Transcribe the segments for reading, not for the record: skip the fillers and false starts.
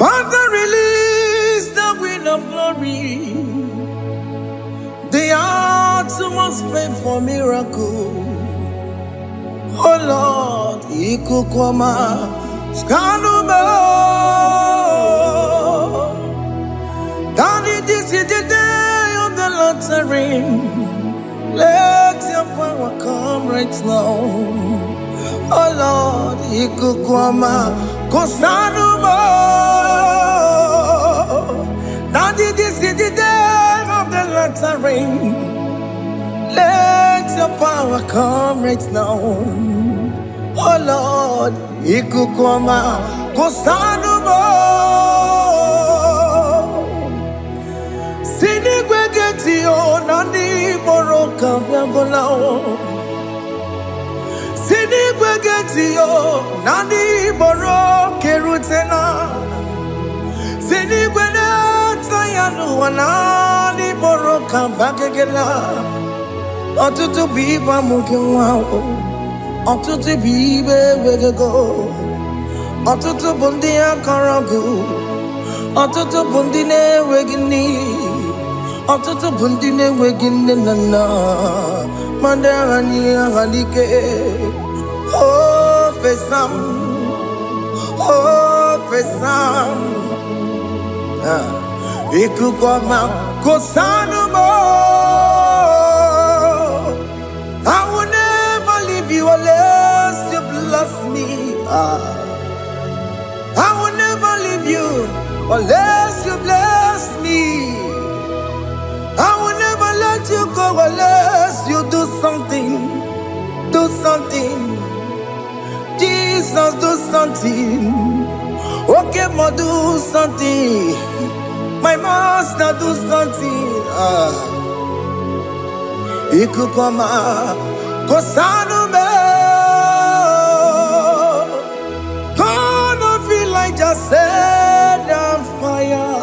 Father, release the wind of glory. The heart must pray for miracle. Oh Lord, Ikukwama, Skanuma. Daddy, this is the day of the lottery. Let your power come right now. Oh Lord, Ikukwama, Kosanuma. Daddy, this is the day of the lottery. Let your power come right now. Oh Lord, Ikukwama, Kosanuma. Sinigwegetio, Nandi Boroka, Vyangolao. Sinigwegetio, Nandi Boroke Rutena. Sinigwena, Tayanu, Nandi Boroka, Bagagela. Otutu biba mukiwao, otutu bibe wegego, otutu bundi akaragu, otutu bundi ne wegini, otutu bundi ne wegini nana, mandarani ahalike, oh fesam, ikukwama kosanumo. I will never leave you unless you bless me. I will never leave you unless you bless me. I will never let you go unless you do something. Do something. Jesus, do something. Okay, ma, do something. My master, do something. Ikukwama, Kosanume. Gonna feel like just set on fire.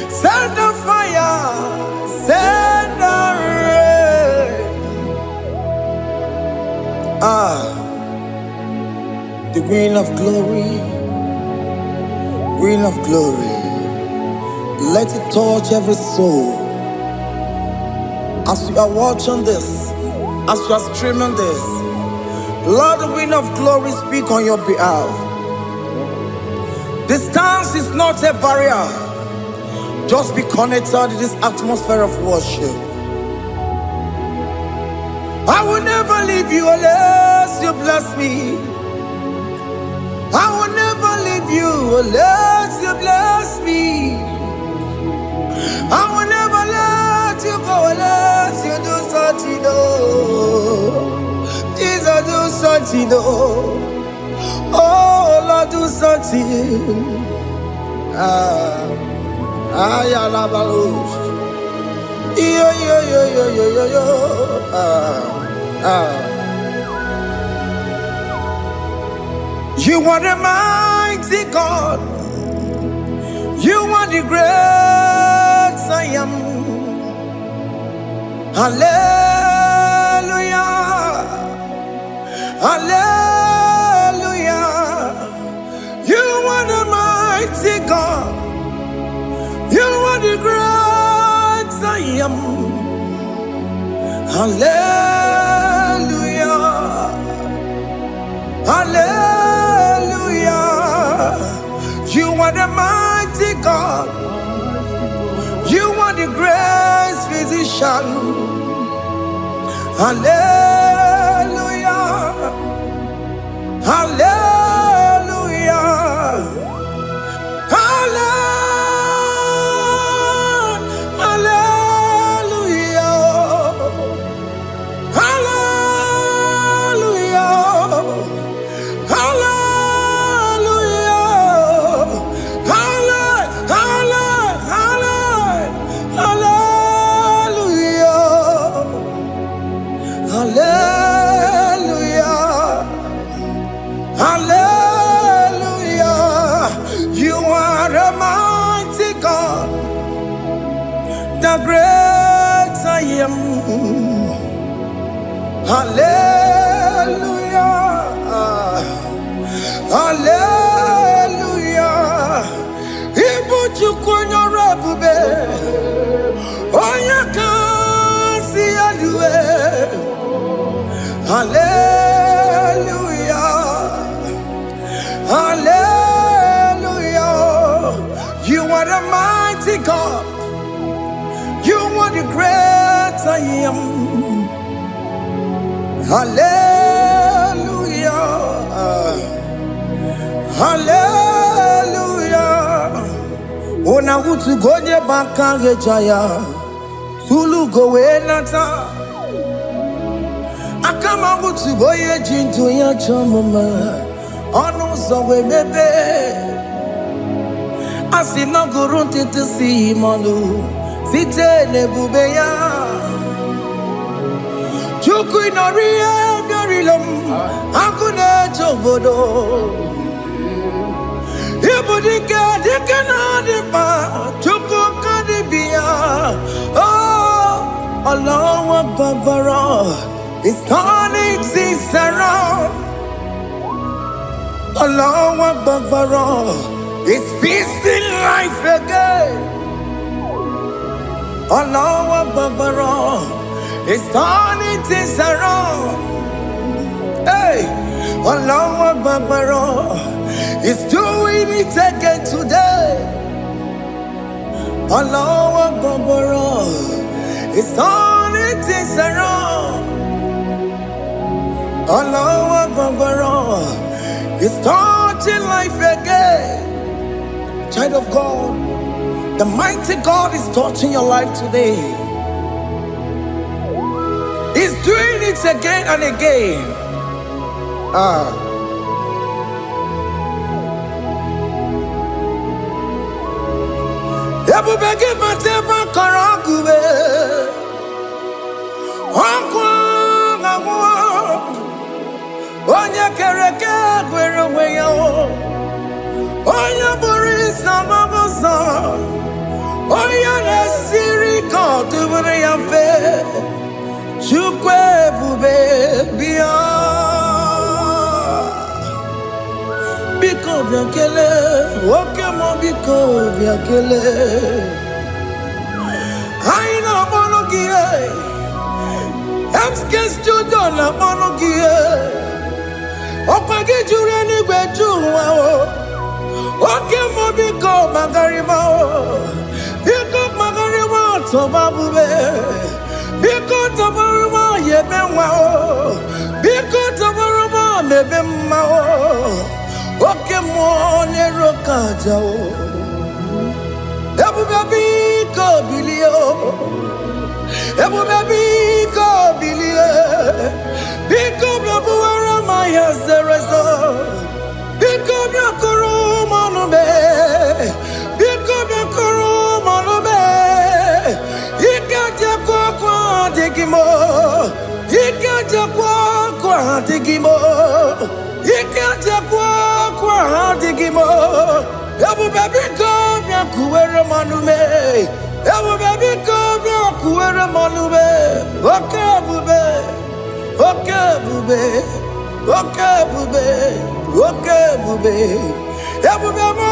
Set on fire. Set on rain. The green of glory. Green of glory. Let it touch every soul. As you are watching this, as you are streaming this, Lord, the wind of glory speak on your behalf. Distance is not a barrier. Just be connected to this atmosphere of worship. I will never leave you unless you bless me. I will never leave you unless you bless me. I will never let you go unless you do something. Jesus, do something. Oh Lord, do something. Ayalabalush. Yo. You are the mighty God. You are the great I am. Hallelujah. Hallelujah. You are the mighty God. You are the great I am. Hallelujah. Hallelujah. You are the mighty God. You are the great physician. Hallelujah. Hallelujah. The great I am. Hallelujah. Hallelujah. Hallelujah. Hallelujah. Ona utu gonye bakange jaya. Tulu gowe nata. Akama utu boye jintu ya chomoma. Onu zowe mebe. Asina gurunti tisi manu. Site nebubeya. Chuku inoria garilom. Akune chobodo. Ibudika dikana dipa. Chuku kadibia. Oh, Allah Akbar. It's turning things around. Allah Akbar. It's fixing life again. Allah Akbar. It's turning things around. Hey, Allah Akbar. It's doing it again today. Allah Akbar. It's turning things around. Allah Akbar. It's touching life again. Child of God, the mighty God is touching your life today. He's doing it again and again. Ebubege mateba karagube. Onye kereke gwere onwe ya. Onye bụrụ isa mabusa. Onye na-esiri ka ọ dịbụrụ ya mfe. Chukwu ebube bịa. Biko bịa kelee, nwoke m biko bịa kelee. Anyị na-akpọrọ gị MSK Studio na-akpọrọ gị ọkwa gị juru eluigwe ju ụwa nwoke m biko magarịma biko magarịma tọba bube biko tọbarịma yebe nwa biko tọbarịma mebe mma nwoke m na-ero ka aja ebube biko bilie ebube biko bilie biko bịabuwara ma ya zerezo biko bịakọrọ manube biko bịakọrọ manube ike jakwa kwa adịghị mo ike jakwa kwa adịghị mo ike jakwa kwa adịghị mo ebube biko bịakuwere manube ebube biko bịakuwere manube oke ebube oke ebube oke ebube oke ebube ebube mo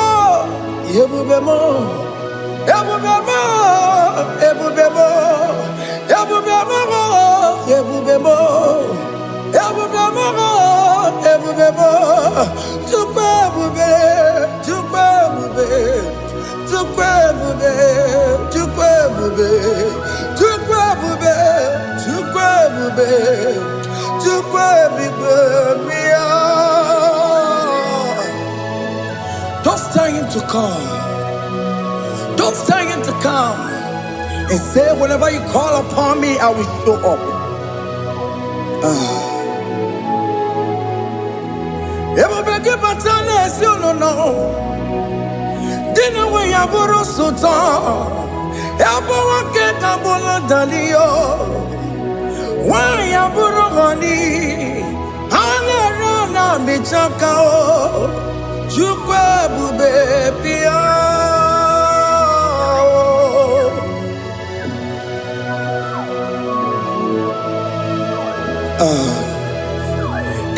ebube mo ebube mo ebube mo ebube mo ebube mo ebube mo ebube mo Chukwu ebube Chukwu ebube Chukwu ebube Chukwu ebube Chukwu ebube Chukwu ebube Chukwu ebube bịa. Just tell him to come. Just tell him to come and say, whenever you call upon me, I will show up. Ebubege batale si no. Dina we yaboro sultan. Yabo wake kabola dalio. Wa yaboro gani. Hana rana michaka o. Chukwu ebube bịa.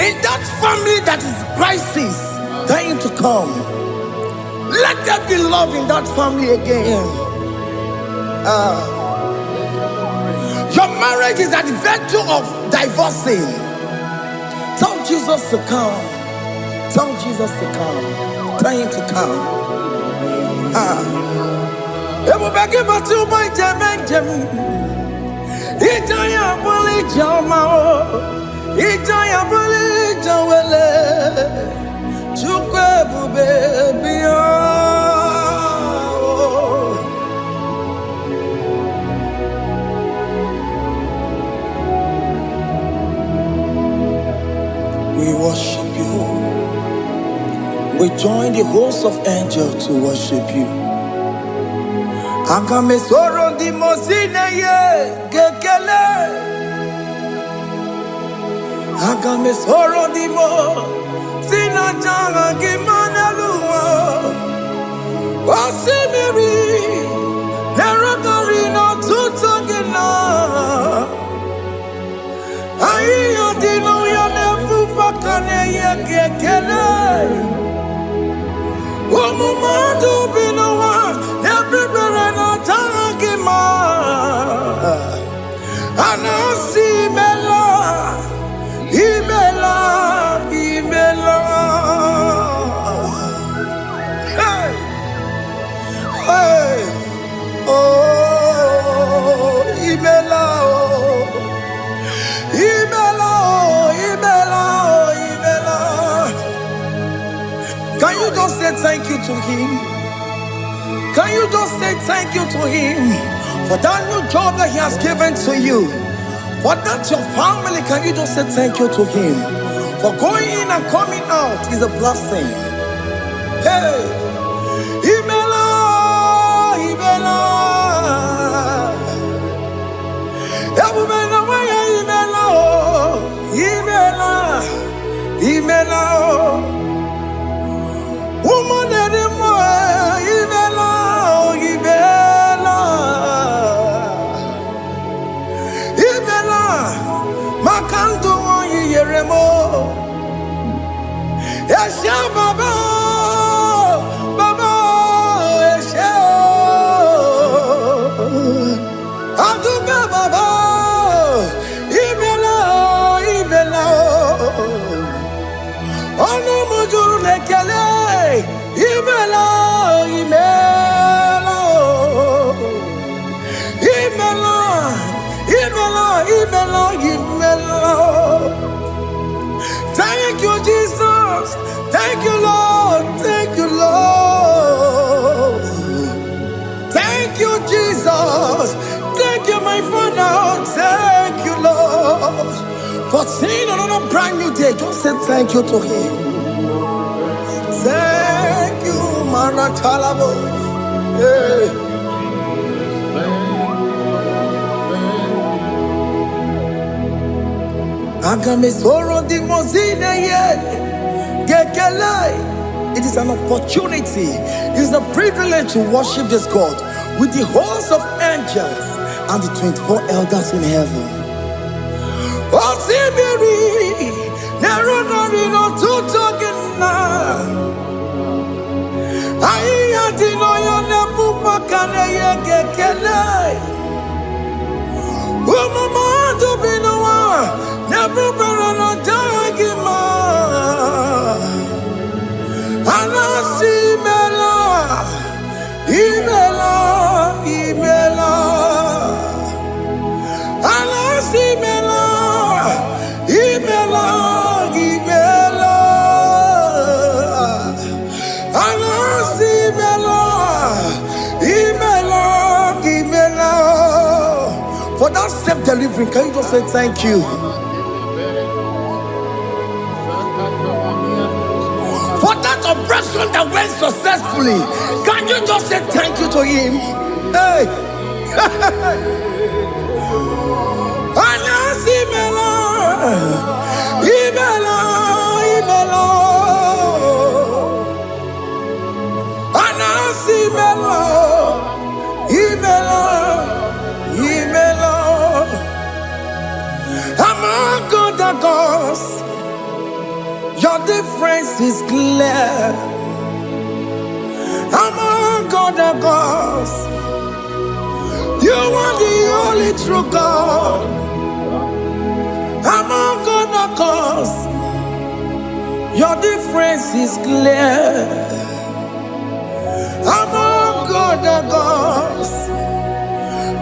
In that family that is crisis, dying to come, let there be love in that family again. Your marriage is at the verge of divorcing. Tell Jesus to come. Tell Jesus to come. Tell him to come. Ebubege batu boy jemeng jem. Ijaya buli jama o. Ijaya buli jawele, chukwe bube biya. We worship you. We join the host of angels to worship you. Akame soro di mosine ye gekele. Akame soro di mo sina janga gimaneluwa. Wasimiri nerokari no tutogina. Ayo dino ya nefu fakane ye gekele. Omumadu binowa everybody no tangima. Anasi mela, imela, imela. Hey, hey, oh, imela, oh, imela, oh, imela, oh, imela. Can you just say thank you to him? Can you just say thank you to him for that new job that he has given to you? For that your family, can you just say thank you to him? For going in and coming out is a blessing. Hey, Imela, Imela, Imela, Imela, Imela, woman anymore, Imela, Imela, Imela, Makanto, Yeremo, Esha Baba, Baba, Esha, Aduba Baba, Imela, Imela. Ono mujuru lekele, imela, imela, imela, imela, imela, imela. Thank you, Jesus. Thank you, Lord. Thank you, Lord. Thank you, Jesus. Thank you, my Father. Thank you, Lord. For seeing another brand new day, just say thank you to him. Thank you, Manatalabo. Yeah. Agame soro di mozine ye gekele. It is an opportunity, it is a privilege to worship this God with the host of angels and the 24 elders in heaven. Osimiri, nerunari no tutogina. Aiya dino yo nefu makane ye gekele. Umamadu binowa nefu barano dagima. Anasi mela, imela, imela. Anasi mela. Imela, Imela, Anasi Imela, Imela, Imela. For that self-delivery, can you just say thank you? For that operation that went successfully, can you just say thank you to him? Hey. Anasi Imela. Imela, Imela, Anasi Imela, Imela, Imela. Among other gods, your difference is clear. Among other gods, you are the only true God. Among other gods, your difference is clear. Among other gods,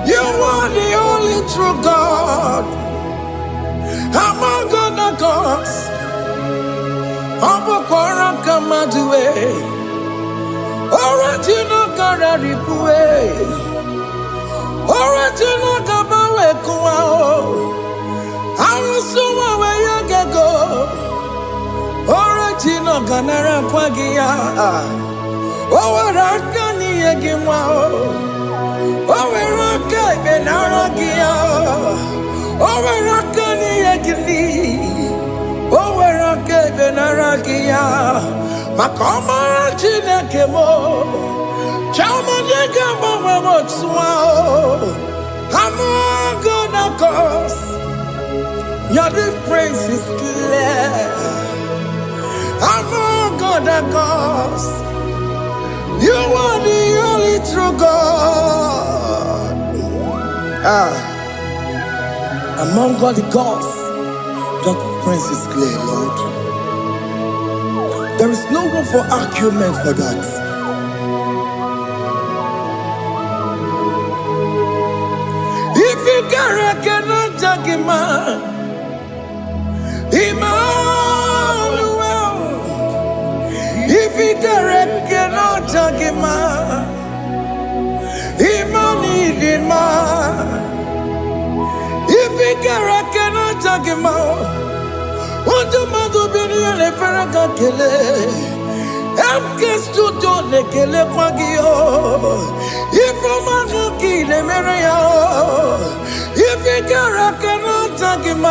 you are the only true God. Among other cause. Abokora kamadue. Original Gararipue. Original Gabawe Kuao. Arusuma where you go. Original Ganara Quagia. Owarakani Egimao. Owaraka Benaragia. Owarakani Egini. Owaraka Benaragia. Makoma Chinakemo. Chamanega Mamamotswao. I'm gonna cause. Your difference is clear. I'm gonna cause. You are the only true God. Among all the gods, your difference is clear, Lord. There is no room for argument for that. If you cannot judge him, Emmanuel. If you cannot judge him, Emmanuel. If you cannot judge him, what do you do? You never kele. Emkes tu ne kele pagio. If you manu kile mereya. If you cannot judge him,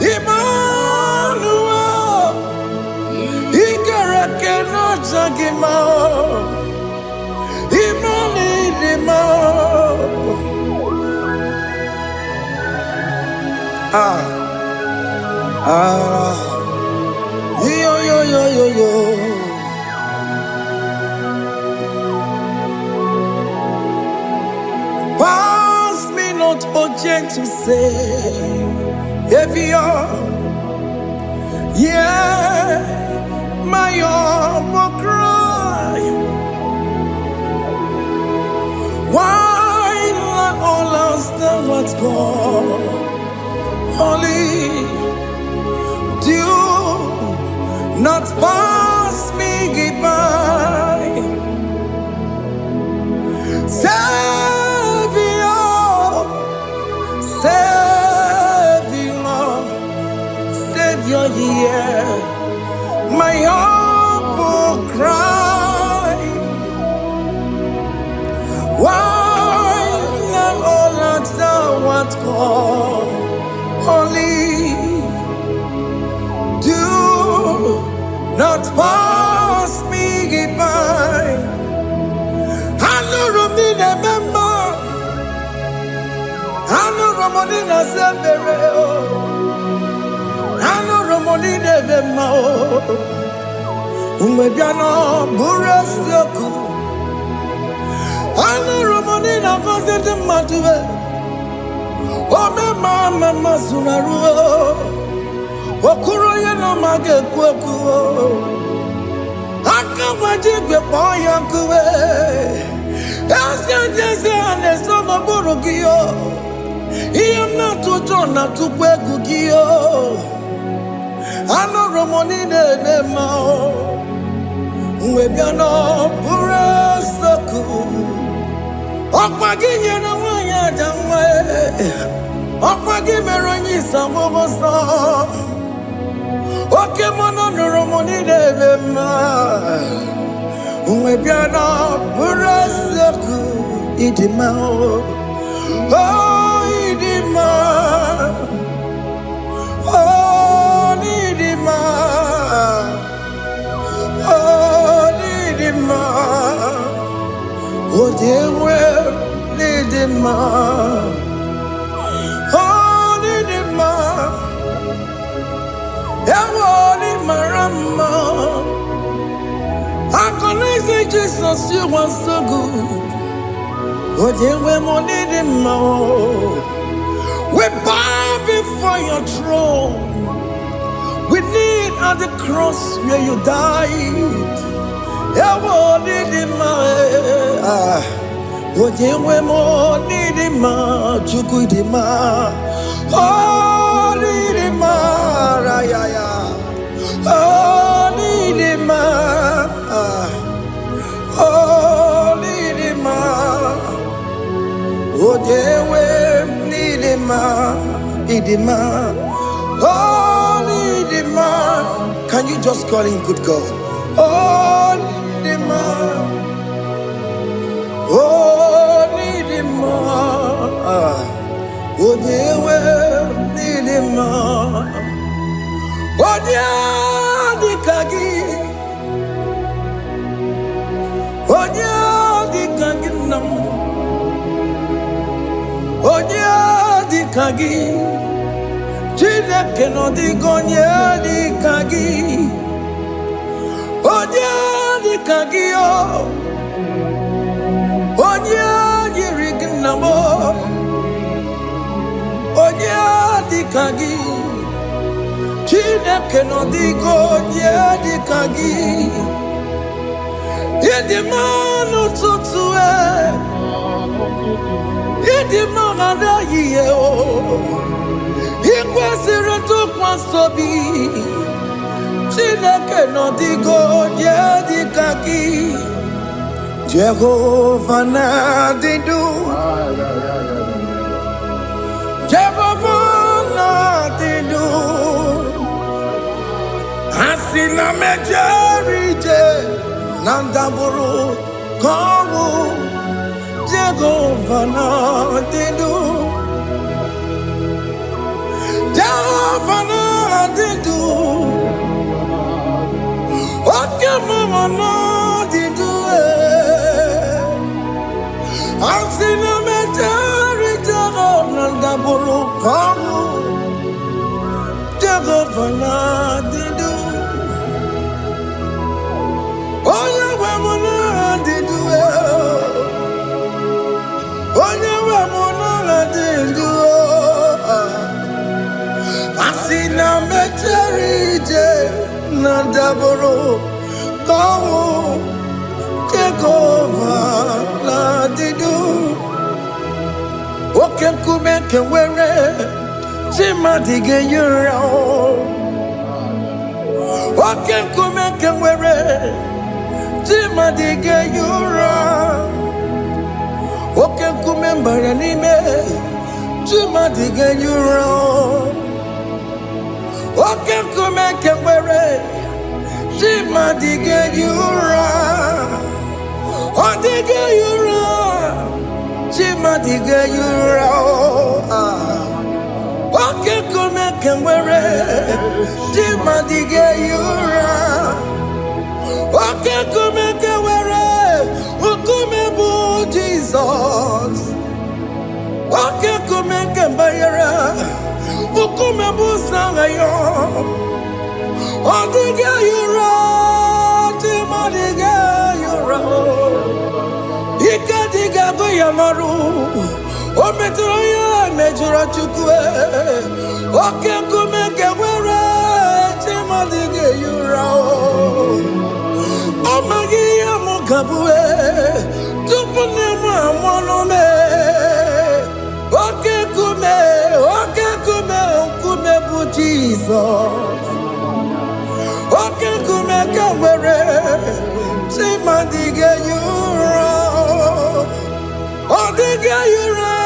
Emmanuel. If you cannot judge him, yo. Pass me not urgent to say, if you're, yeah, my will cry. Why not all else than what's gone? Only do not pass me by. Savior, yeah, my humble cry. Why not all that thou art called? Only do not pass me by. I know Romina member. I know Romonina Zebero. I know Romonina Vemo. Umediano Burasoku. I know Romonina Vazet Matue. Oh, mama Masunaru. Okuro yeno mage kweku. Akamajigwe poyankuwe. Jese anesoma burugio. Iyam na tutona tukwegugio. Ano Romonine bemao. Webiano burasoku. Okwaginye na wanya jamwe. Okwagimeronyi samobosa. Oke mono Romonine bema. Webiano burasoku. Idimao. Oh, Idima. Oh, Idima. Oh, Idima. Oh, dear, well, Idima. Oh, Idima. Ewoni marama. I can say Jesus, you are so good. Oh, dear, we bow before your throne. We need at the cross where you died. Oh, dear, Oh, Nidima. Oh, Nidima. Oh, Dewe, Nidima. Nidima. Oh, Nidima. Can you just call him good God? Oh, Nidima. Oh, Nidima. Oh, Dewe, Nidima. Odia di kagi nam. Odia di kagi Chile que no digo di kagi. Odia di kagi Odia di rignamo. Odia di kagi Chile que no digo di kagi. Yedi manu tutue. Yedi manada yeo. Ikwesiri tukwasobi. Chile que no digo di kagi. Jehovah na didu. Jehovah na didu. Asina mejerije nandaburu kowu. Jehovah na didu. Jehovah na didu. Oke mama na didu. Asina mejerije nandaburu kowu. Jehovah na didu. Oh, yeah, we're not do it. Oh, yeah, we're not do it. I see now, Mecherije, Nandaboro, Kawo, take over, Nadidu. Okay, Kumeke, where Timadiga, you're out. Okay, Kumeke, where Timadiga yura. Oke kumembara nime. Timadiga yura. Oke kumeke were. Timadiga yura. Odiga yura. Timadiga yura. Oke kumeke were. Timadiga yura. Oke kumeke were, ukumebu Jesus. Oke kumeke bayera, ukumebu sangayo. Odiga yura, timadiga yura. Ikadiga goyamaru, ometroya mejura chukwe. Oke kumeke were, timadiga yura. Amagia mukabue, tupune monome. Oke kume bu Jesus. Oke kume kawere, timadiga yura. Odiga yura,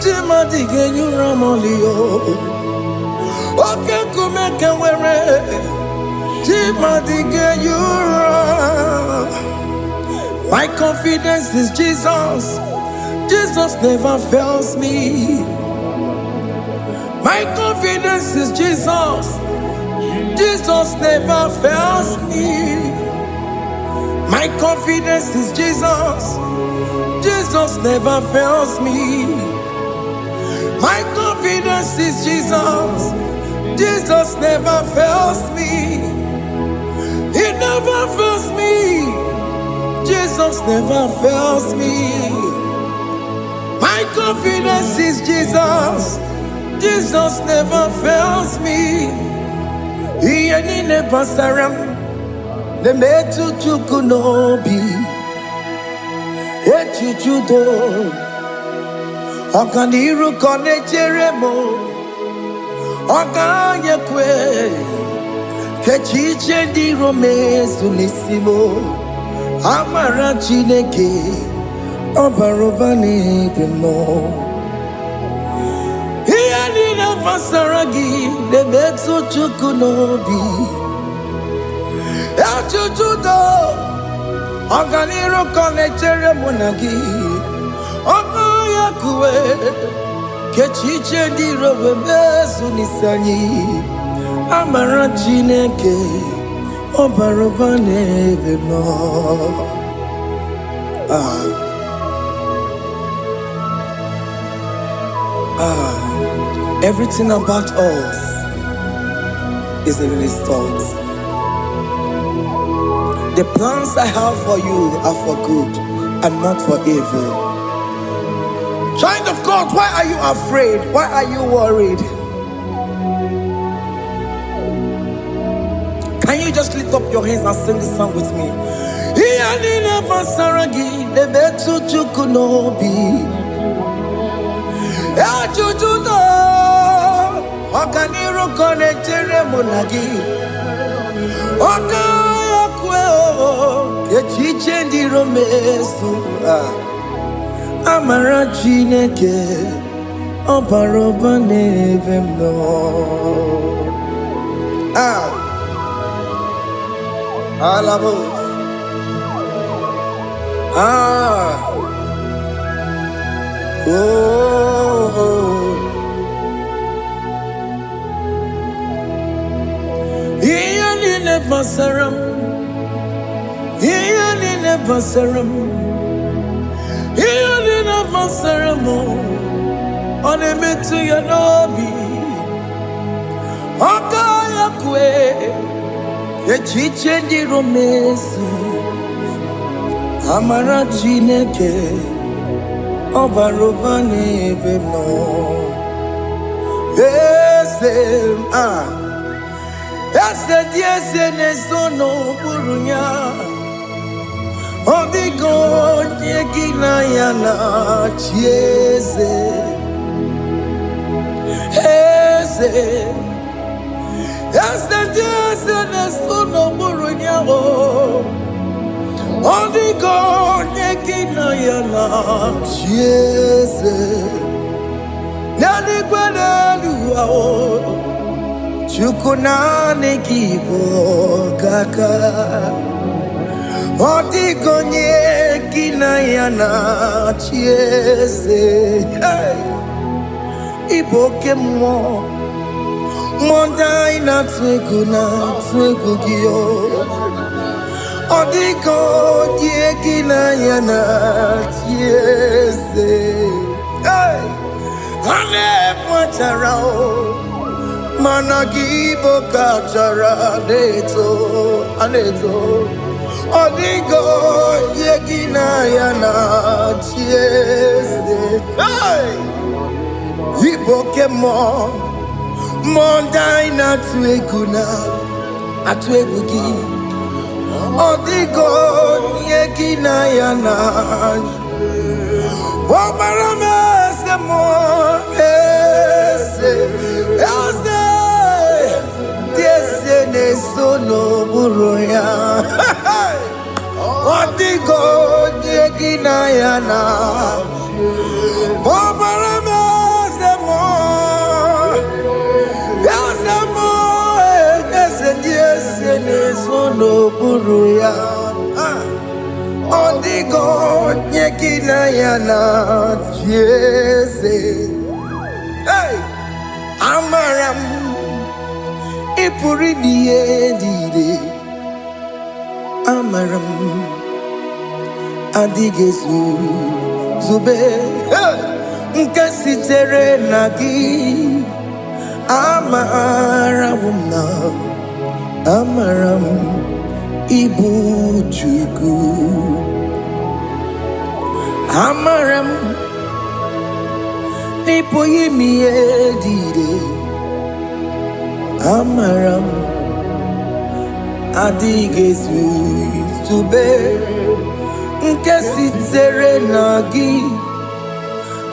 timadiga yura molio. Oke kume kawere. My confidence is Jesus. Jesus never fails me. My confidence is Jesus. Jesus never fails me. My confidence is Jesus. Jesus never fails me. My confidence is Jesus. Jesus never fails me. He never fails me. Jesus never fails me. My confidence is Jesus. Jesus never fails me. He ain't never saram. The metu tukunobi. Echuchudo. Okaniru kone jeremo. Oganya kwe kechiche di romezu nisimo amara Chineke obaroba n'ebimo ihe niile gbasara gị na-emetụ Chukwu n'obi echujudo ọganiru ka na-echere mụ na gị Oganya kwe kechiche di romezu nisanyị amara Chineke obaroba n'ebimo. Everything about us is in His thoughts. The plans I have for you are for good and not for evil. Child of God, why are you afraid? Why are you worried? Can you just lift up your hands and sing this song with me? Amara Chineke obaroba n'ebimo. Alabos. Iyani basaram. Iyani basaram. Iyani basaram. Onemetu ya nobi. Oganya kwe kechiche di romezu amara Chineke obaroba n'ebimo. Ese diese nezono burunya odigo nyegina yana chieze Ese diese nezono burunya odigo nyegina yana chieze nani gweneluwa Chukuna negibo kaka Odigo nyegina yana chieze Iboke mo Monda ina twegu giyo Odigo nyegina yana chieze Hane mwacharao Managibo kachara aneto Odigo yegina yana chieze Iboke mo Monda ina atwegugi Odigo yegina yana Obarame se mo Ese nezono buruya Odigo nyegina yana Obarame se mo Ese nezono buruya Odigo nyegina yana Jeze Amaram Ipuri diye Amaram Adigezu Zube Nkasitere nagi Amaram Ibu Chuku Amaram Nipo yimiye dide Amaram Adigezu Zube Nkasitere nagi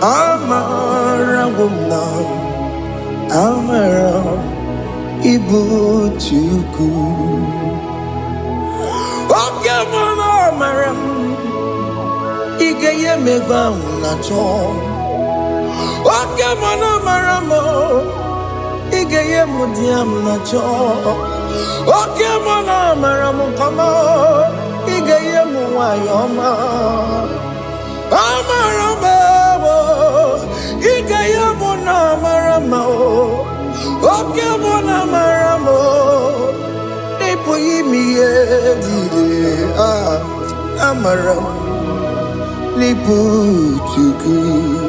Amaram Amara Ibu Chuku. Okay, Mama Maram Igeye Meba Nacho. Okay, Mama Maramo Igeye Mudiam Nacho. Okay, Mama Maramo Kama Igeye Muayoma. Amaramo Igeye Muna Maramo. Okay, Mona Maramo Amaram Liputuku.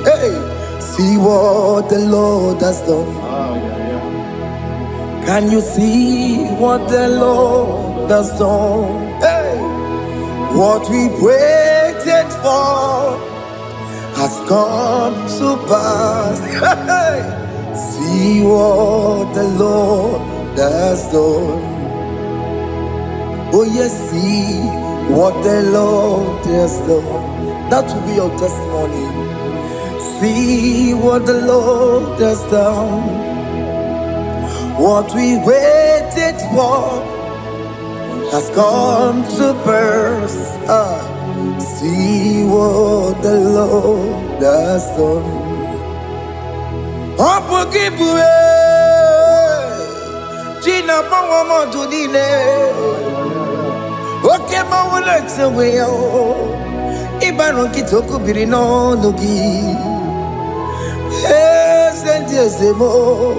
Hey, see what the Lord has done. Can you see what the Lord has done? Hey, what we waited for has come to pass. Hey, see what the Lord has done. Oh yes, see what the Lord has done. That will be your testimony. See what the Lord has done. What we waited for has come to pass. See what the Lord has done. Gina Pawamo Tudine. Okay, my legs away. Ibano Kitoku Birino Nogi. Yes, and yes, the more.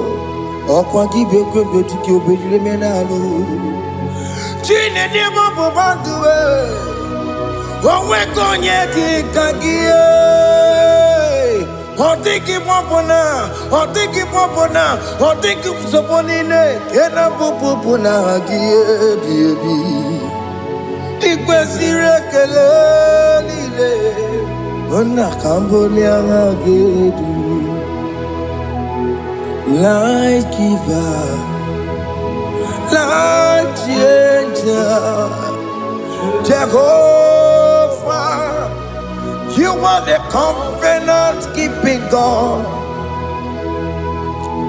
Or Quaki Beko to kill Bimenalo. Gina Demo Bobandue. One way on Yaki Kagia. Or take him Popona, or take him Popona, or take him Soponine, Kena Popona, baby. Ikwesire kelele, ona Cambodia gedu. Light giver, light changer, Jehovah. You are the covenant keeping God,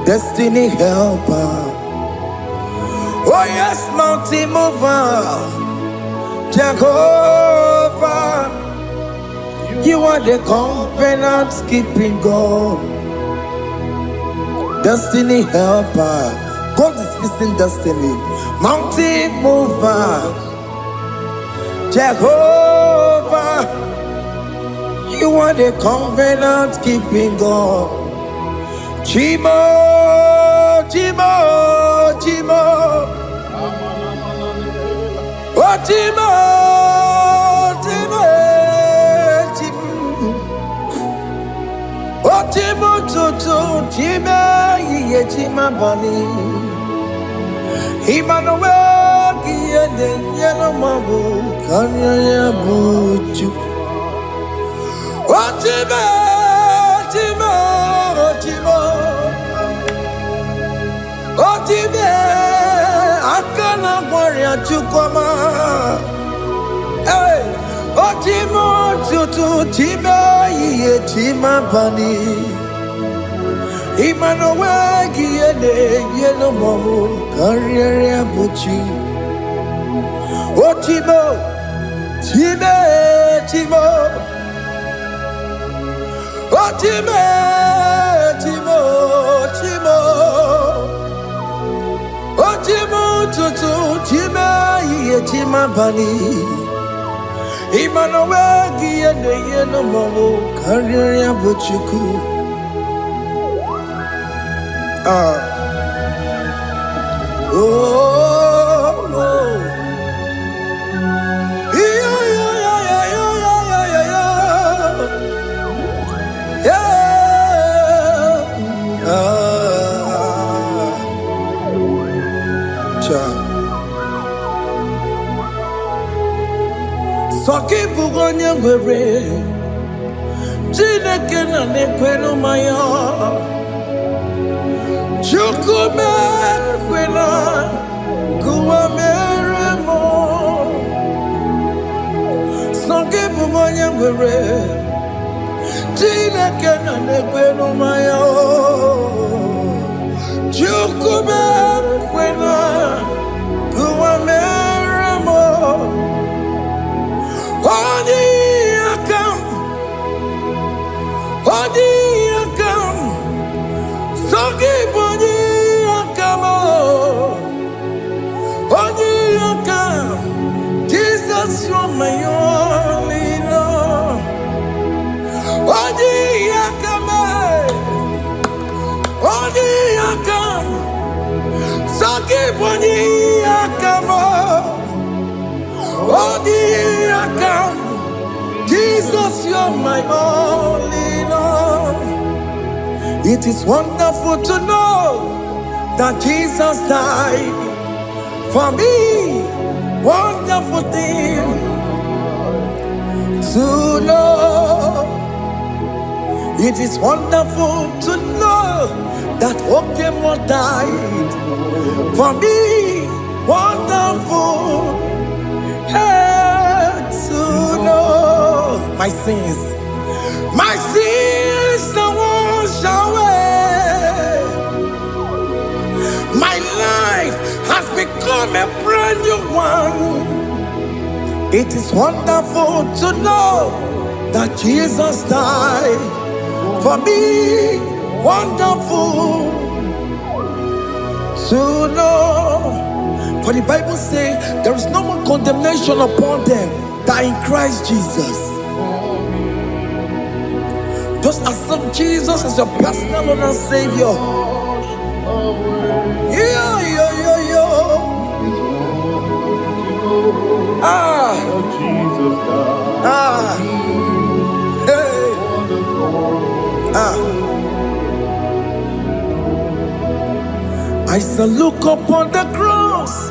destiny helper. Oh yes, mountain mover, Jehovah. You are the covenant keeping God, destiny helper. God is fixing destiny. Mountain mover, Jehovah. You are the covenant keeping God. Chimo, Chimo, Chimo. Oh, Chimo, Chimo, Chimo. Oh, Chimo, Chimo, Chimo, Ye Chima Bani. Emmanuel, Kiende, Yellow Mabu, Kanya Buchu. Otimo, Otimo, Otimo, Otimo, Akana Warrior Chukoma. Hey, Otimo, Tutu, Tima, Ye Tima Bani. Emmanuel, Giene, Yellow Momo, Carrier Buchi. Otimo, Time, Timo. Oh, Timo, Timo, Timo. Oh, Timo, Tutu, Timo, Ye Tima Bani. Emmanuel, Giene, Yeno Momo, Carrier Buchuku. Oh, oh. Soki bugonya gwere Chineke na nekwenu maya Chukume kwena Kuwa meremo Soki bugonya gwere Chineke na nekwenu maya Jesus, you're my only Lord. Jesus, you're my only Lord. It is wonderful to know that Jesus died for me. Wonderful thing to know. It is wonderful to know that Okemo died for me. Wonderful to know my sins are washed away. My life has become a brand new one. It is wonderful to know that Jesus died for me. Wonderful to know. For the Bible says there is no more condemnation upon them that are in Christ Jesus. Just accept Jesus as your personal Lord and Savior. I shall look upon the cross,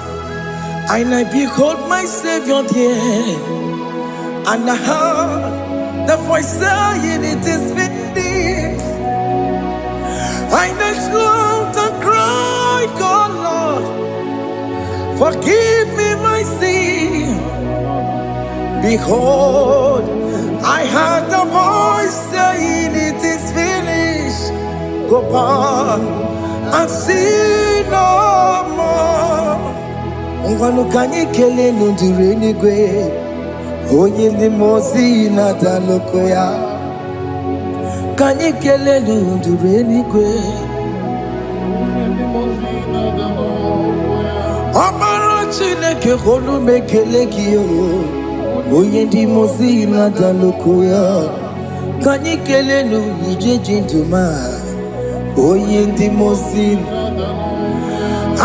and I behold my Savior there, and I heard the voice saying, "It is finished." I knelt down and cried, "God, Lord, forgive me my sin." Behold, I heard the voice saying, "It is finished. Go back and sin no more." Ungwanu kanyi kele nundure nigwe, oye limozi na dalokoya. Kanyi kele nundure nigwe, amara chineke holu mekele kiyo, oye limozi na dalokoya. Kanyi kele nu ije jintuma, oye limozi.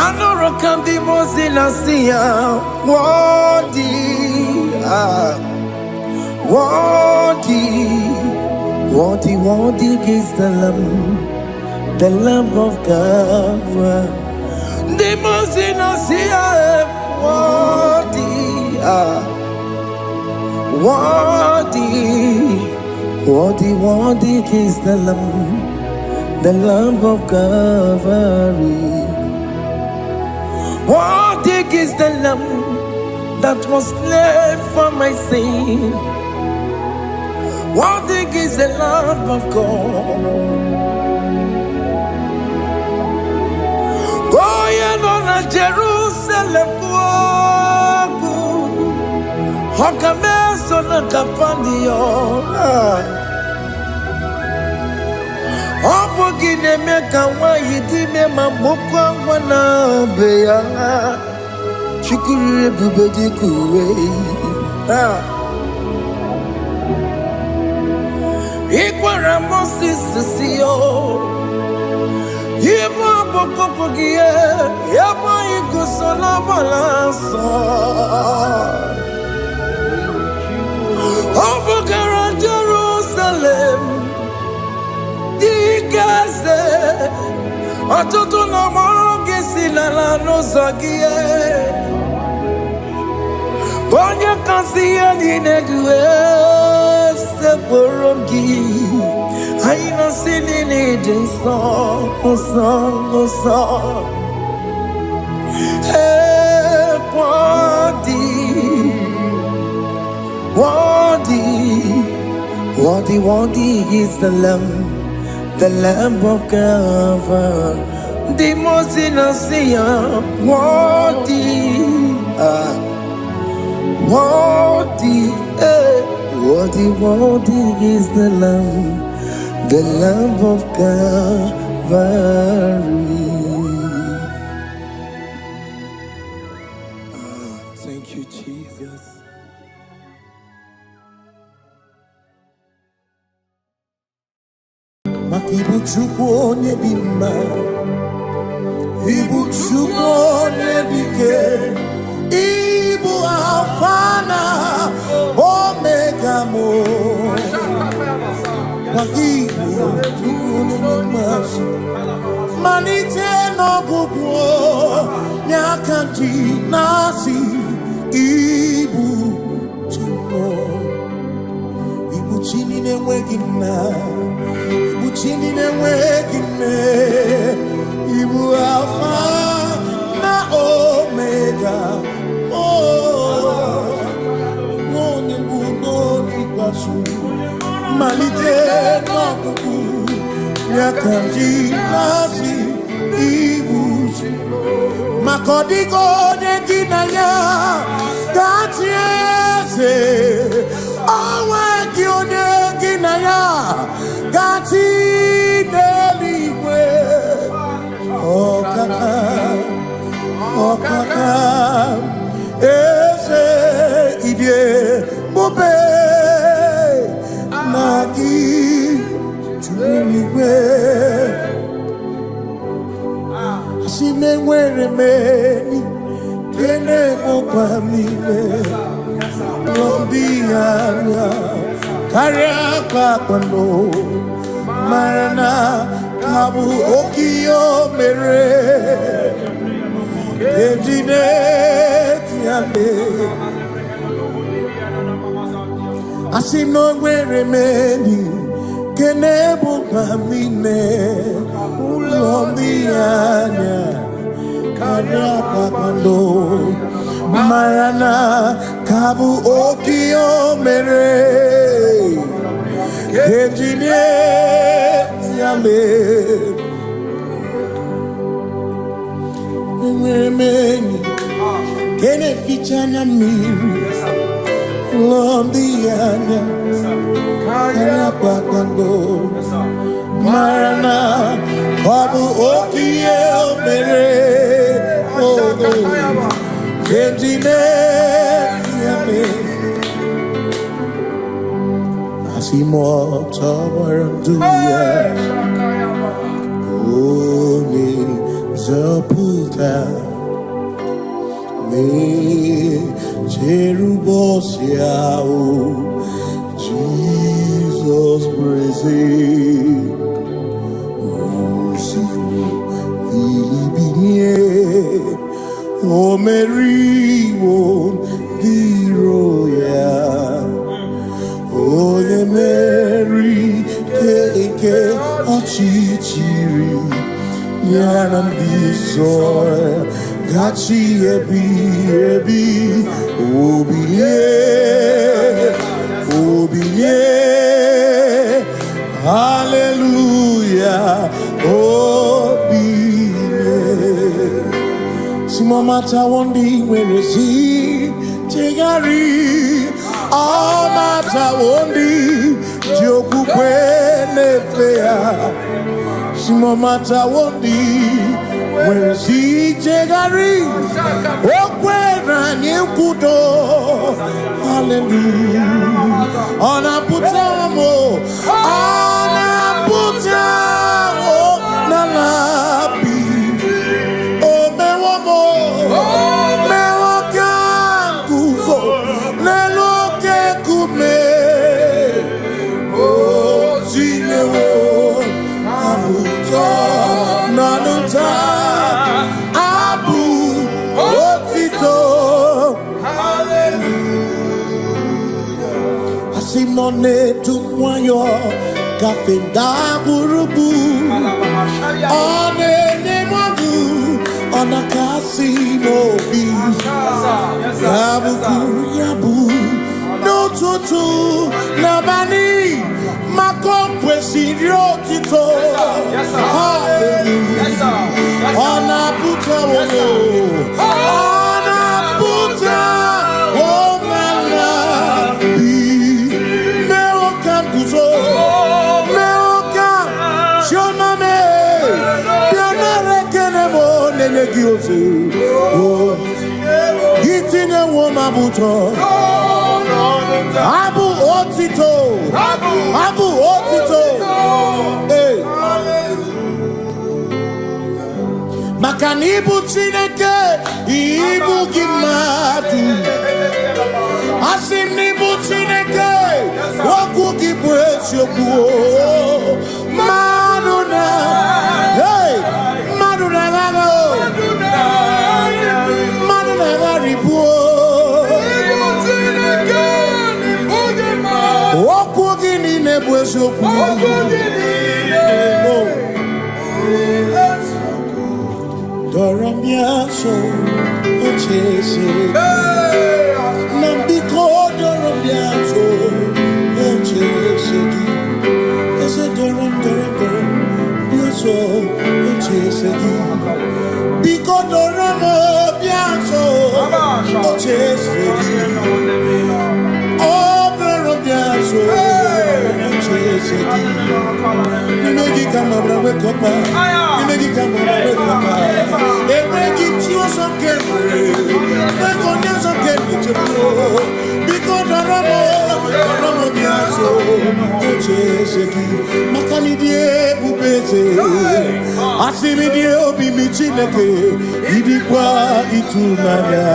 Anoro kandi mozina siya, worthy, worthy is the Lamb of God. The mozina siya, worthy, worthy is the Lamb of God. Worthy is the Lamb that was slain for my sin. Worthy is the Lamb of God. Going on Jerusalem, Hokameso na kapandio. Obogi ne meka wa yidime mamokwa wana beya. Chukuri bubedi kuwe. Ikwara Moses siyo. Yema boko pogie. Yema igusola balanso. Obogara Jerusalem. Dikaze. Atoto na moge silala no zagie. Bonya kasi alinedwe se borongi. Aina sinini dinso, osan. Hey, worthy is the Lamb of God. The most innocent, worthy is the Lamb of God. Thank you, Jesus. Makibu chukwo nebima, ibu chukwo nebike, ibu alfana omega mo. Makibu chukwo nebima, manite no gugwo nyakanti nasi, ibu chukwo, ibu chini nemwegina. Chini ne wekine, ibu alpha na omega. Oh, moni bunoni basu, malite no kuku, nyakanti nasi ibu. Makodigo ne kinaya, dati eze, awe kione kinaya, dati. Oh kaka, ese idie bobe nagi chuniwe asimengwere meni kene mopamile lombianya karia kwano marana kabu okio mere Asino gwere meni kenebu pamine ulombianya karapa kwando marana kabu okio mere kejine tiame meni kene fichana miri lombianya karapa kwando marana kabu okio mere kejine tiame asimo tawaranduya oni zaputa me cherubosiao Jesus praise osiilibinie o Mary won diroya o Mary keke achichiri Yanam disoy gachi ebi obiye hallelujah obiye simomata wondi werezi tegari amata wondi joku kwenefea simomata wondi where's he tegari okwera nyekudo hallelujah ona putamo nalabi o mewomo mewokanguzo neloke kume o zinewo abuto nanuta Simone tumwayo kafenda burubu one nemwagu ona kasi mobi yabu yabu no tutu nabani makopwe sirio tito hallelujah ona puta wono ona puta Itine womabuto. Abu otito. Abu otito. Hey. Makanibu chineke. Ibu gimadu. Asinibu chineke. Woku gibwesi yoku. Maduna. Hey. Maduna gago. Maduna garibu. Woku gini nebwesi yoku. Doramiaso, ochese. Nambiko doramiaso, ochese. Ese doramiaso, ochese. Biko doramiaso, ochese. Oh, doramiaso, ochese. Nimegi kama brawe koma. Nimegi kama brawe koma. Emegi tiyo sokere. Mekonya sokere chepro. Biko doramo biaso. Ocheseki. Makani die bubeze. Asimi die obi michineke. Idikwa itunanya.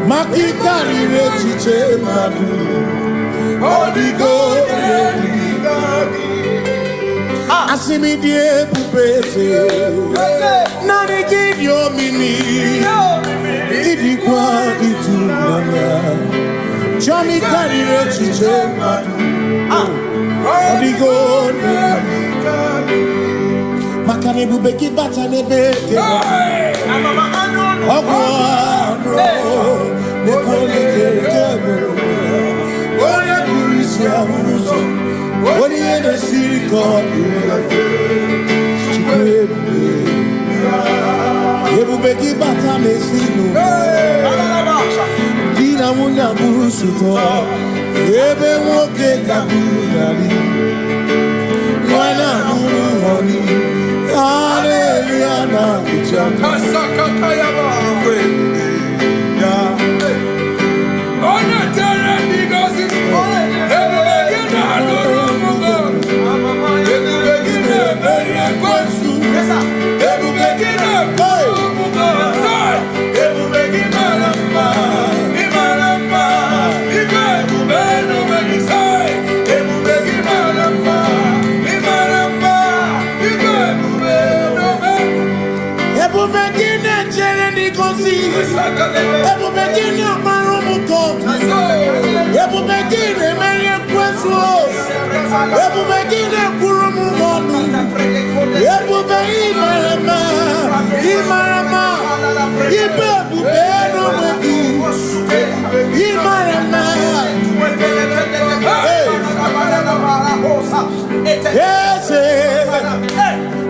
Makikari rechiche madu. Odigo. Asimi die bubeze. Nani give your mini. Idikwa itunanya. Johnny carry rechiche madu. Odigo. Makane bubeki bata nebeke. Ogwano. Nekone kekebe. Oye kurisia unuso. Oye ene siriko. Chikwebe. Ebubeki bata mesino. Dina muna musuto. Ebe woke kabudali. Mwana muhoni. Hallelujah na kuchaka. Kasakakayaba. Ona tere bigosi. Ebubeki na adoromugo. Ebubeki na beria kwansu. Ebubeki na adoromugo. Ebubeki na lamba. Imalamba. Ibe ebubeno megisai. Ebubeki na lamba. Imalamba. Ibe ebubeno megisai. Ebubeki na chere nikosi. Ebubeki na maromuko. Ebubeki na meria kwansu. Ebubeki na kurumumonu. Ebubeki imarama. Imarama. Ibe ebubeno megisai. Imarama.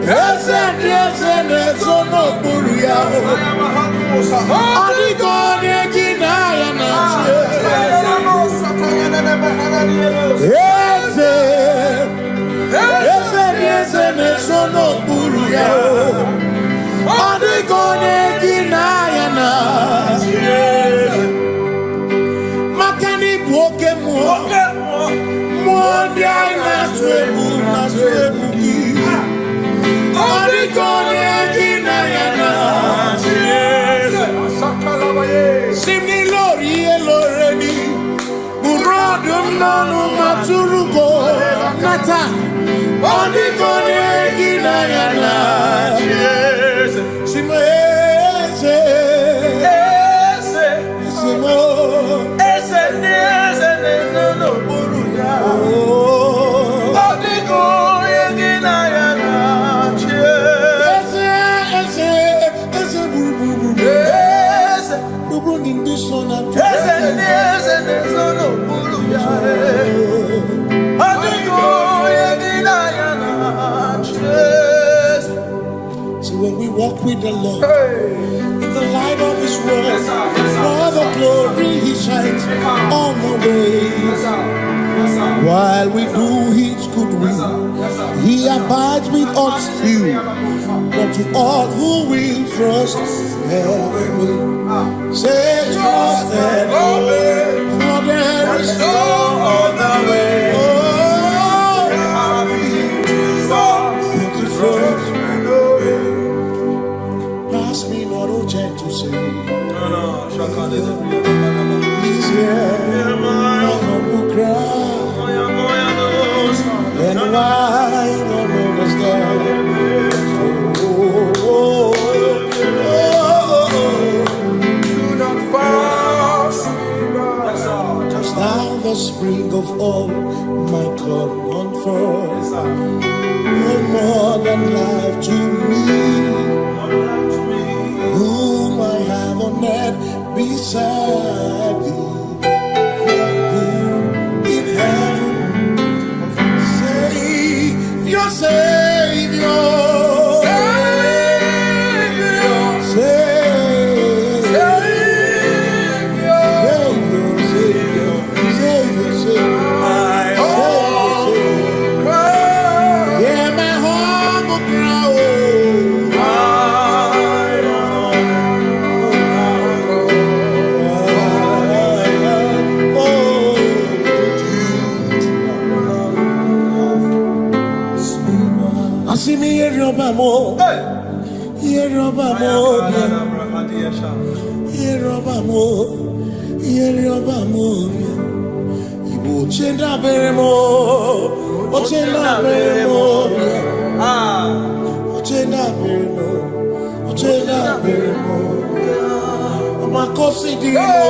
Ese nesono buria. Adigone kinaya na ese nesono buria. Adigone kinaya na makani buoke Mondia na swebu ki. Adigone kinaya na Simni lori eloreni. Burodum nonu maturugo. Nata Adigone kinaya na Simese Simo no buruya. Adigone kinaya na Ese buru buru indisona. Ese no buruya. Adigone kinaya na So when we walk with the Lord, in the light of His word, for the glory He shines on the way. While we do His good will, He abides with us still. But to all who will trust and believe, Say trust and obey, for there is no other way. Oh, to trust and obey. Pass me not a gentle say. He's here, my humble cry. And I don't understand. Just now the spring of all my cup unfurls. No more than life to me, whom I have on earth beside thee. Your Savior, yeah, my humble crown. See me here, Robamo. Here, Robamo. Here, Robamo. Here, Robamo. Ibu chenda beremo. Ochenda beremo. Ochenda beremo. Ochenda beremo. Amakosi dirimo.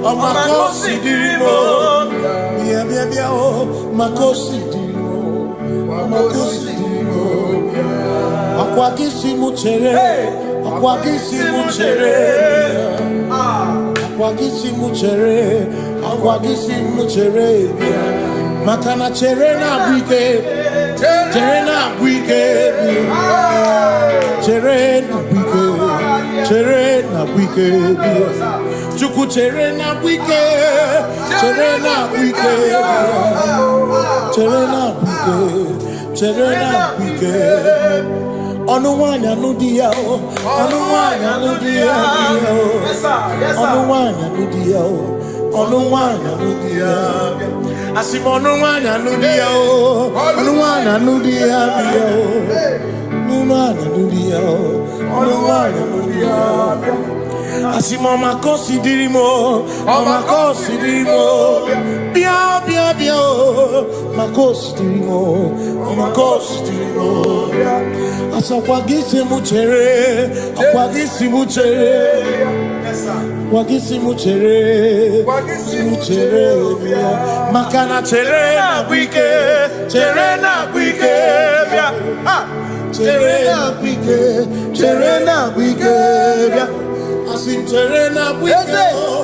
Amakosi dirimo. Bia bia bia oh. Makosi dirimo. Amakosi dirimo. Akwagisi muchere, akwagisi muchere, akwagisi muchere, akwagisi muchere. Makana chere na bwike, chere na bwike, chere na bwike, chere na bwike. Chuku chere na bwike, chere na bwike, chere na bwike, chere na bwike. Onuwanya nudia o, onuwanya nudia o, onuwanya nudia o, onuwanya nudia. Asim onuwanya nudia o, onuwanya nudia o, onuwanya nudia o, onuwanya nudia. Asim omakosi dirimo, omakosi dirimo. Bia bia bia o, makosi dirimo, omakosi dirimo. Akwagisi muchere, akwagisi muchere, akwagisi muchere, muchere. Makana chere na bwike, chere na bwike, chere na bwike, chere na bwike. Asim chere na bwike,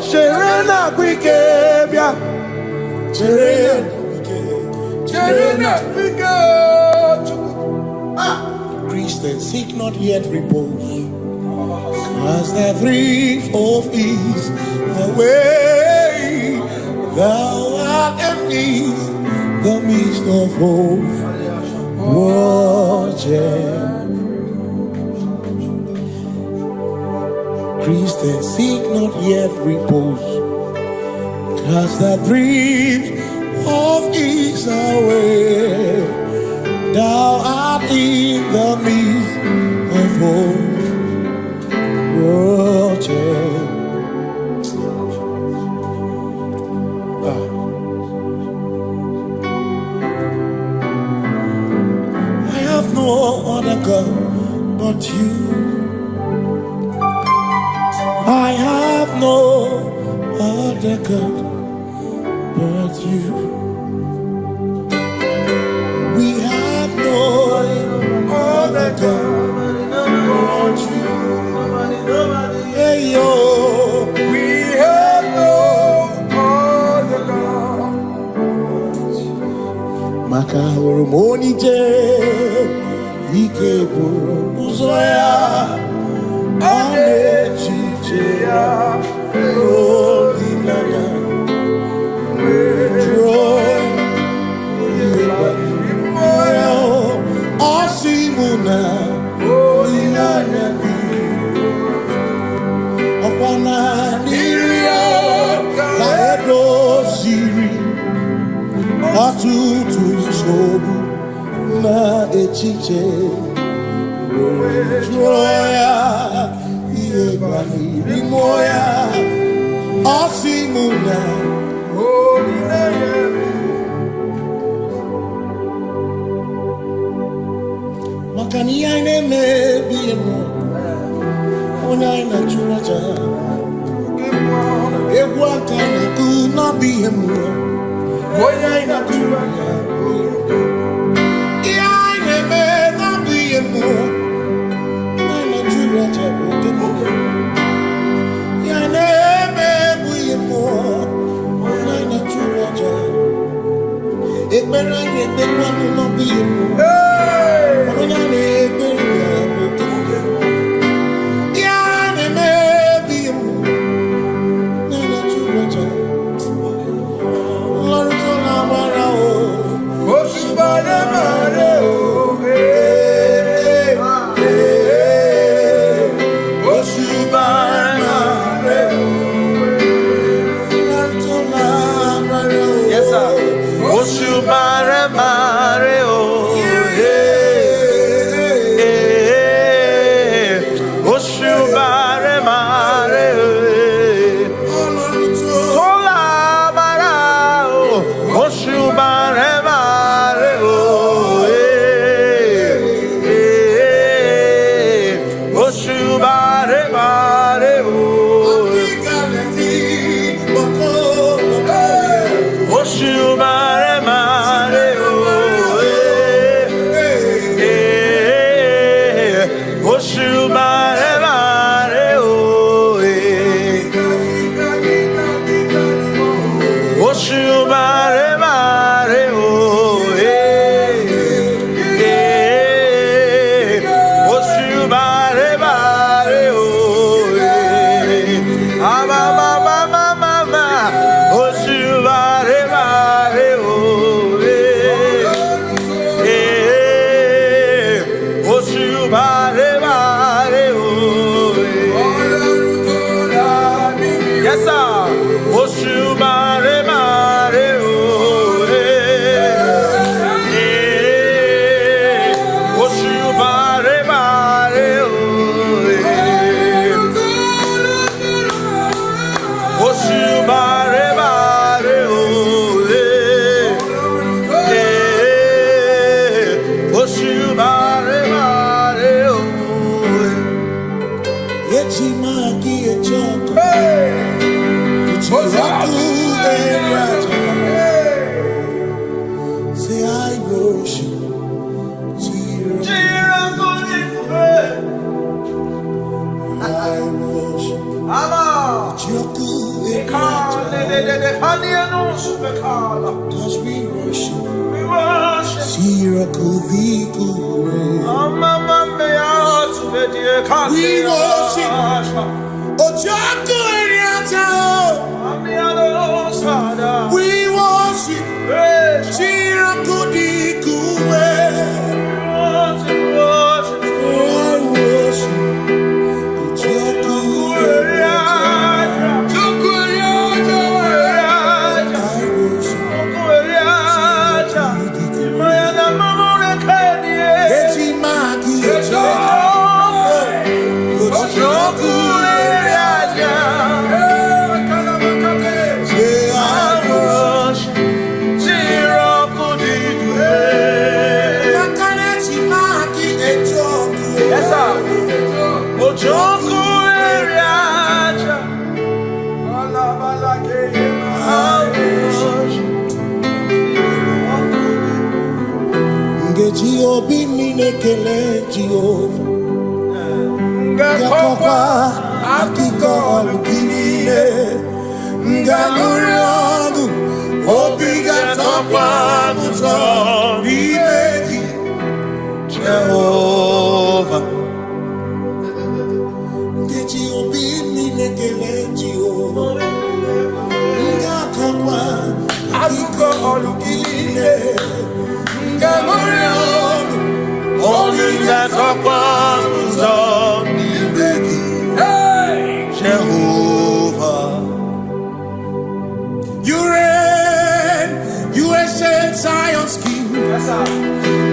chere na bwike, chere na bwike, chere na bwike. Christians seek not yet repose, cause the brief of ease away. Thou art amidst the midst of hope, watching. Christians seek not yet repose, cause the brief of ease away. Thou art in the midst of hope, watching. I have no other God but you. I have no other God but you. We have no other God but you. Hey yo, we have no other God but you. Makahuru monite, ikebu muzoya, ane chichea, holy nana, joy. Osimuna, Ilana, Okwana. chiche. Joya, Iebani, Rimoya, Osimuna. Makani aine me biemo, ona ina churaja. Ewa kana kuna biemo, ona ina churaja. Aine me na biemo, ona ina churaja. Aine me biemo, ona ina churaja. Ekbera ine tekwa no biemo. Yes, sir. Oshubare mare o. Oshubare mare o. Tola bara o. Oshubare mare o. Oshubare mare o. Oshubare mare o. Oshubare mare o. Oshubare mare o. Oshubare mare o. Ama mama mama. Oshubare mare o. Oshubare mare o. Yes, sir. Oshubare mare o. Oshubare mare o. Oshubare mare o. Oshubare mare o. Echima ki echoko. Raku Eraja. Say I worship I worship Joku Eraja. Cause we worship Siraku Viku. We worship Ojoku Eraja. We worship Chirakudikuwe. I worship Obi minekele Jehovah. Ngakokwa akiko alukile. Ngamuriagu obi gatokwa muto bibeki Jehovah. Ngeji obi minekele Jehovah. Ngakokwa akiko alukile. Ngamuriagu Only that's a promise of Jehovah. You reign, you ancient Zion's King.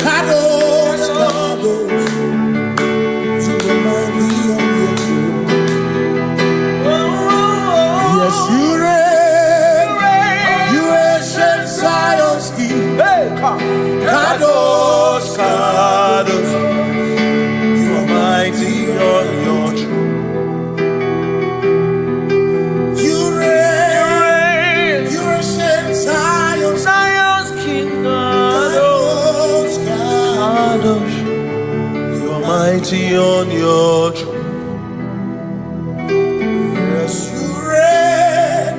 Kadosh, mighty on your throne. Yes, you reign.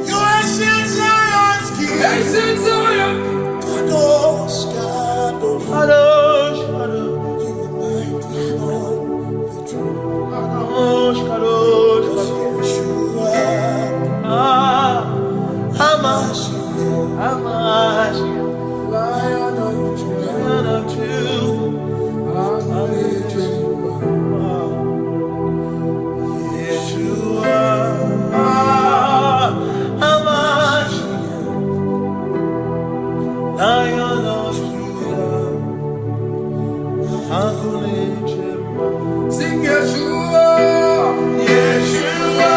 You ancient Zion's king. Ancient Zion. Kadosh, Kadosh, Kadosh, Kadosh. You are mighty on your throne. Kadosh, Kadosh, Kadosh. You are Hamash, Lion of Judah. Sing Yeshua, Yeshua,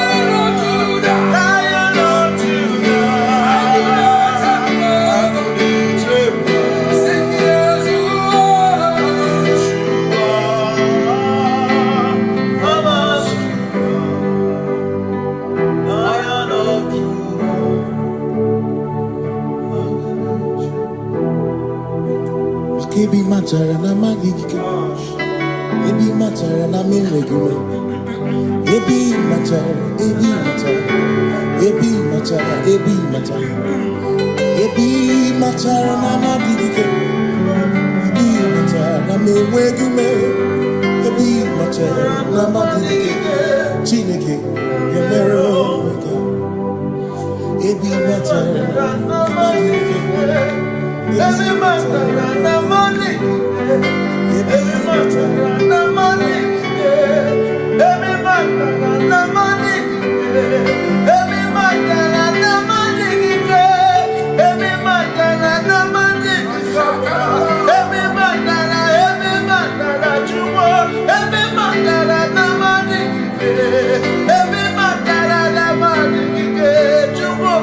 Lion of Judah, Lion of Judah, sing Yeshua, Yeshua, Lion of Judah. Ebi matara na magigike, ebi matara na menwegume, ebi matara, ebi matara, ebi matara, ebi matara, ebi matara na magigike, ebi matara na menwegume, ebi matara na magigike, Chineke yemero wega, ebi matara na magigike. Every matter na money, every matter na money, every matter na money, every matter na money, every matter na money, every matter na jumo, every matter na money, every matter na money, jumo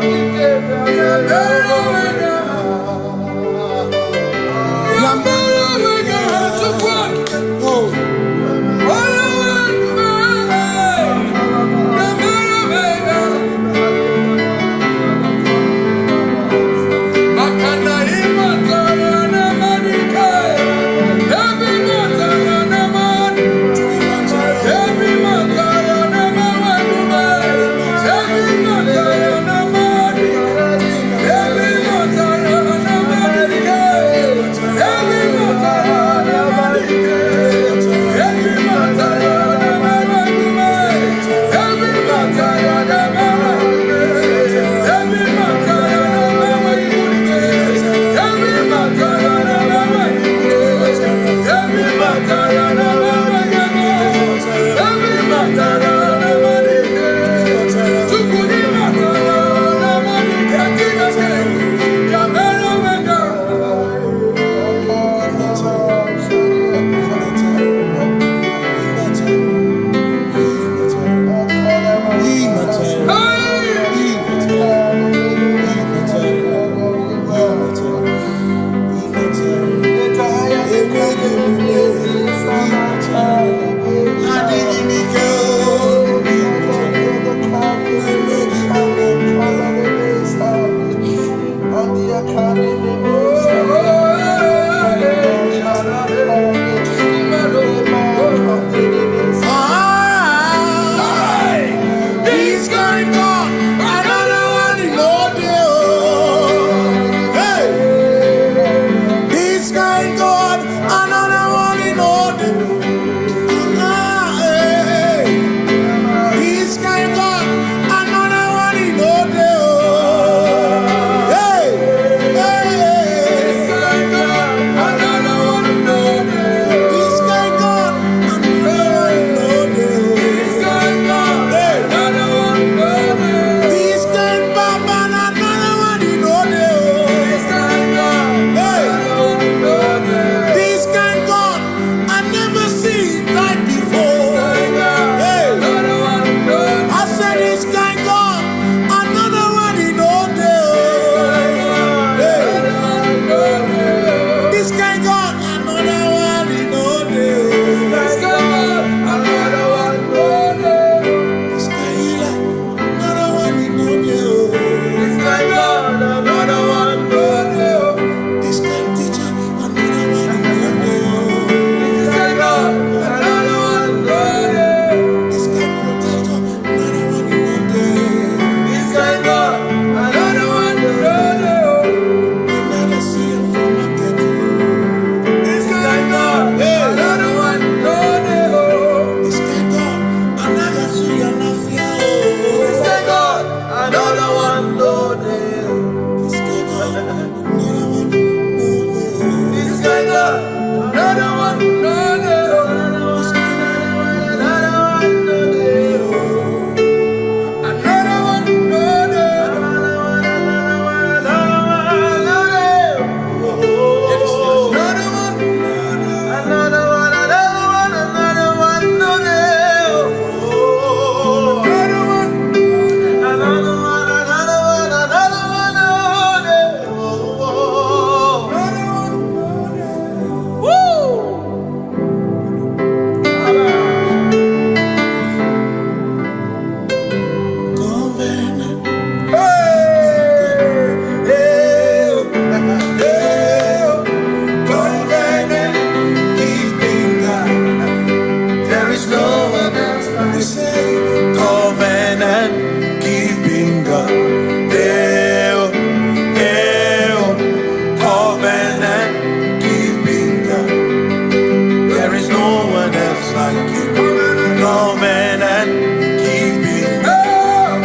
keeping God.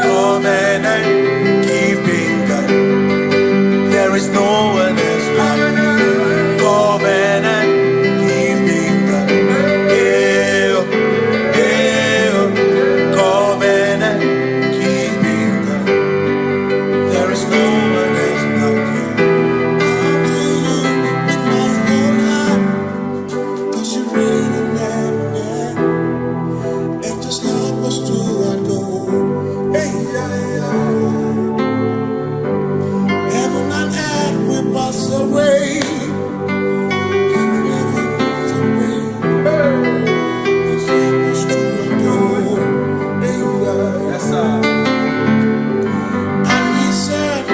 Covenant keeping God. There is no one else like covenant keeping God. Covenant keeping God. There is no one else like you. Come to you with my whole heart, 'cause you reign in heaven, and just help us to adore. Hey, heaven and earth will pass away. Forever pass away. Just help us to adore. Hey, yes, sir. And he said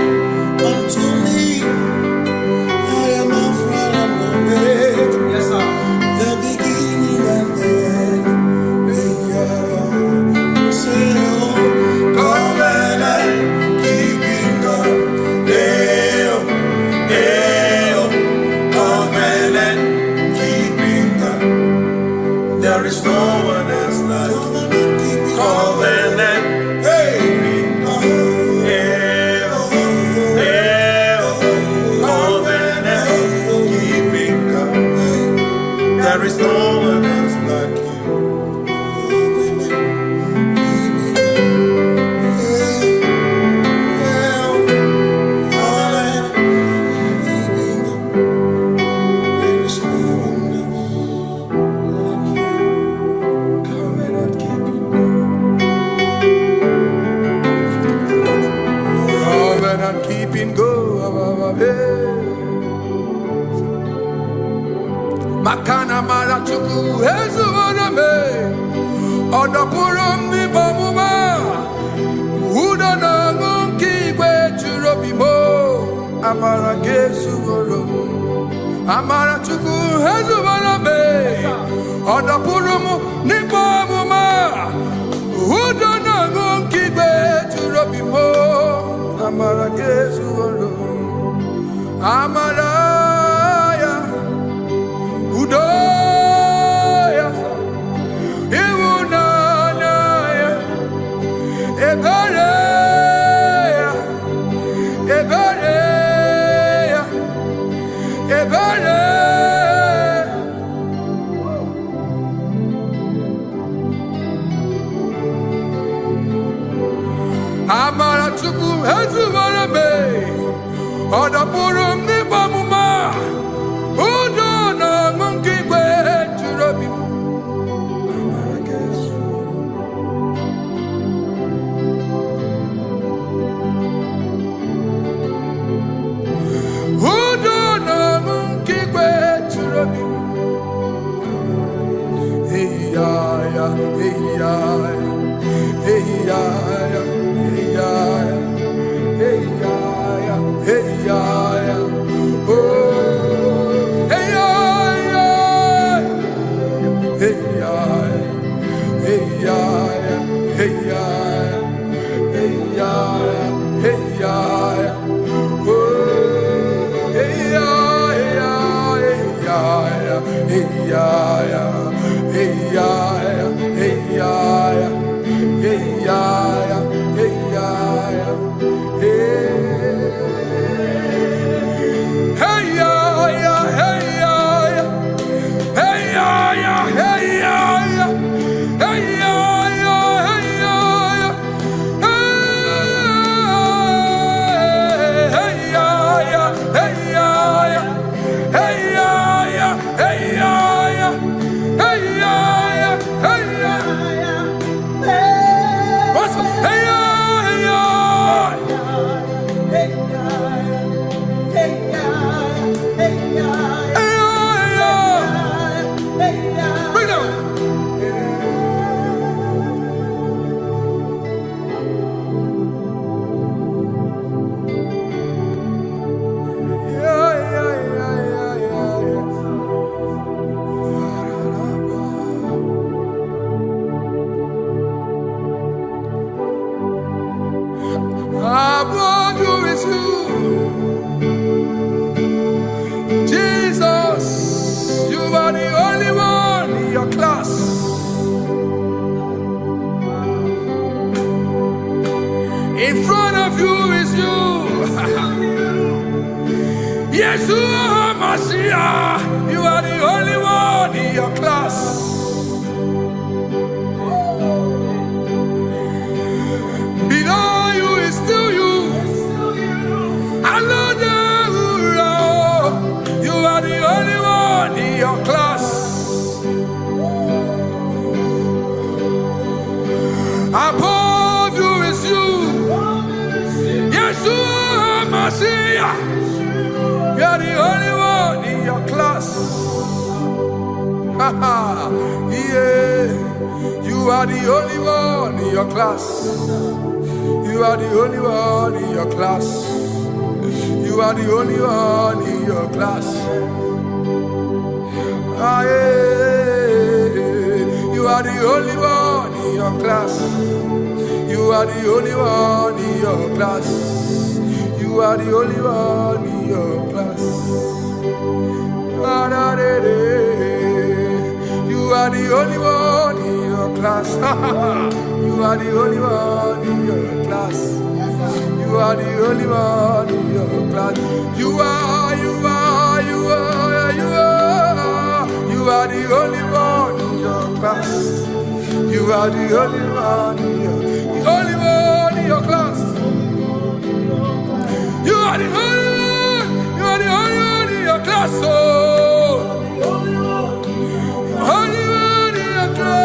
unto me, I am Alpha and Omega. Yes, sir. The beginning and the end. Say, oh, covenant keeping God. Covenant keeping God. There is no one else like covenant keeping God. Covenant keeping God. There is no one else like you. Covenant keeping God. Makana marachuku ezuwaname odapurum ni bamuma udana ngonki gwechurobimo amara gesuworo amarachuku ezuwaname odapurum ni bamuma udana ngonki gwechurobimo amara gesuworo amaraya udoya iwunanaya ebereya ebereya ebereya Amarachukwu ezuwarame odapurum ni bamuma udo na ngongigwe churobi udo na ngongigwe churobi hey ya hey ya hey ya hey ya oh hey ya hey ya hey ya hey ya hey ya hey ya oh hey ya hey ya hey ya hey ya hey ya hey ya In front of you is you. Yeshua Mashiach, you are the only one in your class. Below you is still you. Another you are the only one in your class. Above you is you. Yeshua Mashiach, you are the only one in your class. Yeah, you are the only one in your class. You are the only one in your class. You are the only one in your class. Ah, yeah. You are the only one in your class. You are the only one in your class. You are the only one in your class. Ah, da, da, da. You are the only one in your class. You are the only one in your class. You are the only one in your class. You are the only one in your class. You are the only one in your class. You are the only one in your class. Oh, only one in your class.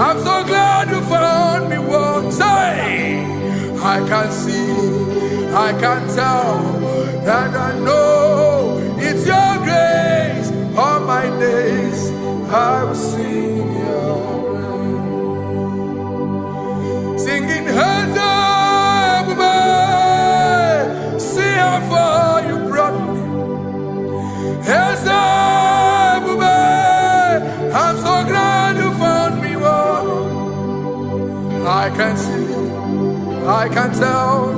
I'm so glad you found me one day. I can see, I can tell, and I know it's your grace. All my days I will sing your grace. Singing hands up, see how far you brought me. Hands up, I'm so glad you found me one. I can see, I can tell,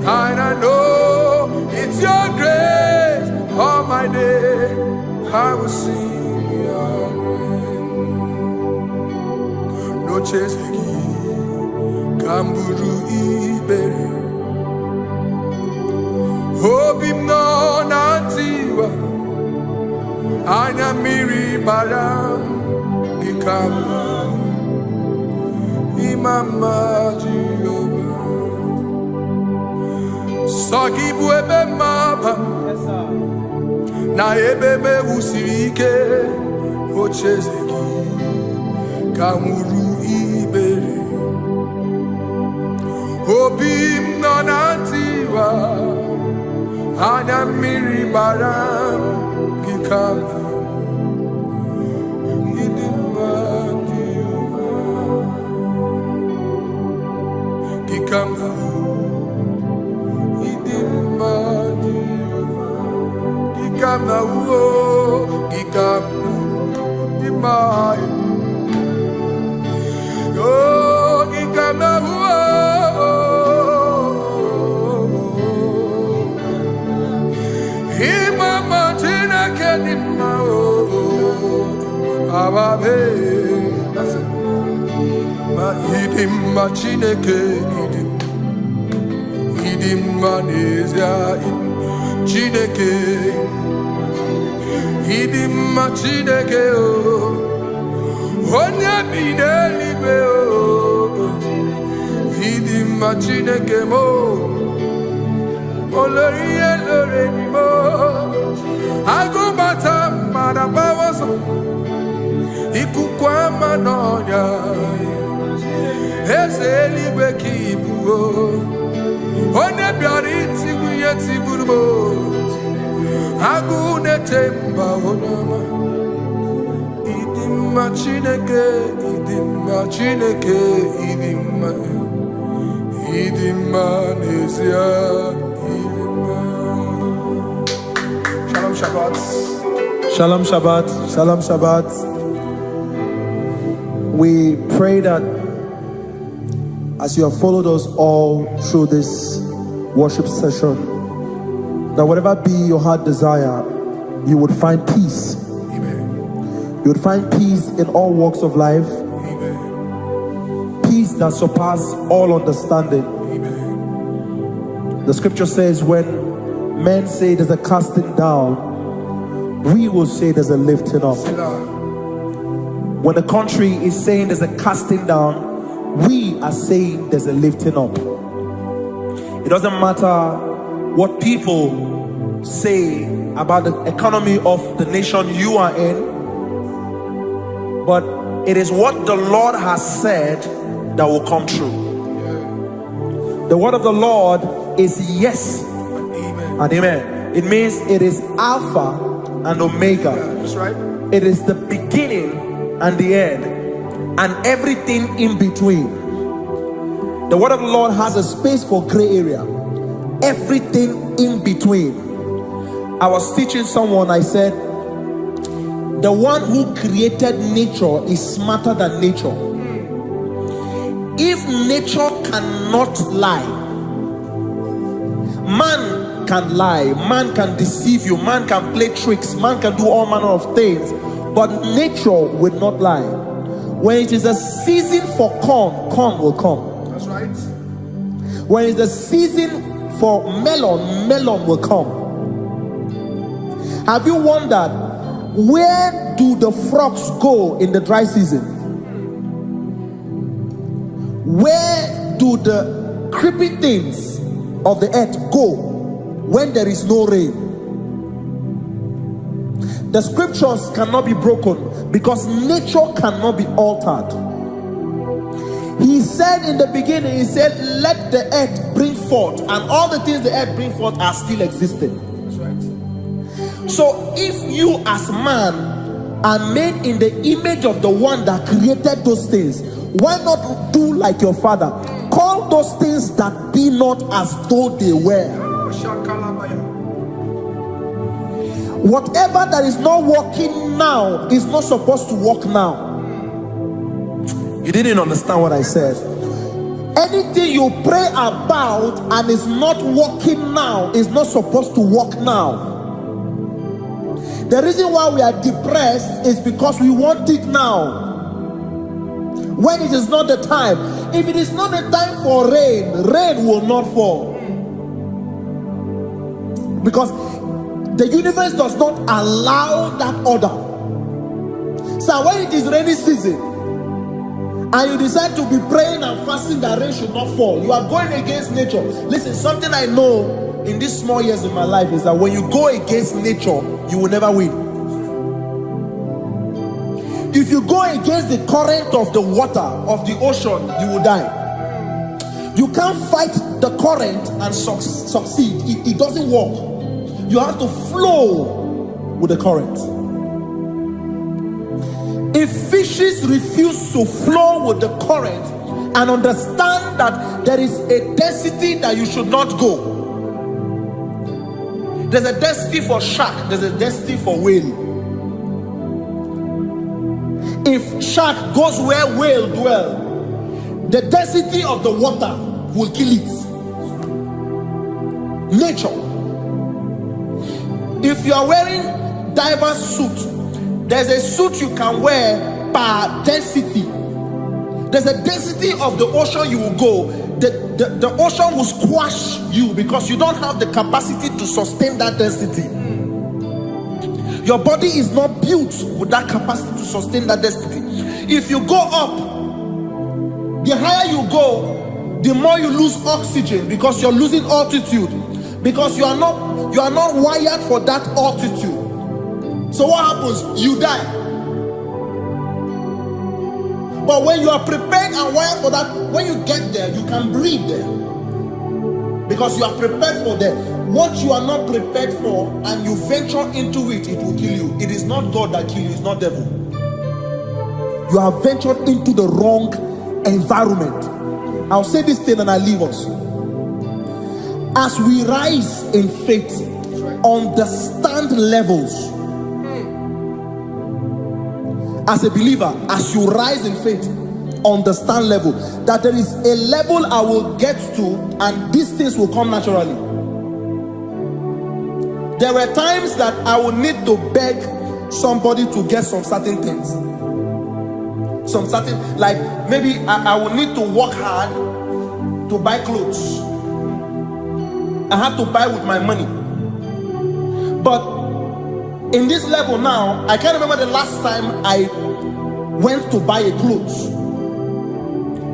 and I know it's your grace. All my day I will sing your grace. No chasing, Kamburu Iberi. Hope him no nantiwa. Anya miri baram gikama. Mama Jehovah, Sagi buebe maba, na ebebe usirike, ochezeki, kamuru ibere, obim nonantiwa, anya miri baram gikama. Chineke idim manezia Chineke idim Chineke o onye bidelibe o idim Chineke mo oloriye lore ni mo agubata marabawoso ikukwa manonya Ezeligwe kibuo One biari tiguye tiburbo Agune temba onama Idimma Chineke Idimma nezia Idimma. Shalom Shabbat. Shalom Shabbat. Shalom Shabbat. We pray that as you have followed us all through this worship session, that whatever be your heart desire, you would find peace. Amen. You would find peace in all walks of life. Amen. Peace that surpasses all understanding. Amen. The scripture says when men say there's a casting down, we will say there's a lifting up. When the country is saying there's a casting down, we are saying there's a lifting up. It doesn't matter what people say about the economy of the nation you are in, but it is what the Lord has said that will come true. The word of the Lord is yes and amen. It means it is Alpha and Omega. That's right. It is the beginning and the end, and everything in between. The word of the Lord has a space for gray area. Everything in between. I was teaching someone, I said, the one who created nature is smarter than nature. If nature cannot lie, man can lie, man can deceive you, man can play tricks, man can do all manner of things, but nature will not lie. When it is a season for corn, corn will come. That's right. When it's the season for melon, melon will come. Have you wondered, where do the frogs go in the dry season? Where do the creepy things of the earth go when there is no rain? The scriptures cannot be broken because nature cannot be altered. He said in the beginning, he said, let the earth bring forth, and all the things the earth bring forth are still existing. That's right. So if you as man are made in the image of the one that created those things, why not do like your father? Call those things that be not as though they were. Whatever that is not working now is not supposed to work now. You didn't understand what I said. Anything you pray about and is not working now is not supposed to work now. The reason why we are depressed is because we want it now, when it is not the time. If it is not the time for rain, rain will not fall, because the universe does not allow that order. So when it is rainy season and you decide to be praying and fasting that rain should not fall, you are going against nature. Listen, something I know in these small years of my life is that when you go against nature, you will never win. If you go against the current of the water of the ocean, you will die. You can't fight the current and succeed. It doesn't work. You have to flow with the current. If fishes refuse to flow with the current and understand that there is a density that you should not go, there's a density for shark, there's a density for whale. If shark goes where whale dwell, the density of the water will kill it. Nature. If you are wearing diver's suit, there's a suit you can wear per density. There's a density of the ocean you will go. The ocean will squash you because you don't have the capacity to sustain that density. Your body is not built with that capacity to sustain that density. If you go up, the higher you go, the more you lose oxygen because you're losing altitude, because you are not wired for that altitude. So what happens? You die. But when you are prepared and wired for that, when you get there, you can breathe there, because you are prepared for that. What you are not prepared for and you venture into it, it will kill you. It is not God that kills you, it's not devil. You have ventured into the wrong environment. I'll say this thing and I leave us. As we rise in faith, understand levels. as a believer, as you rise in faith, understand level, that there is a level I will get to and these things will come naturally. There were times that I would need to beg somebody to get some certain things. Some certain, like maybe I would need to work hard to buy clothes. I have to buy with my money. But in this level now, I can't remember the last time I went to buy a clothes.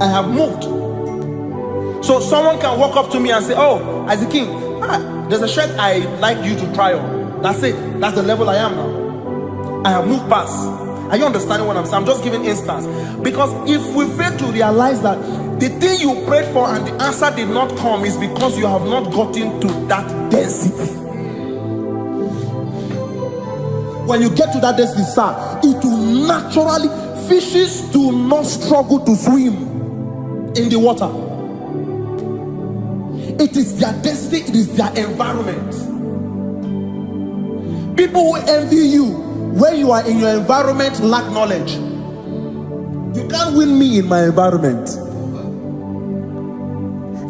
I have moved. So someone can walk up to me and say, oh, as a king, there's a shirt I like you to try on. That's it. That's the level I am now. I have moved past. Are you understanding what I'm saying? I'm just giving instance. Because if we fail to realize that the thing you prayed for and the answer did not come is because you have not gotten to that density. When you get to that density, sir, it will naturally, fishes do not struggle to swim in the water. It is their density, it is their environment. People who envy you when you are in your environment lack knowledge. You can't win me in my environment.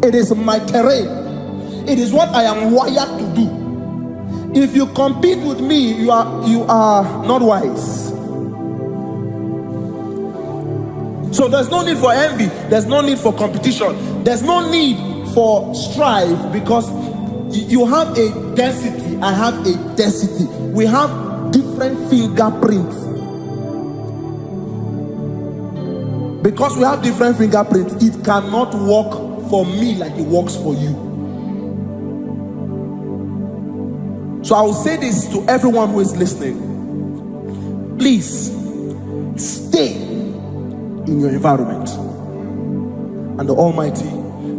It is my terrain. It is what I am wired to do. If you compete with me, you are not wise. So there's no need for envy. There's no need for competition. There's no need for strife, because you have a density. I have a density. We have different fingerprints. Because we have different fingerprints, it cannot work for me like it works for you. So I will say this to everyone who is listening. Please stay in your environment, and the Almighty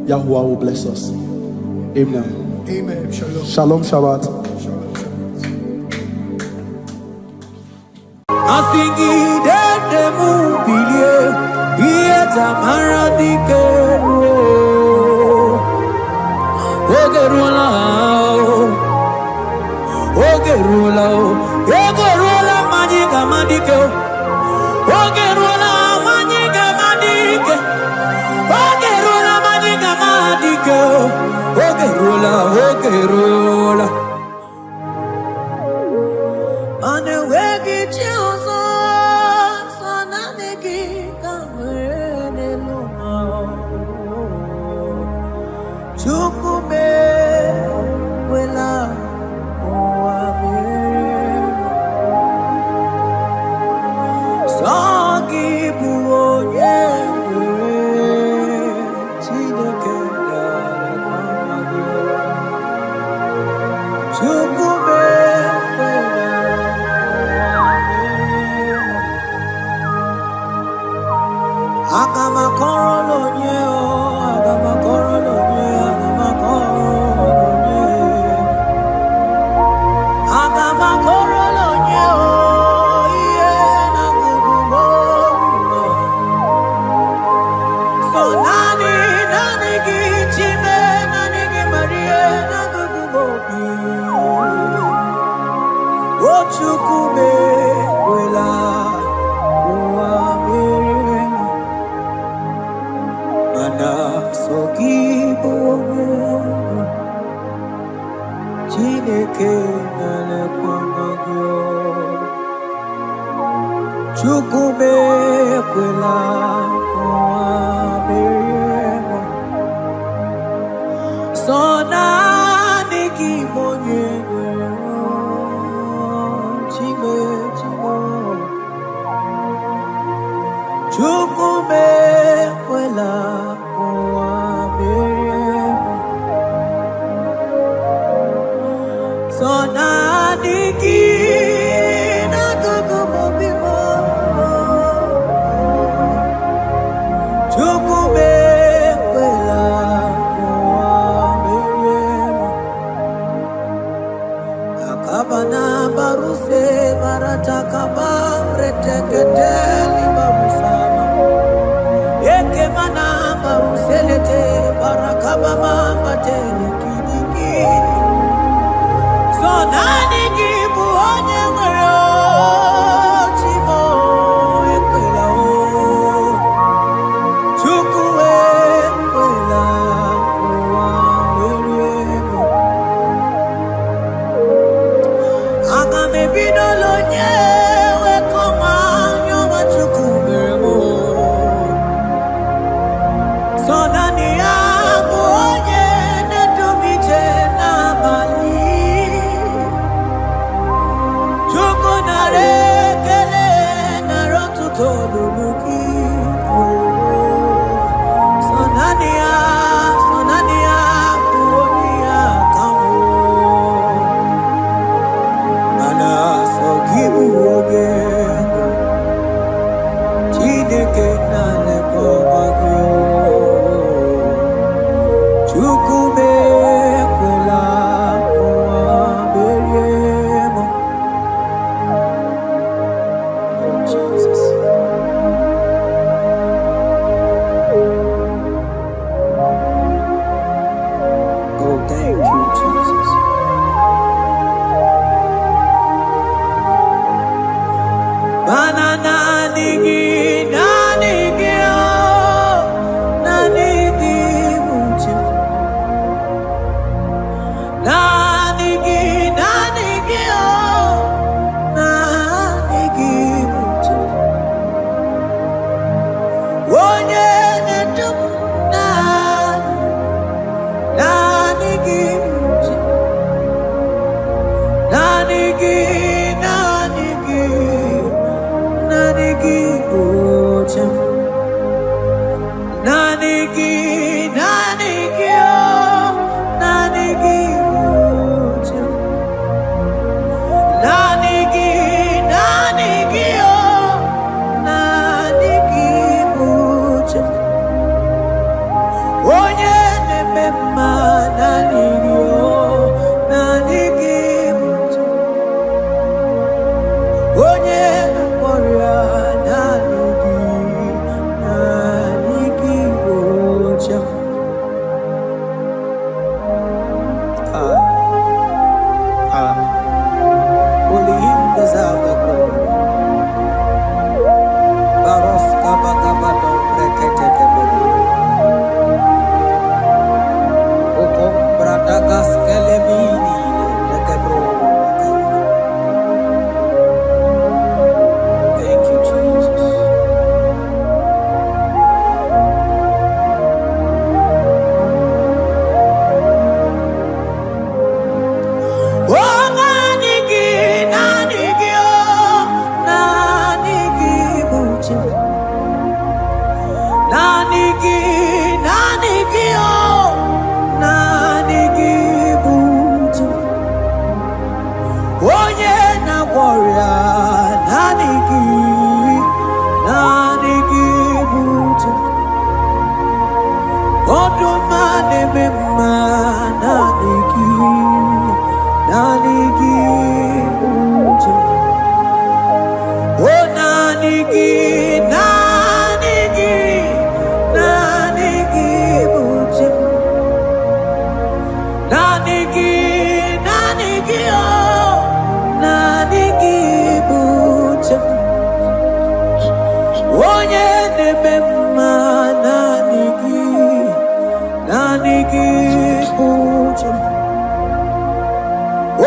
Yahuwah will bless us. Amen. Amen. Shalom. Shalom Shabbat.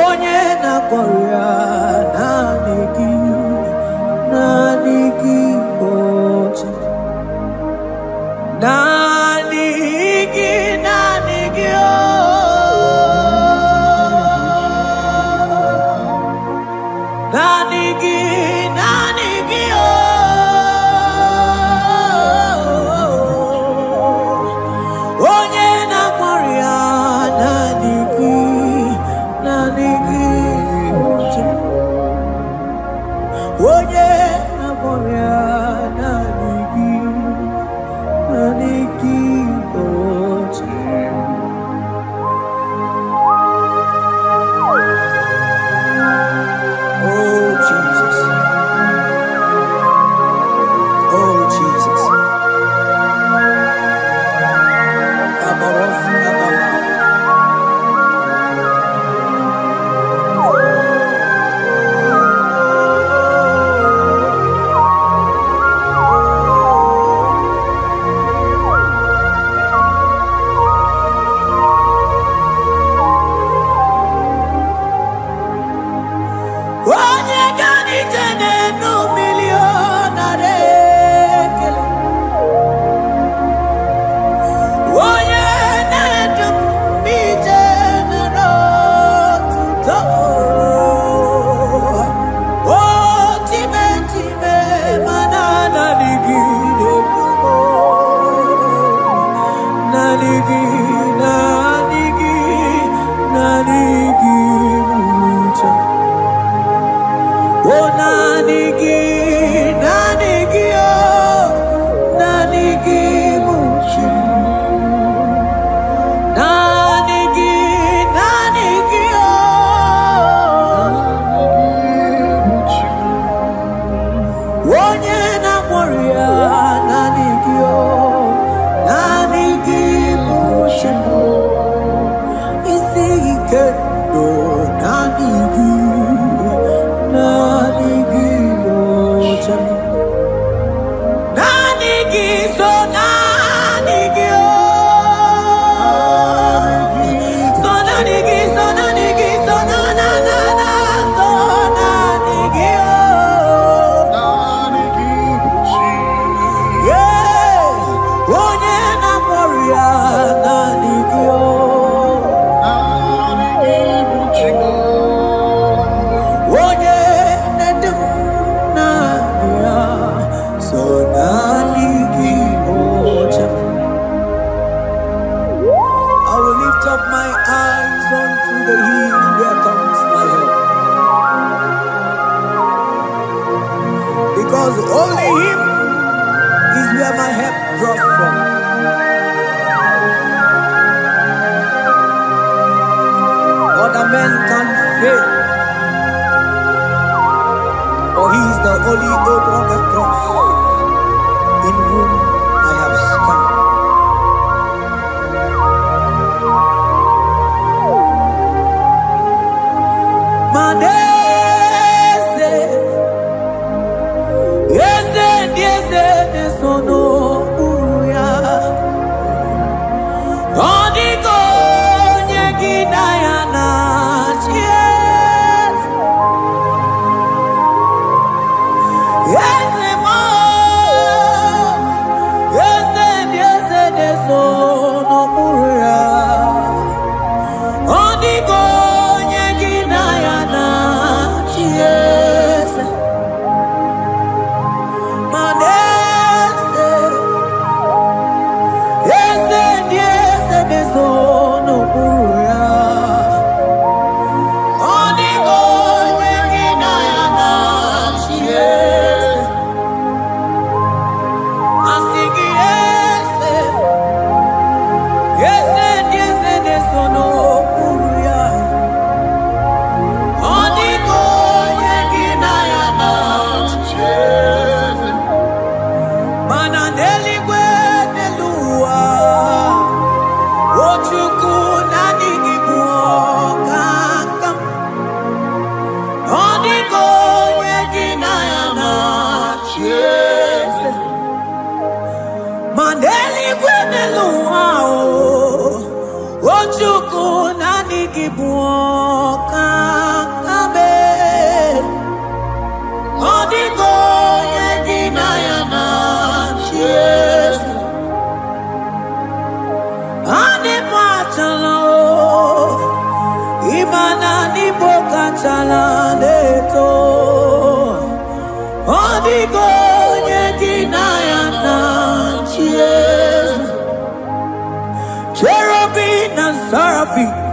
Onye na korea na nigi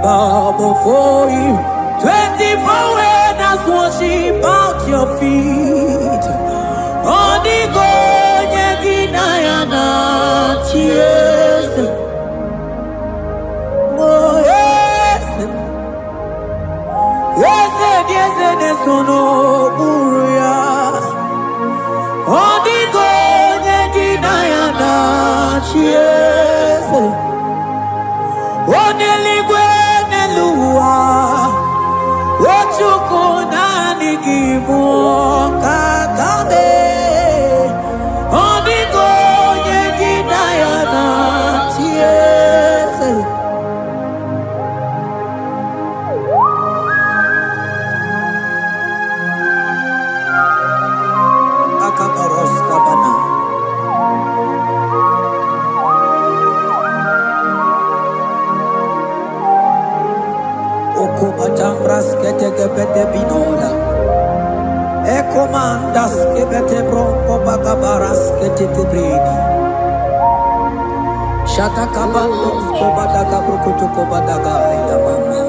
Bow before you, 24 elders worship at your feet. Odigo yeginayana cheers. Oh yes, yes, yes, yes, no buria. Odigo yeginayana cheers. Oneligwe comandas que vete bronco bagabaras que te bridi. Shata kabandos kobadaga brukutu kobadaga ida mama.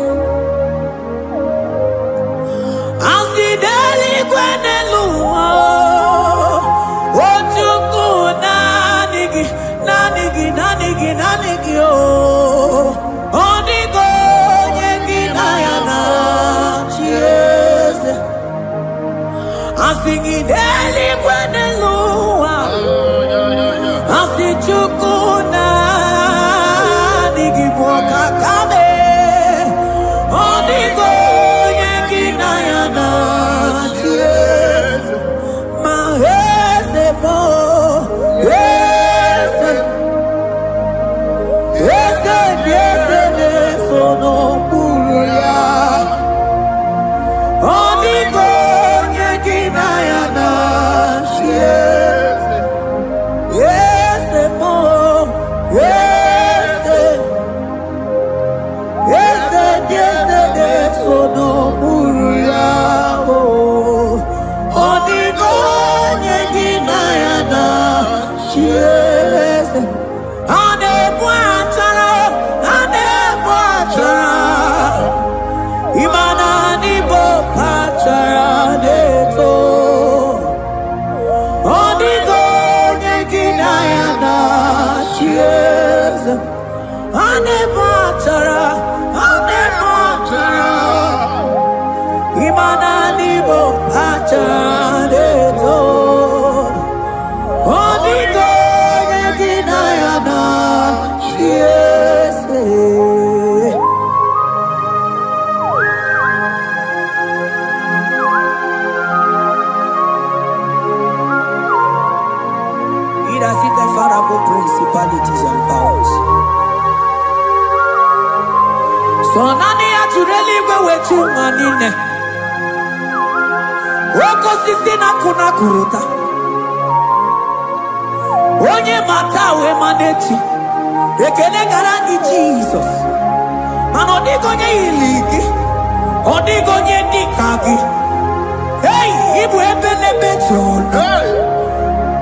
Asideli kweneluma. Ochuku nanigi oh. Onigo nyegi nayana chiese. Asideli kweneluma. Asichuku nanigi boka kame. Onigo nyegi nayana chiese. Mahese mo. Principalities and powers. So nani atureli wetu manine. Woko sisi na kuna kuruta. Onye matawe manechi. Ekele garangi Jesus. Manodigo nye iligi. Odigo nye nikagi. Hey, ibu ebele bejono.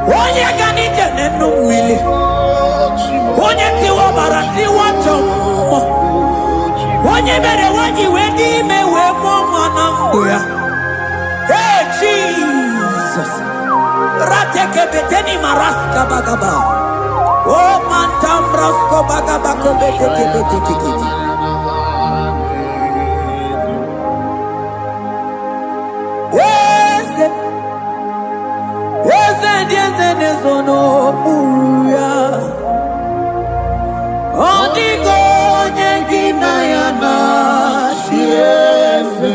Onye gani jene numili. Onye tiwa barati wachomo. Onye mere wanyi wedi mewe mwana mbuya. Hey Jesus. Rateke beteni maraska bagaba. Oh mantambrasko bagaba kobeteke betekikiti. Yezenezono buya. Odigo nyengina yana chiese.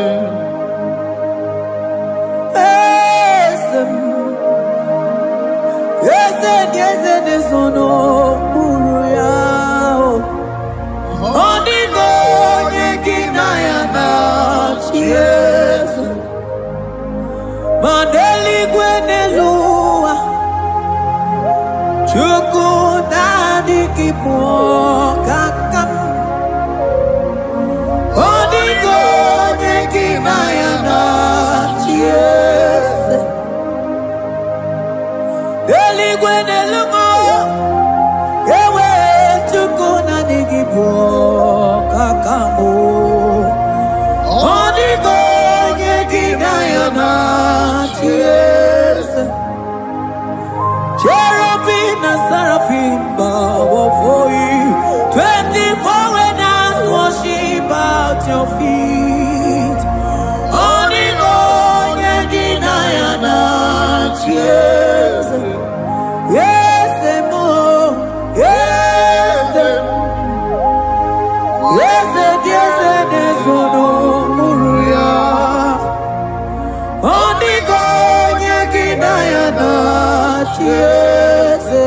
Yezenezono buya. Odigo nyengina yana chiese. Mandeli gwenelua. Chuku nani kipo kakam. Odigo nyeki mayana chiese. Deli gwenelungo. Ewe chuku nani kipo kakamu. Odigo nyeki mayana chiese. Cherubim and seraphim bow before you. 24 elders worship at your feet. Onigo nyegina yana chiese. Yes, mo. Yes, yes, yes, yes, no muruya. Onigo nyegina yana chiese.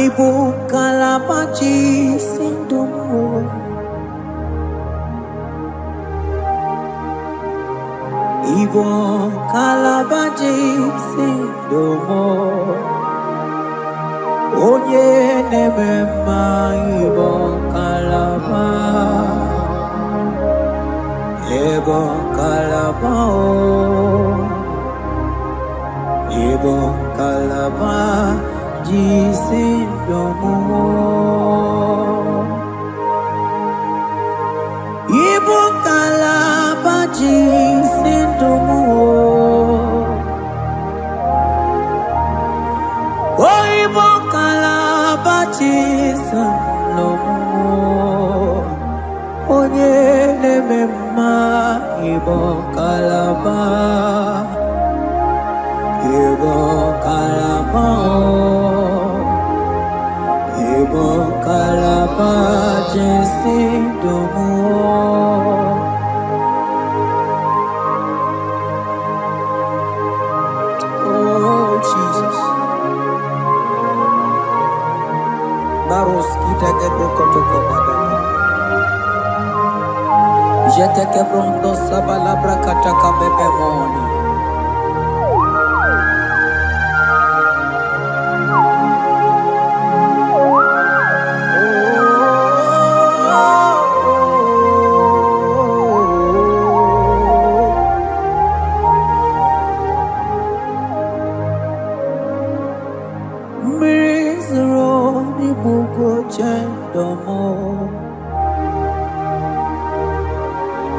Ibu kalabaji sindumu. Ibu kalabaji sindumu. Onye nemema ibu kalaba. Ibu kalaba Ibu kalaba jisindomu. Ibu kalaba jisindomu. Oh, Ibu kalaba jisindomu. Onye nemema Ibu kalaba. Ibu kalaba, Ibu kalaba jisindomu. Oh Jesus, Baros kita kedokotoko badana. Jete kebrondo sabalabra kataka bebemoni.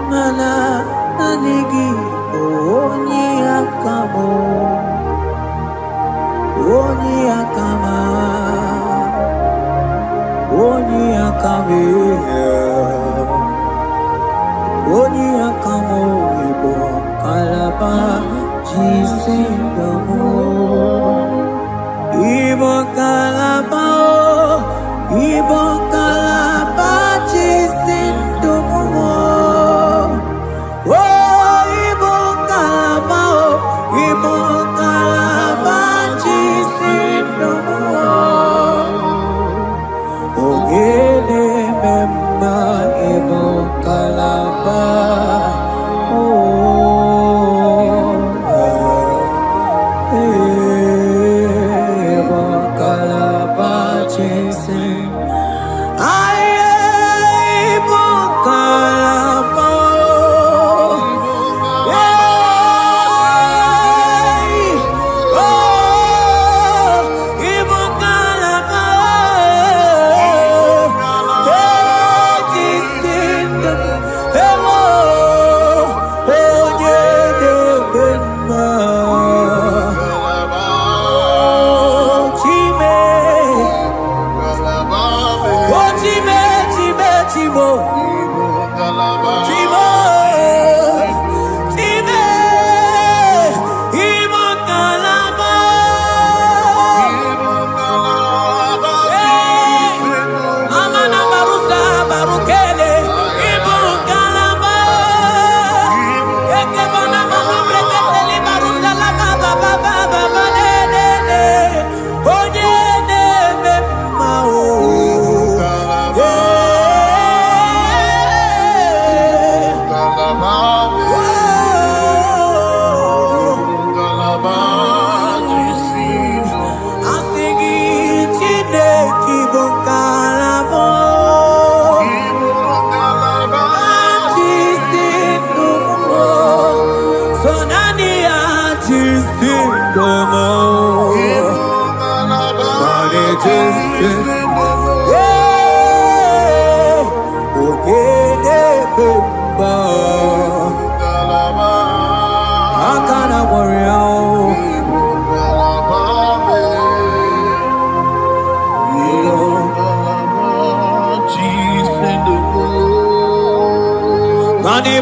Mana nanigi oni akamo, oni akama, oni akame, oni akamo ibo kalaba jisindomu. Ibo kalaba, Ibo kalaba jisindomu. Oh, Ibo kalaba, Ibo kalaba jisindomu. Ogele memba Ibo kalaba.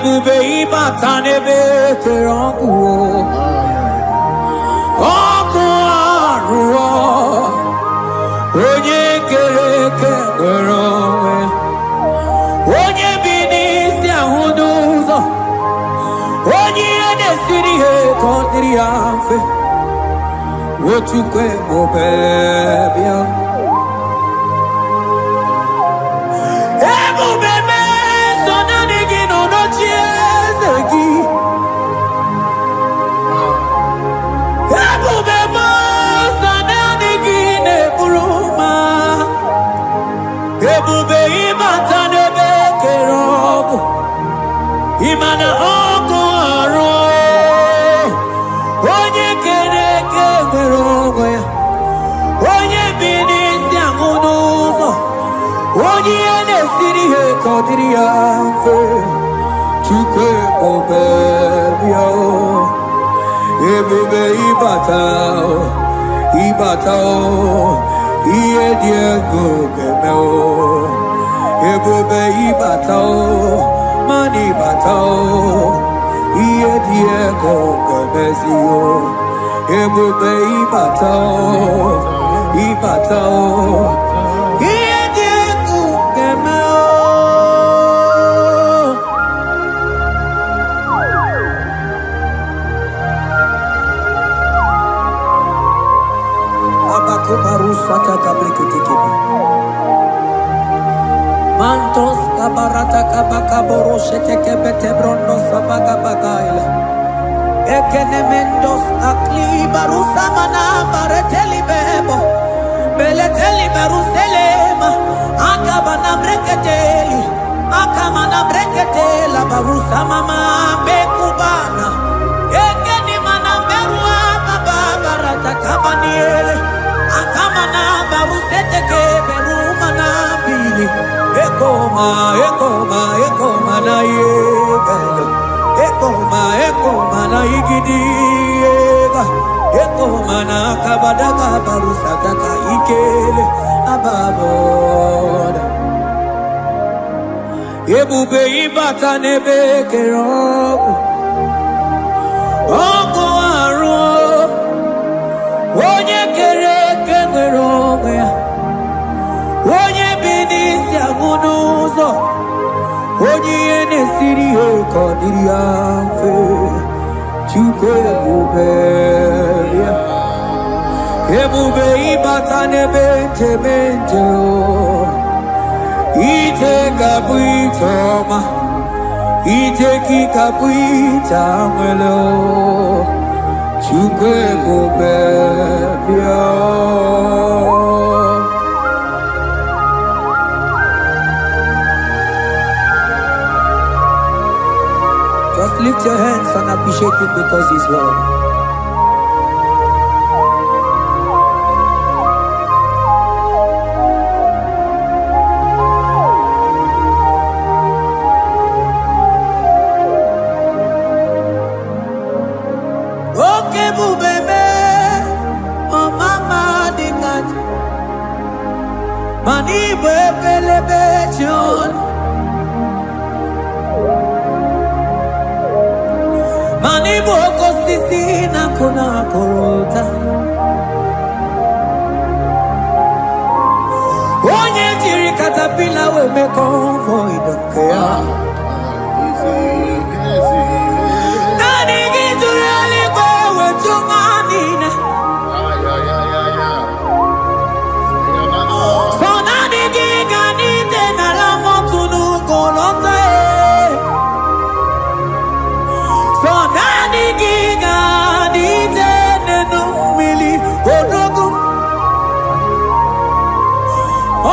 Bube ibatane beterangu Oku aruo Onye kereke ngeronwe Onye binisi ahuduzo Onye edesiri he kondiri afe Wochukwe mobebia Imana oko aro onye kere eke nwere onwe ya onye bi n'isi ahụ n'ụzọ onye ihe na-esiri ihe ka ọ dịrị ya mfe Chukwu ebube bịa ebube ịbata ihe dị ego ga-eme ebube ịbata mana ịbata ihe dị ego ga-emezi ebube ịbata ihe dị ego ga-eme Abakubarusata kabreketekebe Mantos kabarata kabakaborosete kebete brondo sabaga bagaila Ekenemendos akli barusa mana bareteli bebo Beleteli baruselema Akabana breketeli Akamana breketela barusa mama bekubana Ekeni mana berua baba barata kabaniele Akamana barusete keberuma na bili Ekoma na yegalo Ekoma na igidiega Ekoma na kabadaga barusaka ka ikele ababoda Ebube ibata nebe kerobu Oko aro onye kere eke nwere onwe ya onye bi n'isi ahụ n'ụzọ onye ihe na-esiri ihe ka ọ dịrị ya mfe Chukwu ebube bịa ebube ịbata n'ebe njem ije ga-abụ ije ọma ije gị ga-abụ ije nwere Chukwu ebube bịa Just lift your hands and appreciate Him because He's worthy. Okay, bubebe, oh mama dikat, mani bebelebe John. Mani boko sisi na kuna korota Onye jiri katapila we me convoy dokea Nani gijuri alikwe we chunganine So nani giganite na la motunu kolota So nani giga ni tene mili odogu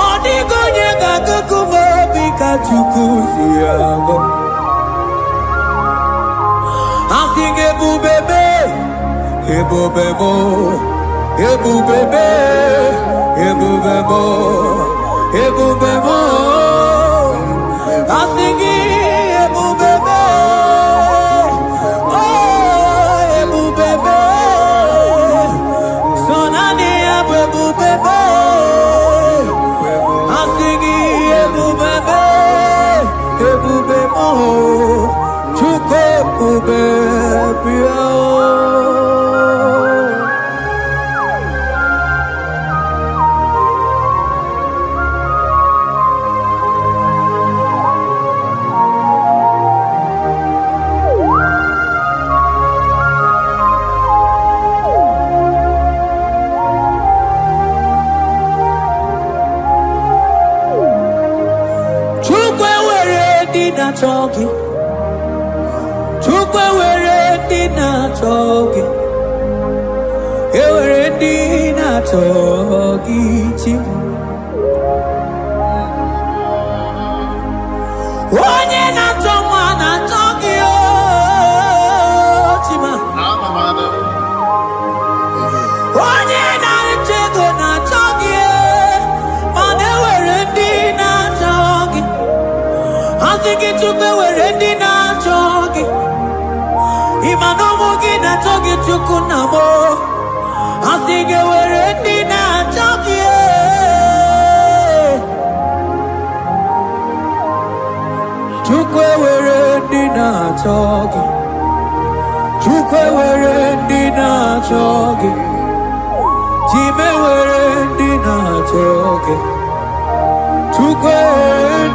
Odigo nyega kukumo bika chukusi yango Asige bubebe ebubebo ebubebe ebubebo ebubebo Asige ebubebe Choki Chukwe were dina choki Ewere dina choki chim Onye na choma na choki chogi chukunamo. Asige were dina chogi. Chukwe were dina chogi. Chukwe were dina chogi. Chime were dina chogi. Chukwe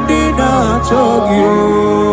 dina chogi.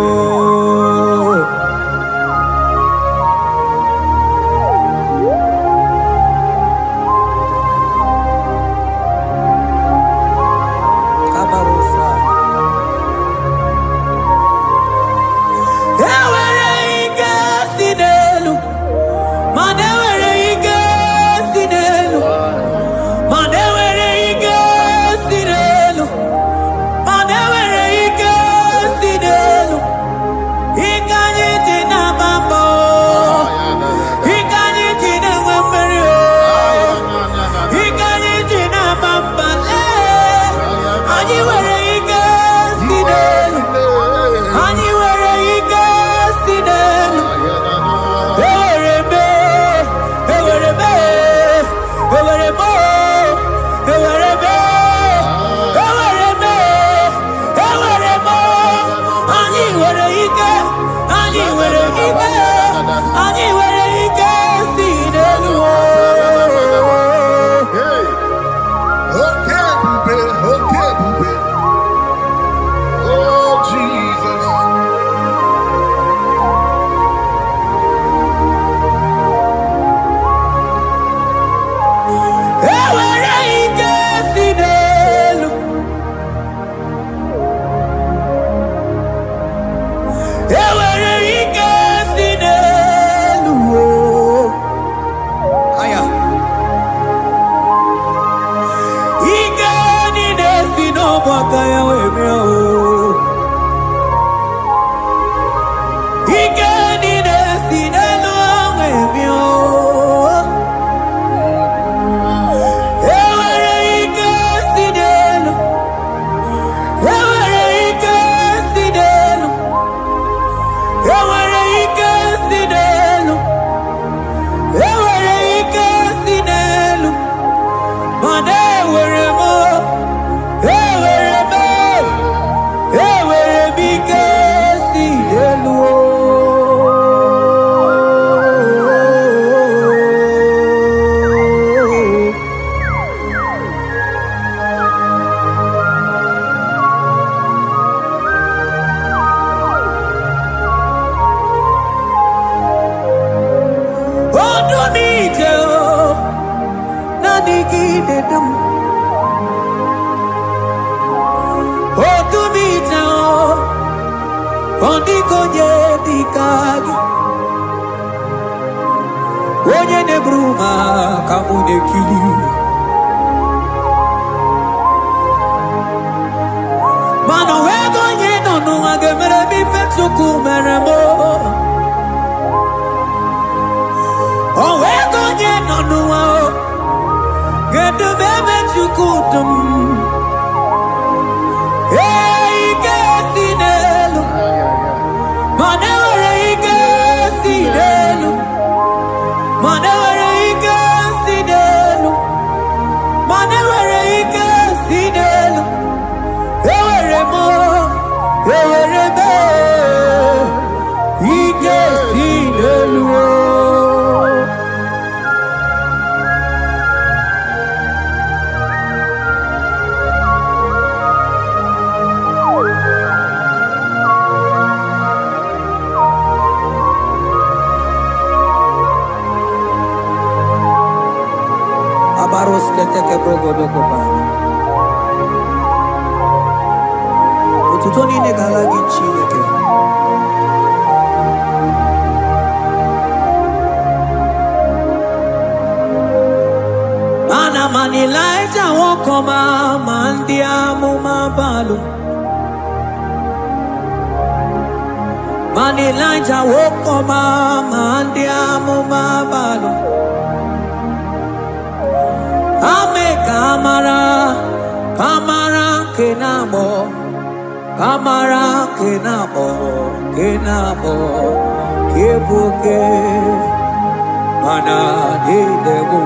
mana de debu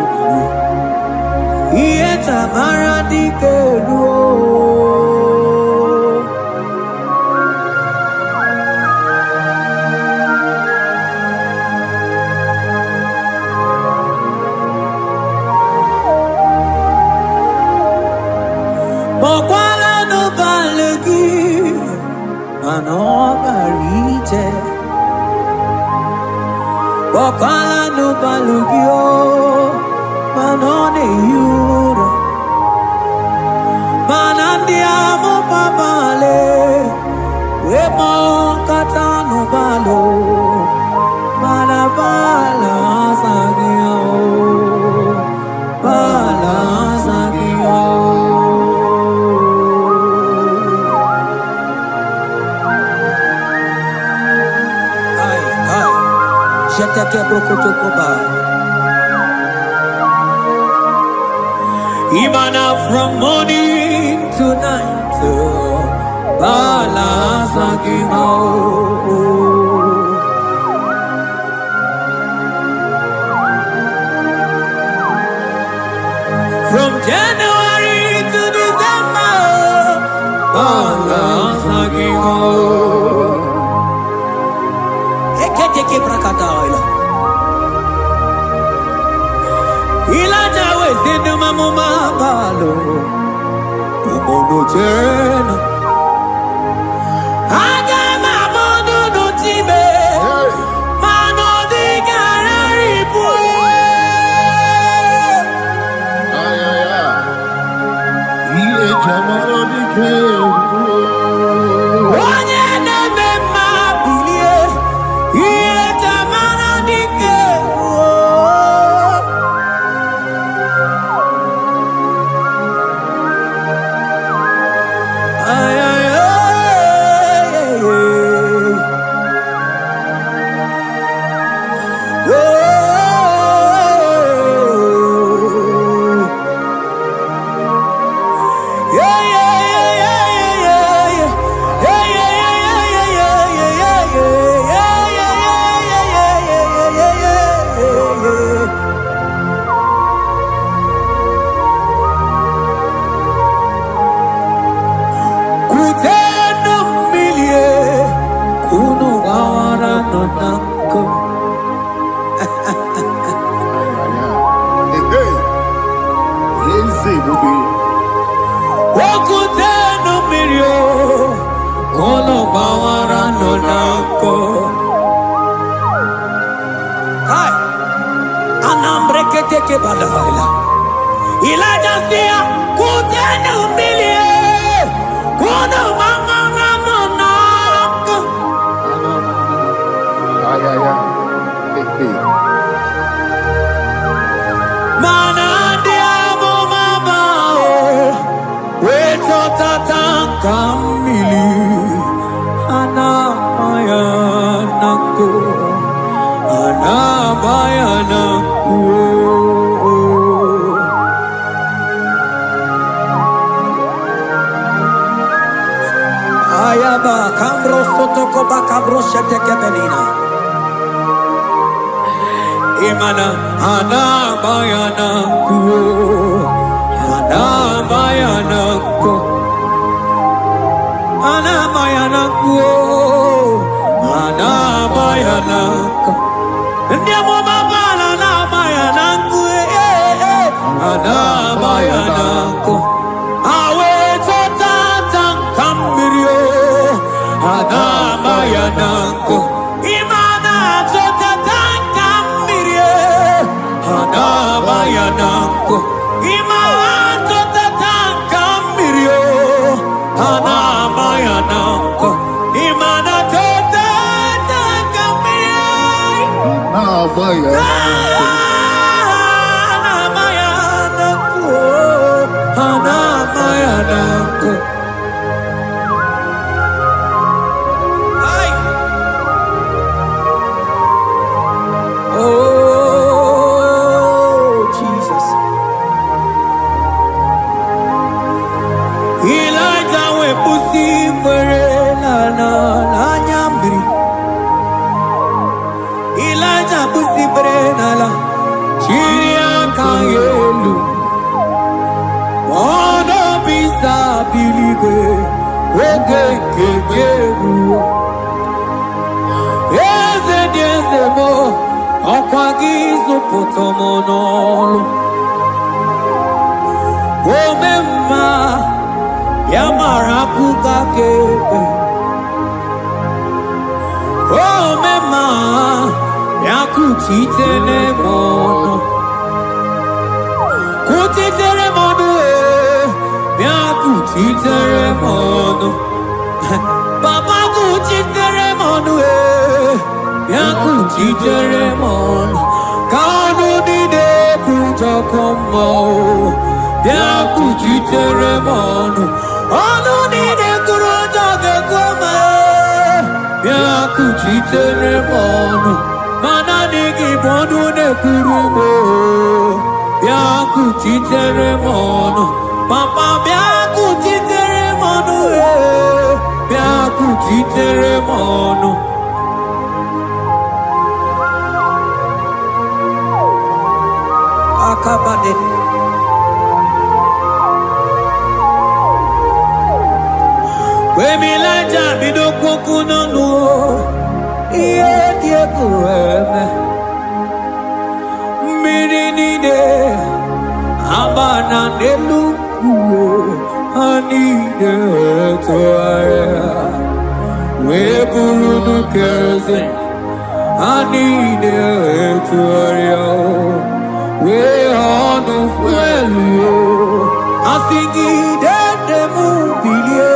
ieta maradi keluo mokwala no balegi mano barite mokwala no balugio mano ne yura manandia mo pamale we mo katano balo manabala sagio bala sagio Jete quebro kutukuba. Imana from morning to night, balance agimo. From January to December, balance agimo. Ekete brakadaila. Ilaja wezinu mamuma balo. Umono jena. Aga mamono no tibe. Mano di gararipu. Ay, ay, ay. Ile chamaro di keu. Onye neme mabilie. Ile chamaro di keu. Ay, ay, ay, ay, ay. Elijah sia kutena umilie kuno mama monako Ay, ay, ay. mana diamo mama weto tataka mili ana mayanako Ayaba kambro sotoko bakabro sheteke benina. Imana ana bayana kuo, ana bayana ko, ana bayana kuo, ana bayana ko. Ndiamo mabala na bayana kuo, ana bayana ko. Awe totata kambirio, ana bayana ko. Imana totata kambirio, ana bayana ko. Imana totata kambirio, ana bayana ko. Imana totata kambirio, Ah, vaya. ana bayana ko, ana bayana ko. Ay. Oh, Jesus. Elijah we pusi mwere la nyambri. Elijah pusi mwere la oge kegeru eze dị eze mo ọkwa gị zụpụta m n'ọlụ ome mma ya mara akụkọ kebe ome mma ya kuchitere m ọnụ kuchitere m ọnụ ya kuchitere m ọnụ papa kuchitere m ọnụ ya kuchitere m ọnụ ka ọnụ niile kwujọkọ mma ya kuchitere m ọnụ ọnụ niile kwuru ụjọ ga-ekwe ya kuchitere m ọnụ mana adịghị bụ ọnụ na-ekwuru m ya kuchitere m ọnụ papa bịa kuchitere m ọnụ bịa kuchitere m ọnụ akabade wemilaja bido kwokwu n'ọnụ ihe dị egwu eme mmiri niile agba na n'elu kwuo ha niile tụgharịa wee bụrụ n'ukeze ha niile tụgharịa wee ọnụ fuelu asị gị dede m bilie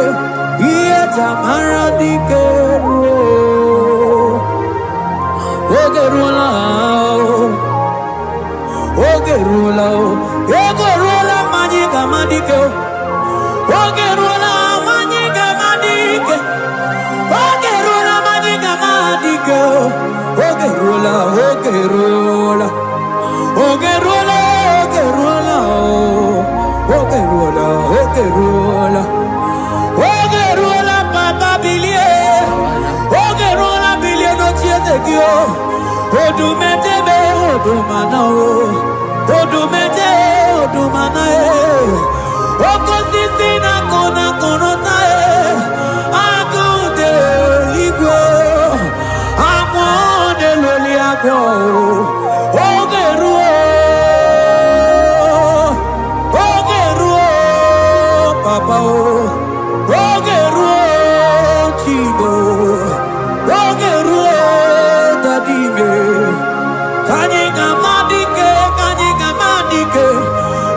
ihe jamara dike ruo oge ruola oge ruola ego ruola mmanya ga-ama dike oge ruola mmanya ga-ama dike oge ruola mmanya ga-ama dike oge ruola oge ruola oge ruola oge ruola oge ruola oge ruola oge ruola papa bilie oge ruola bilie n'ochie eze gị odumedebe odumana odumede odumana okosisi na kona konota agụde igwe agwọ na-eloli agwọ oge ruo papa oge ruo chigo oge ruo dadime kanye gamadike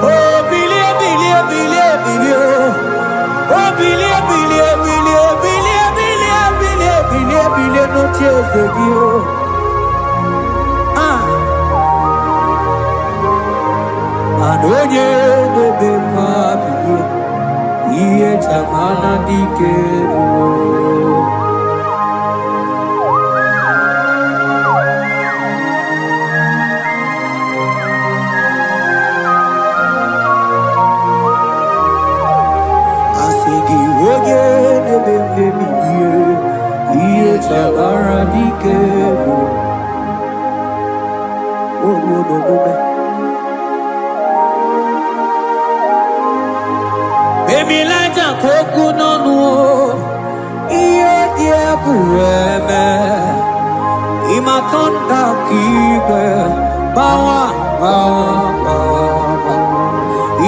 oh bilie bilie bilie bilie oh bilie bilie bilie bilie bilie bilie bilie bilie no cheze bio adonye bebe ma bilie iye chamana dikero Chabara dikero Baby laja koku nonu iye die kueme imatonda kike bawa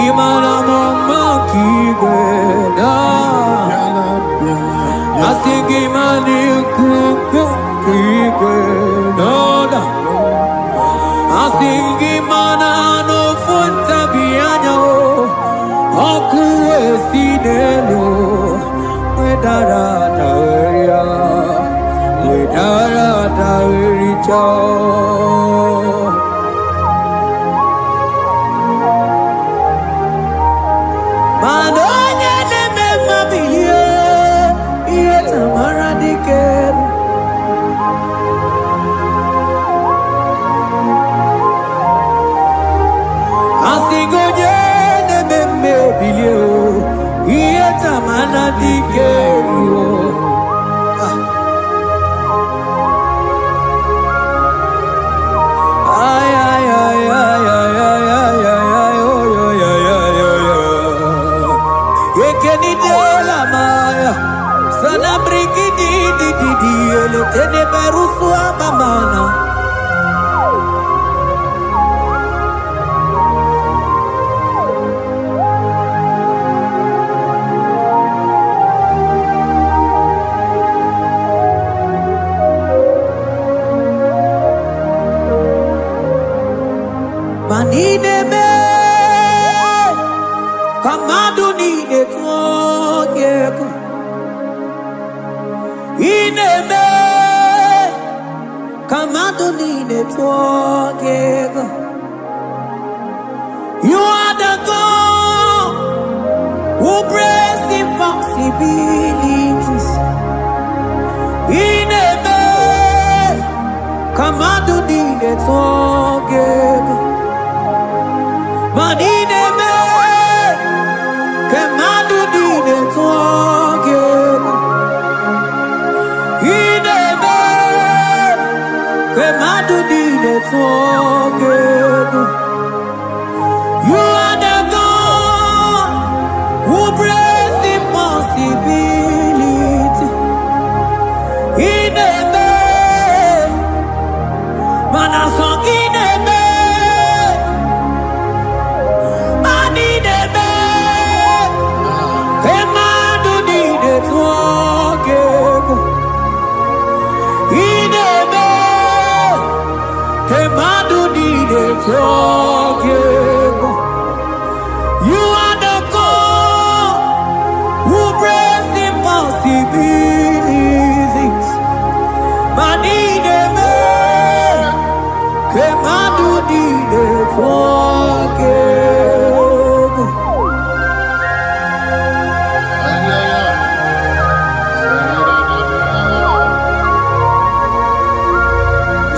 imana mama kike da asigi mani kuku kike da asigi mana no funta bianyo oku esinelo wedara daria Madonya neme mabiye iye tamara dikeru asigonye neme mebiye iye tamara dikeru Manideme, kamadu nide twogeko. Ineme, kamadu nide twogeko. You are the God who breaks impossibilities. Ineme, kamadu nide twogeko. Manideme, kamadu nide twogeko. Ineme, kamadu nide twogeko. You are the God who breaks impossibility. Ineme, manasong ineme. Manideme, kamadu nide twogeko. Ineme, kamadu nide twogeko. You are the God who breaks impossibilities. Manideme, kamadu nide twogeko.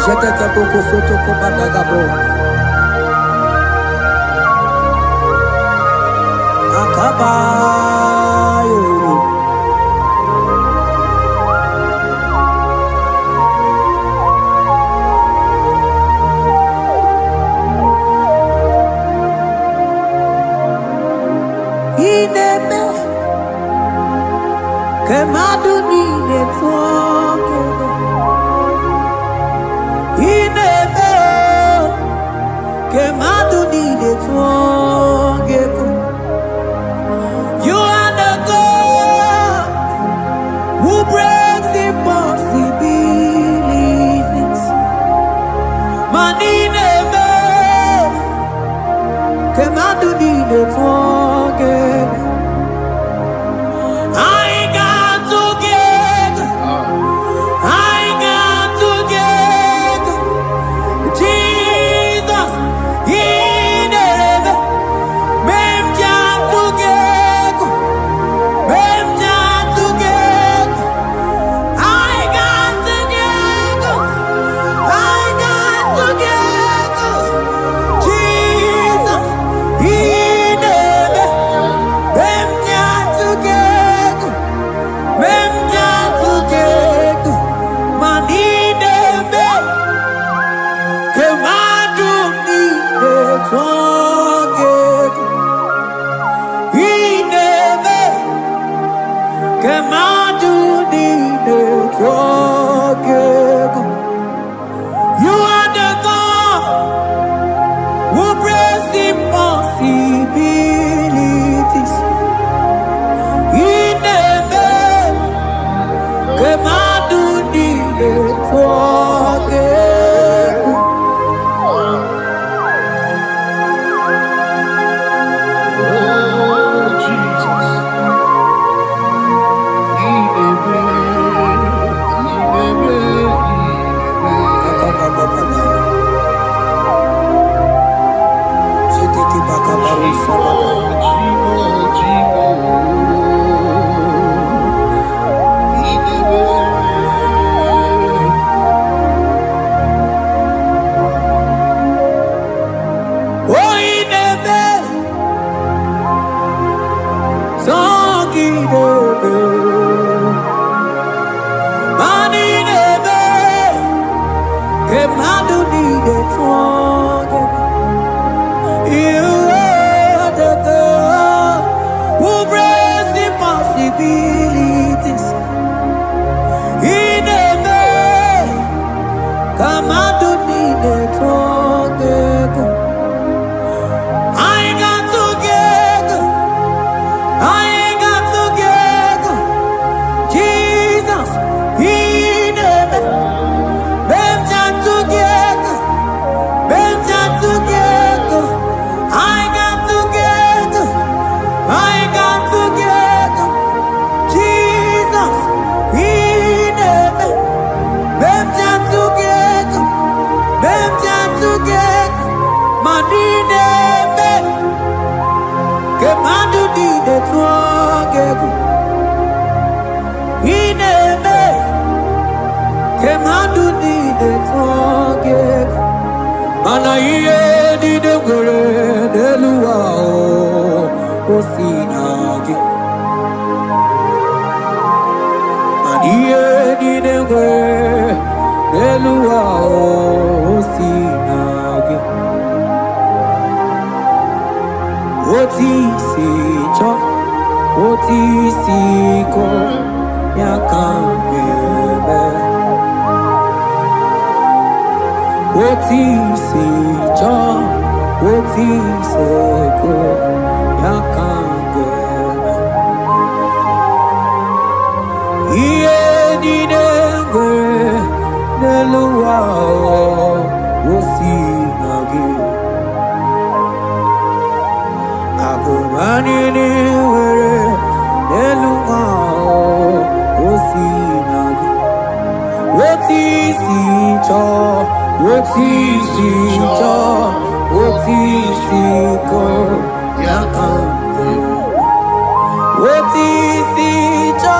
Jetete boko soto komadagabo. Akabayo. Ineme, kamadu nide twogeko. Ineme, kamadu nide twogeko. You are the God who breaks impossibilities. Manideme, kamadu nide twogeko. I got together. I got together. Jesus, ineme, mem jam together, mem jam together. I got together. I got together. Jesus, ineme, mem jam together, mem jam together. Manideme, kamadu nide twogeko. Ineme, kamadu nide twogeko. You are the God who breaks impossibilities. Ineme, kamadu nide twogeko. Oh, Jesus. Jetete bakabaru sababa. Oh, ineme, songideme. Manideme, kamadu nide twogeko. You are the God who breaks impossibilities. Ineme, etonge mana iye di degore deluwa o sinage iye di degore deluwa o sinage oti si cho oti si ko yakambebe oti si cho oti se ko yakambebe iye di degore deluwa o sinage akumani ni were deluwa o sinage oti si cho oti si cho oti si ko yakambebe oti si cho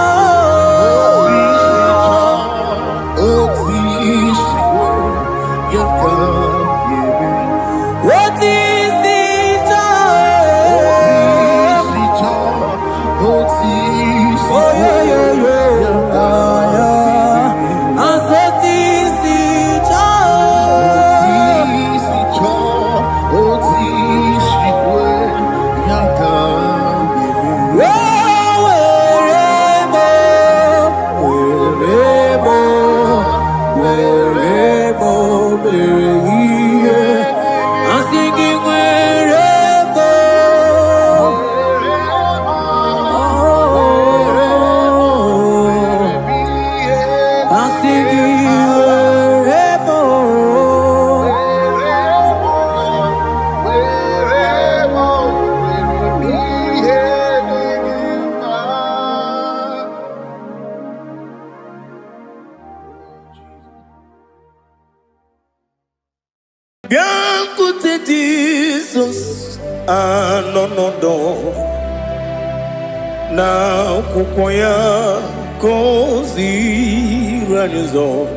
Bianco Jesus, no na kukoya kozi ranizo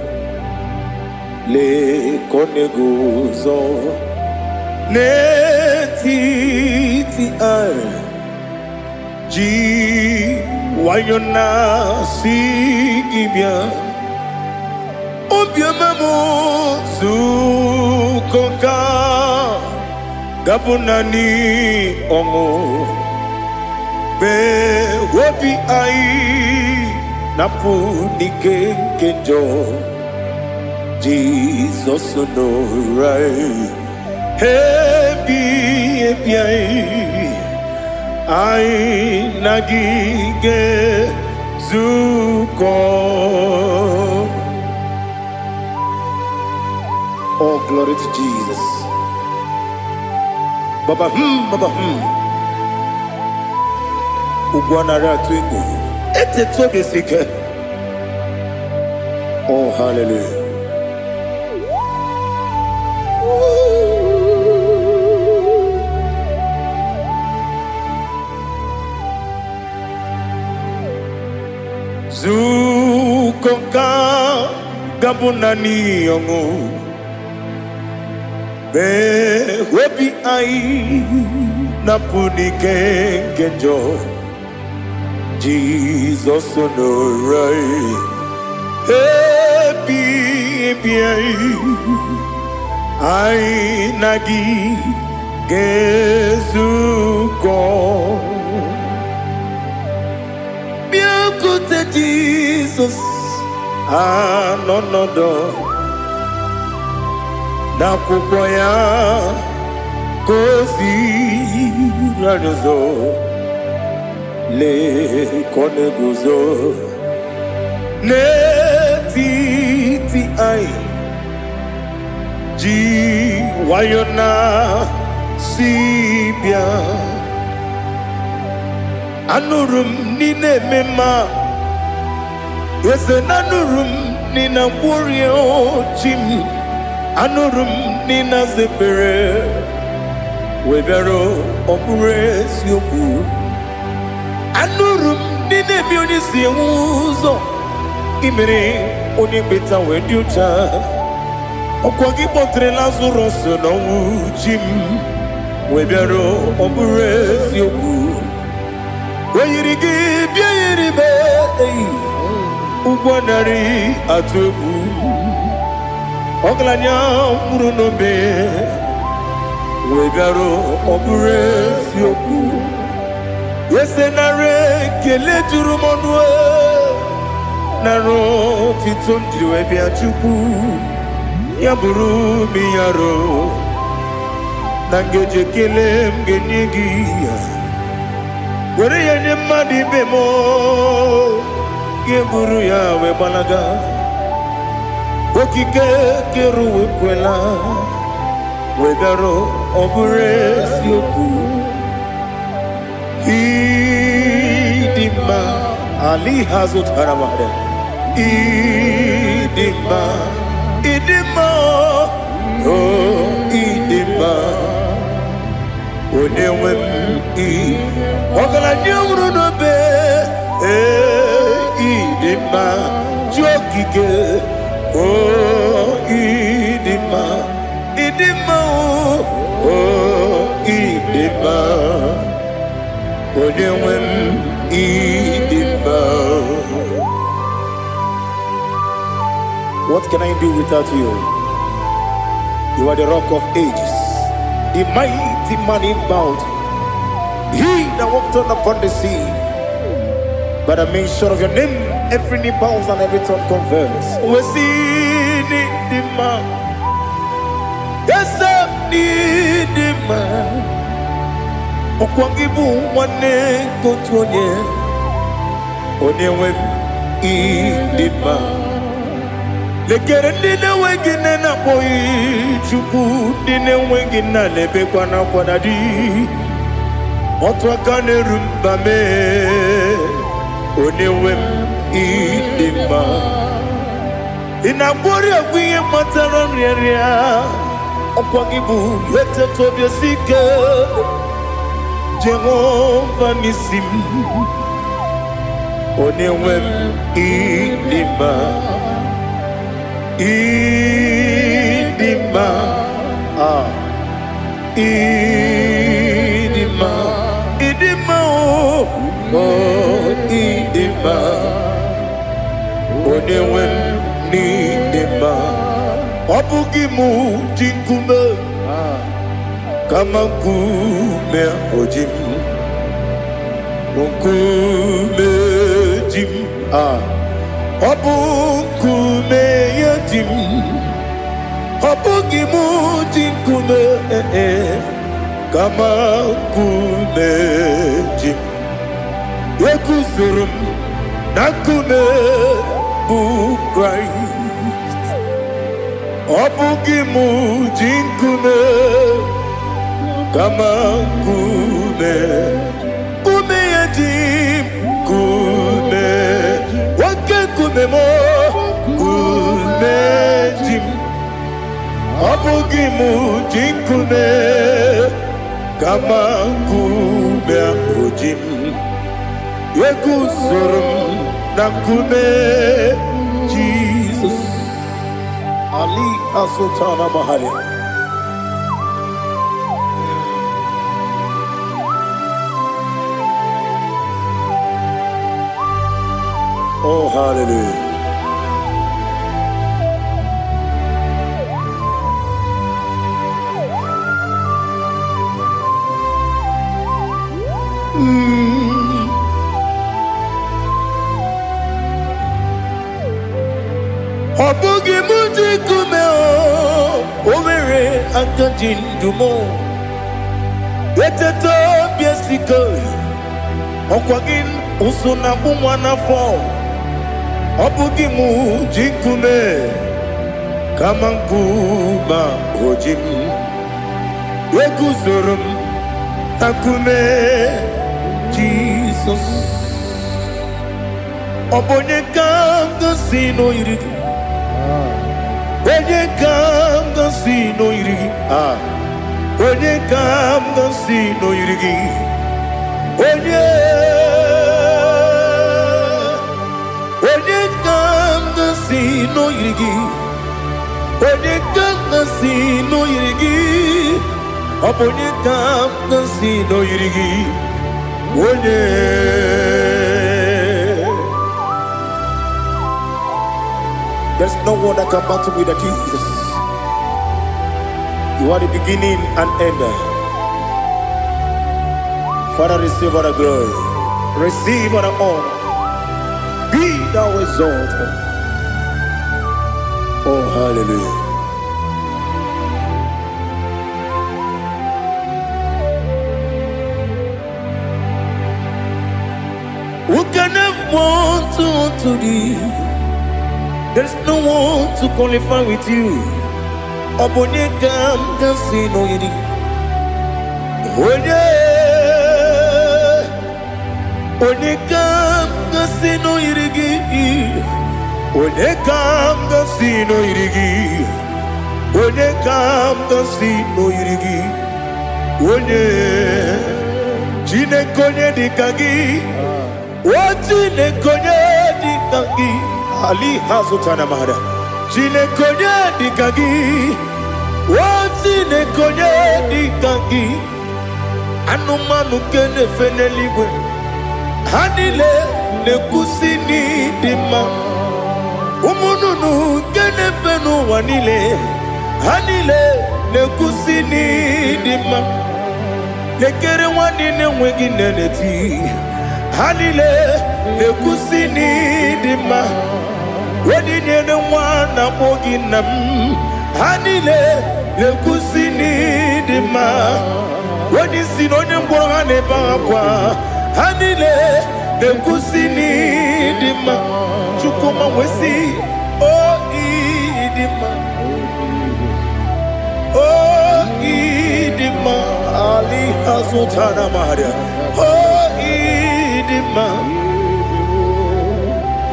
le koneguzo ne titi ai ji wayona sigibia obiamamu zukoka gabunani omo be wobi ai napu nikenjo Jesus no right hebi ai nagige zuko. Oh, glory to Jesus. Baba Ugwanara twingu. Ete tobe sike. Oh, hallelujah. Zukonka gabunani yongu. Be webi ai napuni kenjo Jesus no right happy ai nagi gezuko biancote Jesus no na kukoya kozi ranizo le koneguzo ne titi ai ji wayona sibia anurum nine mema yese nanurum nina burio chim anurum nina zepere webero opure sioku anurum nine bioni siuzo imere oni beta weducha Okwagi potre Lazarus no jim webero obures yoku weyirigi biayiribe ugwanari atubu oglanya murunobe webero obures yoku yesenare kele turumonwe naro titondri webiachuku Yaburu miyaro nangeje kelem genyigia wore yene madi bemo geburu ya we balaga okike keru kwela wedaro obure sioku idima ali hazut haramade idima Idima, oh Idima, onewem ogala nyumru no be, Idima, jokike, oh Idima, Idima, oh Idima, onewem Idima. What can I do without you? You are the rock of ages, the mighty man in battle. He that walked on upon the sea. By the mention of your name, every knee bows and every tongue confesses. We see the man. Yes, I need the man. Okwangibu wane kotonye. Onewem the man. Lekere dine wengine na boy chuku dine wengine lebe kwa na kwa dadi Otwa kane rumba me Onewem idima Inabori agwiye matara nriya Okwangibu yete tobye sike Jehova nisim Onewem idima Idima, Idima, Idima, oh, Idima, Onewem Idima, Obugimu Jinkume, Kamakume Ojim, Unkume Jim, Obukume Yajim Obugimu Jinkume Kama Kume Jim Yekuzurum Nakume Christ Obugimu Jinkume Kama Kume Kume Yajim Kume Kumemo, kumejim, abugimu jinkume, kama kume akujim, yekusurum na kume, Jesus, Ali Asotana Mahali. Oh, hallelujah. Obugi muji kumeo, overe antajin dumo. Yeteto biesiko, okwagin usuna bumwana fo. Obugi muji kume, kamankuba ojim. Yeguzurum akume, Jesus. Obonye kanga sino irigi. Onye kanga sino irigi. Onye kanga sino irigi. Onye kanga sino irigi. Onye kamgasi no yirigi. Onye kamgasi no yirigi. Onye. There's no one that can battle with Jesus. You are the beginning and end. Father, receive all the glory. Receive all the honor. Be thou exalted. Oh, hallelujah. Who can have one to thee? There's no one to qualify with you. Onye kamgasi no yirigi. Onye kamgasi no yirigi. Onye kamgasi no yirigi. Onye kamgasi no yirigi. Onye Chineke onye dịka gị. Chineke onye dịka gị. Ali hazutana mahada. Chineke onye dịka gị. Chineke onye dịka gị. Anụmanụ nke na-efe n'eluigwe ha niile na-ekwusi n'ịdị mma. Ụmụ nnụnụ nke na-efe n'ụwa niile ha niile na-ekwusi n'ịdị mma. Lekere nwanne na-enweghị nne n'eti ha niile na-ekwusi n'ịdị mma. Wedinyere nwa na-akpọ gị nna m ha niile na-ekwusi n'ịdị mma. When you see no one born a bakwa, Hanile, the Kusini Dima, Chukuma Wesi, oh Idima, oh Idima, Ali Hazutana Maria, oh Idima,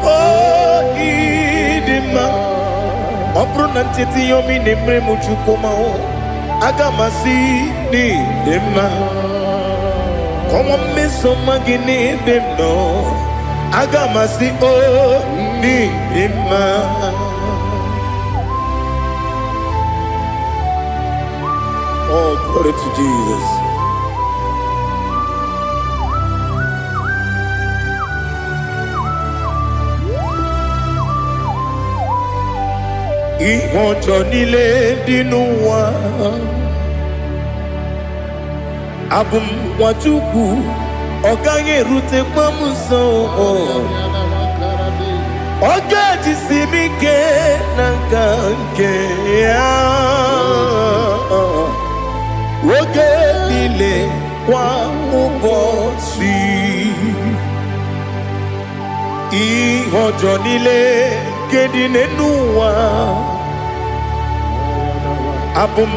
oh Idima, Opronantiti Yomi Nemre Muchukuma. Agamasi ni dema, como me somagini demno. Agamasi oh ni dema. Oh, glory to Jesus. Ihojo nile dinuwa. Abum wachuku Oganye rute kwamuso Ogaji simike nanganke Woge nile kwa ubosi Ihojo nile kedine nuwa Abum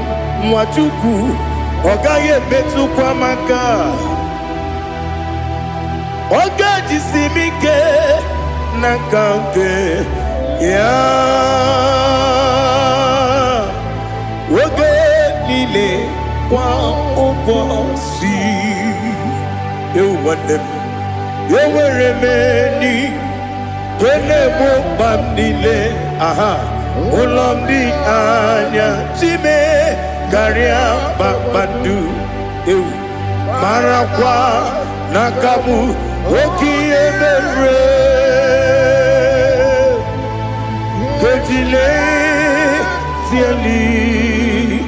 wachuku Ogaye betu kwa maka Ogaji simike nakange ya Oge nile kwa ubosi Ewandem Eweremeni Kene mokbam nile Aha Ulamdi anya Chime Garia Babandu Eu Marakwa Nakamu Oki Emere Kejile Tiali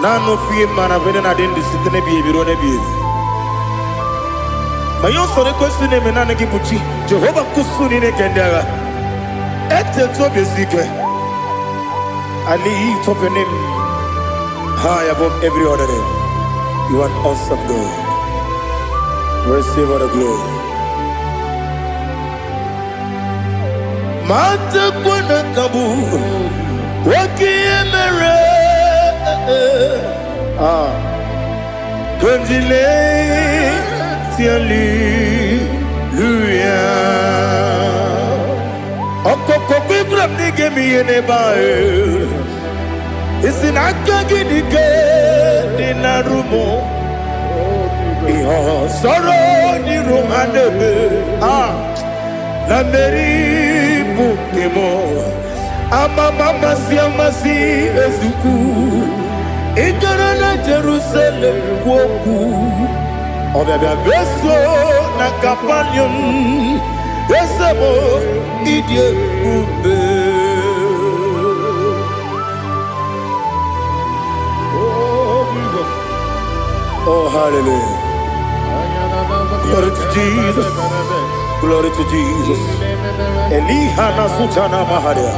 Nano fiye maravene na dendi sitene biye birone biye Mayon sore kwesune menane kibuchi Jehova kusuni ne kendera Ete tobe zike I lift up your name high above every other name. You are awesome God. Receive all the glory. Mata kwana kabu Waki emere Konjile Tiali Luya Okoko grab ni gemi ene bae Isina kagi di narumo Iho soro ni rumandebe na meri bukemo amama siamasi ezuku igara na Jerusalem kwoku obabia beso na Capernaum esemo idie ube. Oh, hallelujah. Glory to Jesus. Glory to Jesus. Elihana sutana maharia.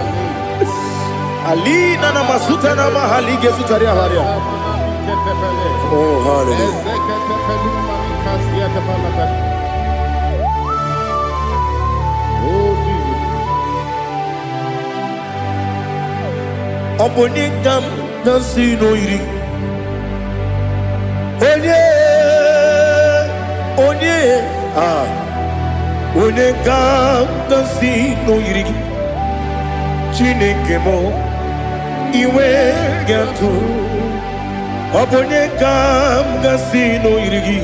Alina na masutana mahali gesutaria haria. Oh, hallelujah. Oh, Jesus. Obonikam nasino iri. Onye ka si n'oyiri gị Chineke mụ iwe ga-atụ ọ bụ onye ka si n'oyiri gị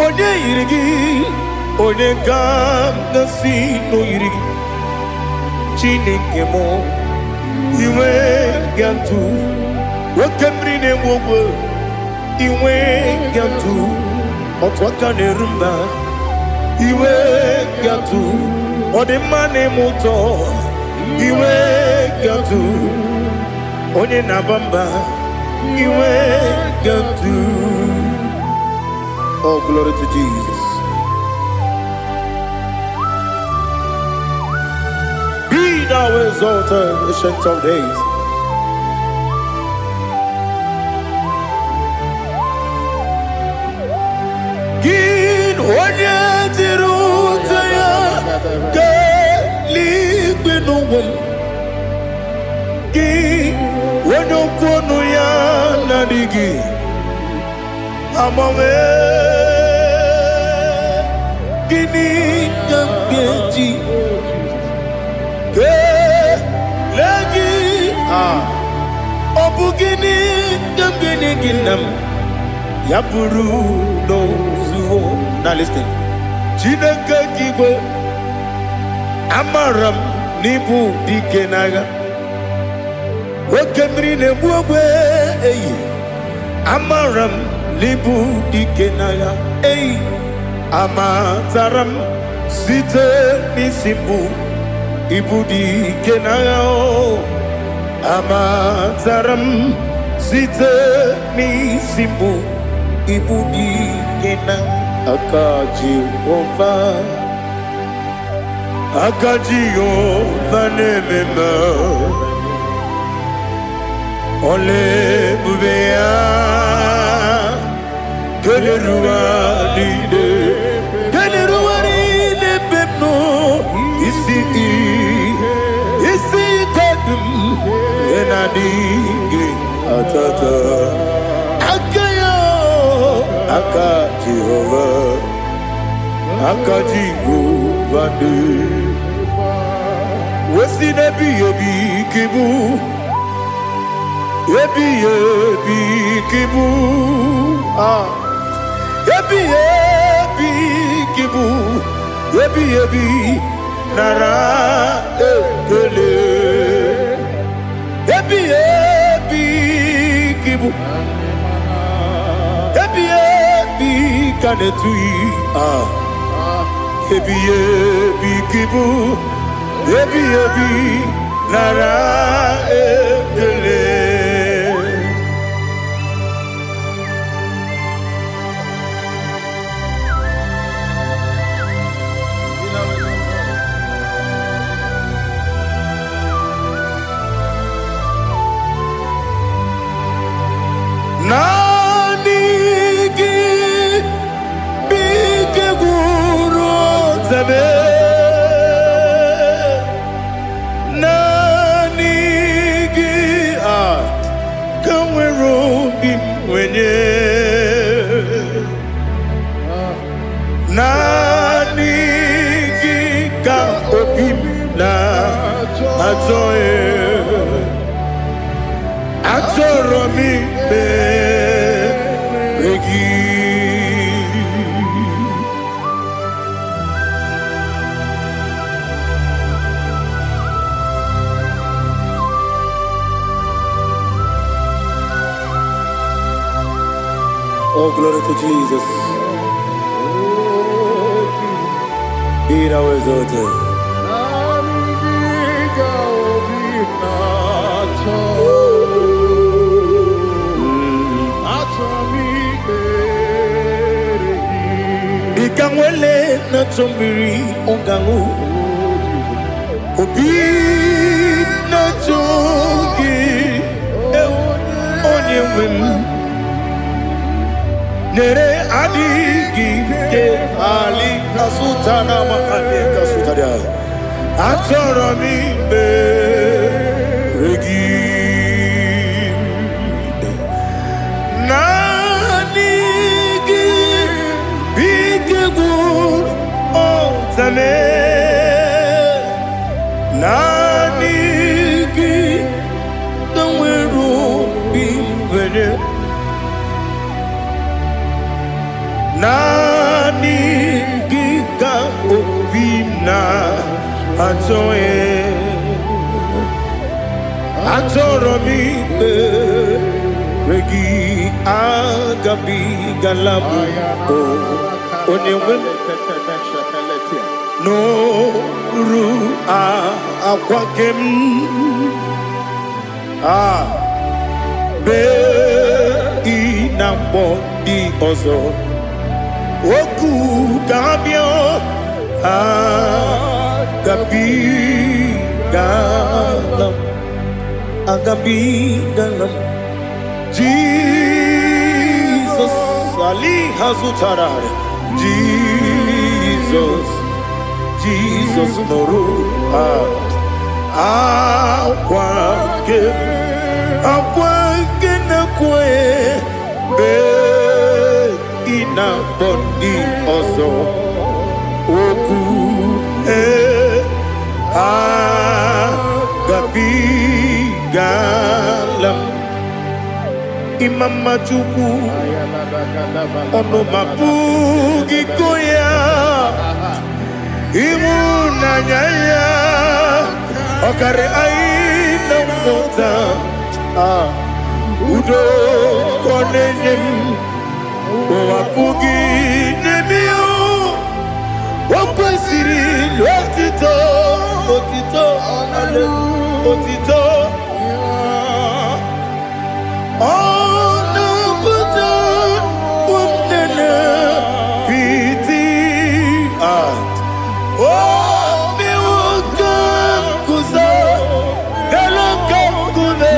onye yiri gị onye ka si n'oyiri gị Chineke mụ iwe ga-atụ nwoke mmiri na-enwe ogwe iwe ga-atụ otu aka na-eru mba iwe ga-atụ ọ dị mma na-eme ụtọ iwe ga-atụ onye na-aba mba iwe ga-atụ. Oh, glory to Jesus. Be thou exalted, ancient of days. Onye dịrị ụzọ ya ka eluigwe n'ụwa gị onye okwu ọnụ ya na-adịghị agbanwe gịnị ka m ga-eji kelee gị ọ bụ gịnị ka m ga-enye gị nna m ya bụrụ n'ozuo. Now listen. Chineke kigwe amaram n'ibu dike n'agha nwoke mmiri na-egbu ogwe eyi amaram n'ibu dike n'agha eyi amataram site n'isi mbụ ibu dike n'agha amataram site n'isi mbụ ibu dike n'agha. Aka Jehova na-ememe ole ebube ya keleruwa niile bepno isi kodum enadinge atata aka Jehova de wesi nebi kibu ebi kibu kibu ebi nara ekele ebi kibu kanetui ebi kibu ebi nara ekele. glory to Jesus. Be thou exalted. Ikangwele na chombiri ongangu obi na chogi onye wim nere adigi ke ali asutana mahane kasutaria atoro mi be regi nanigi bigegu otame nanigi kanweru bimbere nani giga obina atoye atoro mi regi agabi galabu onyewe no ru akwakem be inambo di ozo oku gabio agabi galam Jesus ali hazutarare Jesus noru akwake na kwe be ina boni ozo oku gabi galam imama chuku ono mapugi koya imuna nyaya okare aina mota udo konenyem wapugi nemio wakwesiri lotito ale otito ono buto umnene piti miwaka kuza galaka kune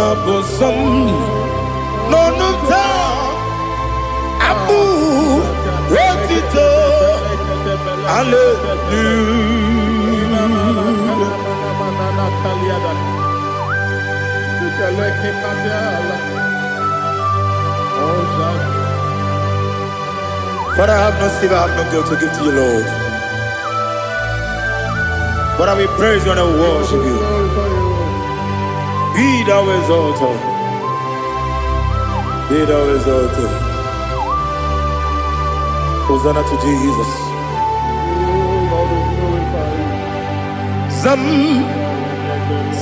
abosom nonuta abu wotito Father, I have no silver, I have no gold to give to you, Lord. But I will praise you and I will worship you. Be thou exalted. Be thou exalted. Hosanna to Jesus.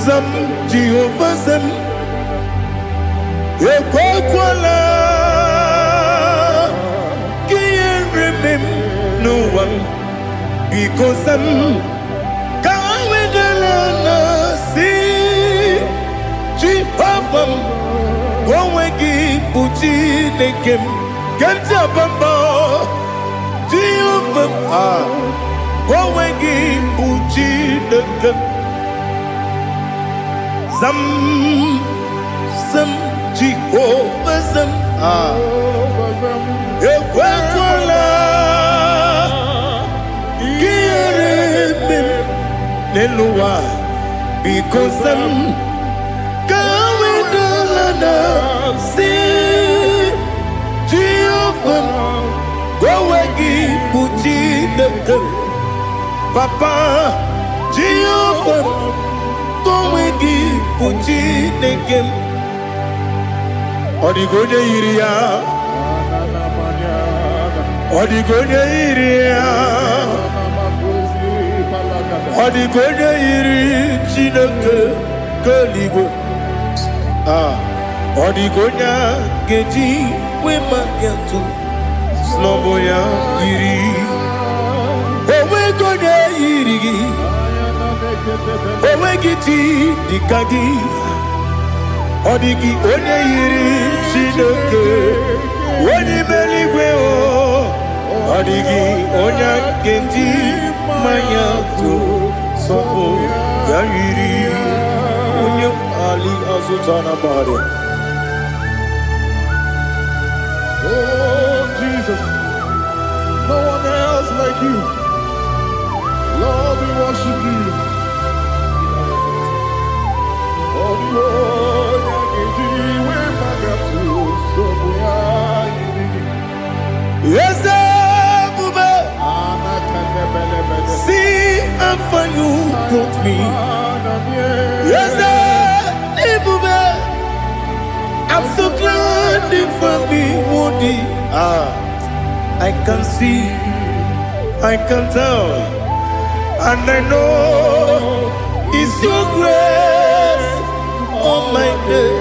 Zam Jehovah Zam Ekwakwala Can't remember no one because Zam Kawedalana see Jehovah Gowegi Puchi Nekem Ganja Bamba Jehovah Gowegi Puchi Nekem Zam Jehovah Zam Ekwakwala Kieremem Neluwa because Zam Kawedalana see Jehovah Gowegi Puchi Nekem Papa Jehovah Gowegi Puchi Nekem Odigonye iria Odigonye iri Chineke Keligwe Odigonya geji we mageto Snoboya yiri Owe gonya yiri Owe giti dikagi Odigi onye yiri Chineke Oni meligwe o Odigi onya geji mayato Sobo ya yiri Onye Ali Azutana Bade. Oh, Jesus. No one else like you. Lord, we worship you. Oh, Lord, yes, see and for you brought me. Yes, I'm so glad for me, Woody. I can see, I can tell, and I know it's your grace on my day.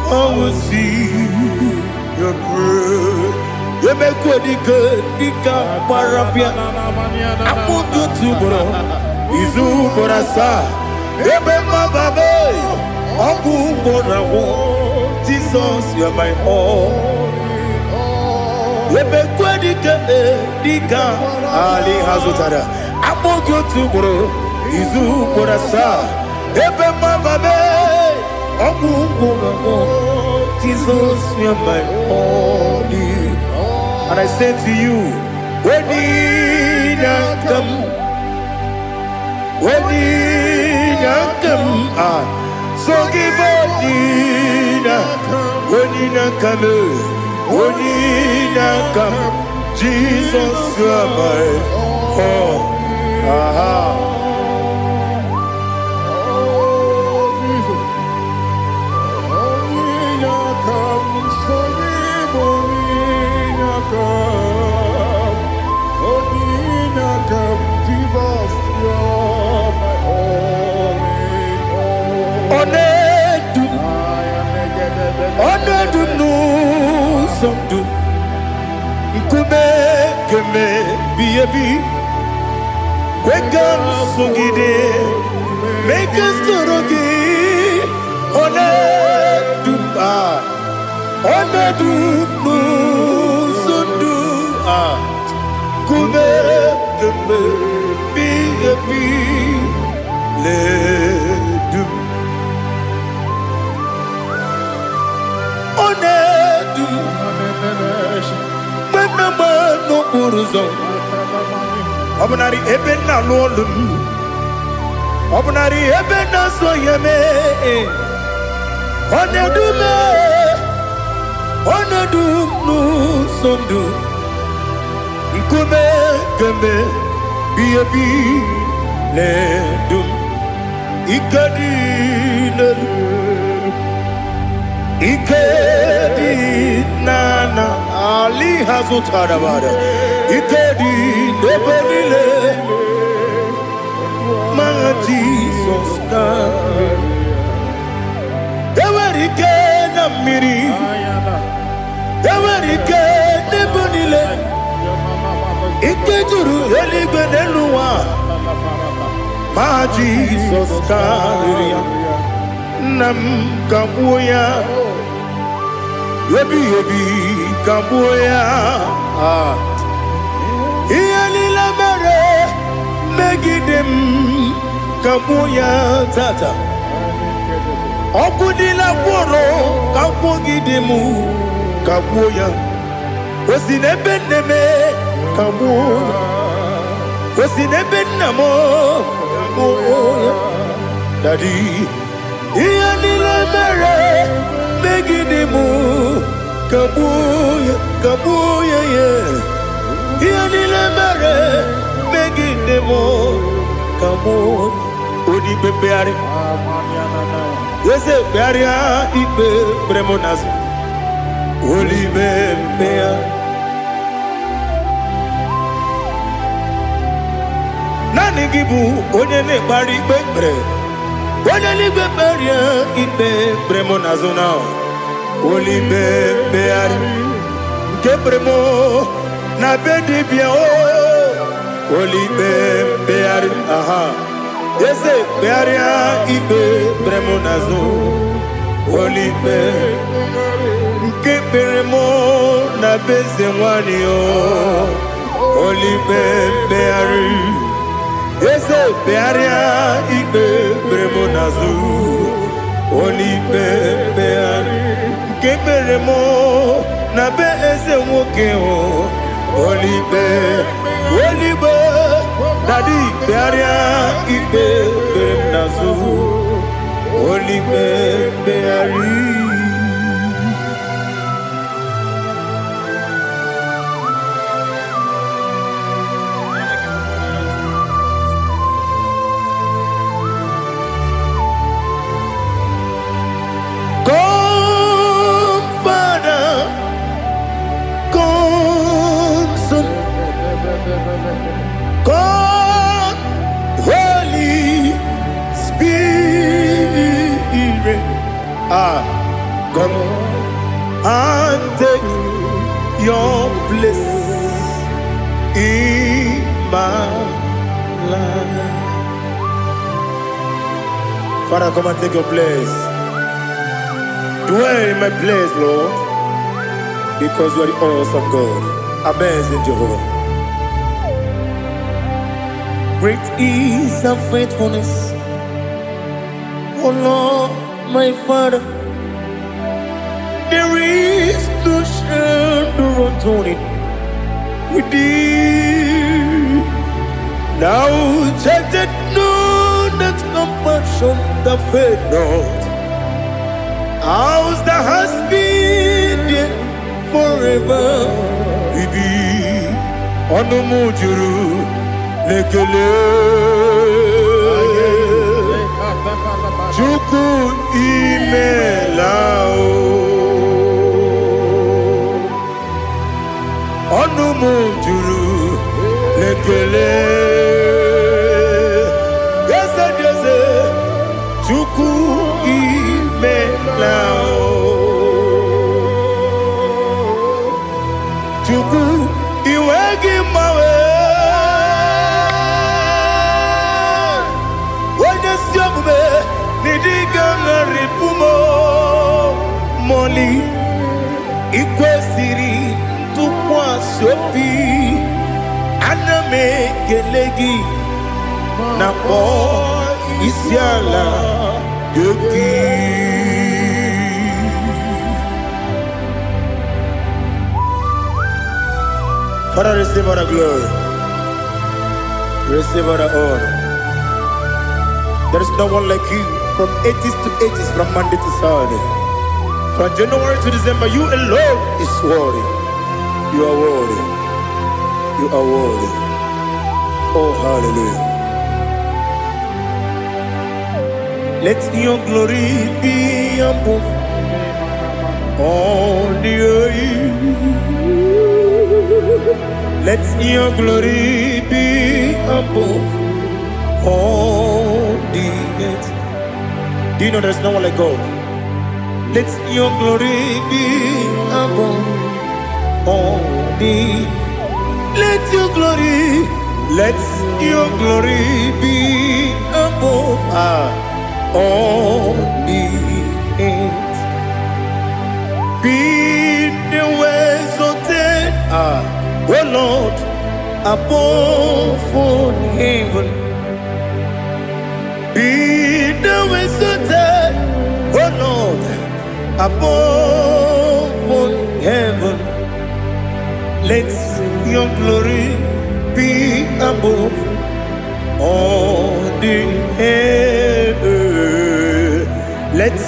I will see your grace. You make good, Dika Parapia. I'm going to bro. Izu Borasa. Ebema Babe. Abu Borawo. Jesus, you're my all. You make good, Dika Ali Hazutada. I'm going to bro. Izu Borasa. Ebema Babe. Abu Borawo. Jesus, you're my all. And I say to you, when you come, so give up, when you come, Jesus, you are my all. Make us to Obnari ebena lolum Obnari ebena soyeme Onedu nu sondu Nkume keme Biyebi ledum Ikadi Ikedi nana Ali Hazutara Bada Ikedi nebenile Ma Jesus kame Ewerike na miri Ewerike nebenile Ikejuru eligwe neluwa Ma Jesus kame Nam kabuya Yebi kabuya Iyalila mere Megidem kabuya tata Okudila kworo kabugidemu kabuya Osinebenneme kabuya Osinebennamo kabuya Daddy Iyalila mere Megidemu kabuya kabuya yeah Iyalila mere Megidemu kabuya Odi bebeare Yese bearia ibe bremonas Oli bebea Nani gibu onye ne bari bebre Onelibe beria ibe bremo nazona. Olibe beari ke bremo na bedibia o. Olibe beari aha. Yese bearia ibe bremo nazo. Olibe ke bremo na bezemwani o. Olibe beari. Yese bearia ibe bremo nazo. Olibe beari ke bremo na bezemwoke o. Olibe Daddy bearia ibe bremo nazo. Olibe beari. God, Holy Spirit, come and take your place in my life. Father, come and take your place. Dwell in my place, Lord, because you are the awesome God. Amazing Jehovah. Great is thy faithfulness, O Lord, my Father. There is no shadow unto it with thee. Now judged no that compassion that faith not. Ours that has been there forever with thee. Onomujuru lekele Chuku imelao Onumujuru lekele Yese Chuku imelao Chuku iwegi mawe Moli ikwesiri tukwa sopi aname kelegi na po isiala yoki. Father, receive all the glory, receive all the honor. There is no one like you. From ages to ages, from Monday to Saturday, from January to December, you alone is worthy. You are worthy. You are worthy. Oh, hallelujah. Let your glory be above all the earth. Let your glory be above all the earth. Do you know there's no one like God? Let your glory be above all the. Let your glory be above all the earth. Be the ways of oh Lord, above all heaven. Be the ways of oh Lord, above all heaven. Let your glory be above all the earth. Let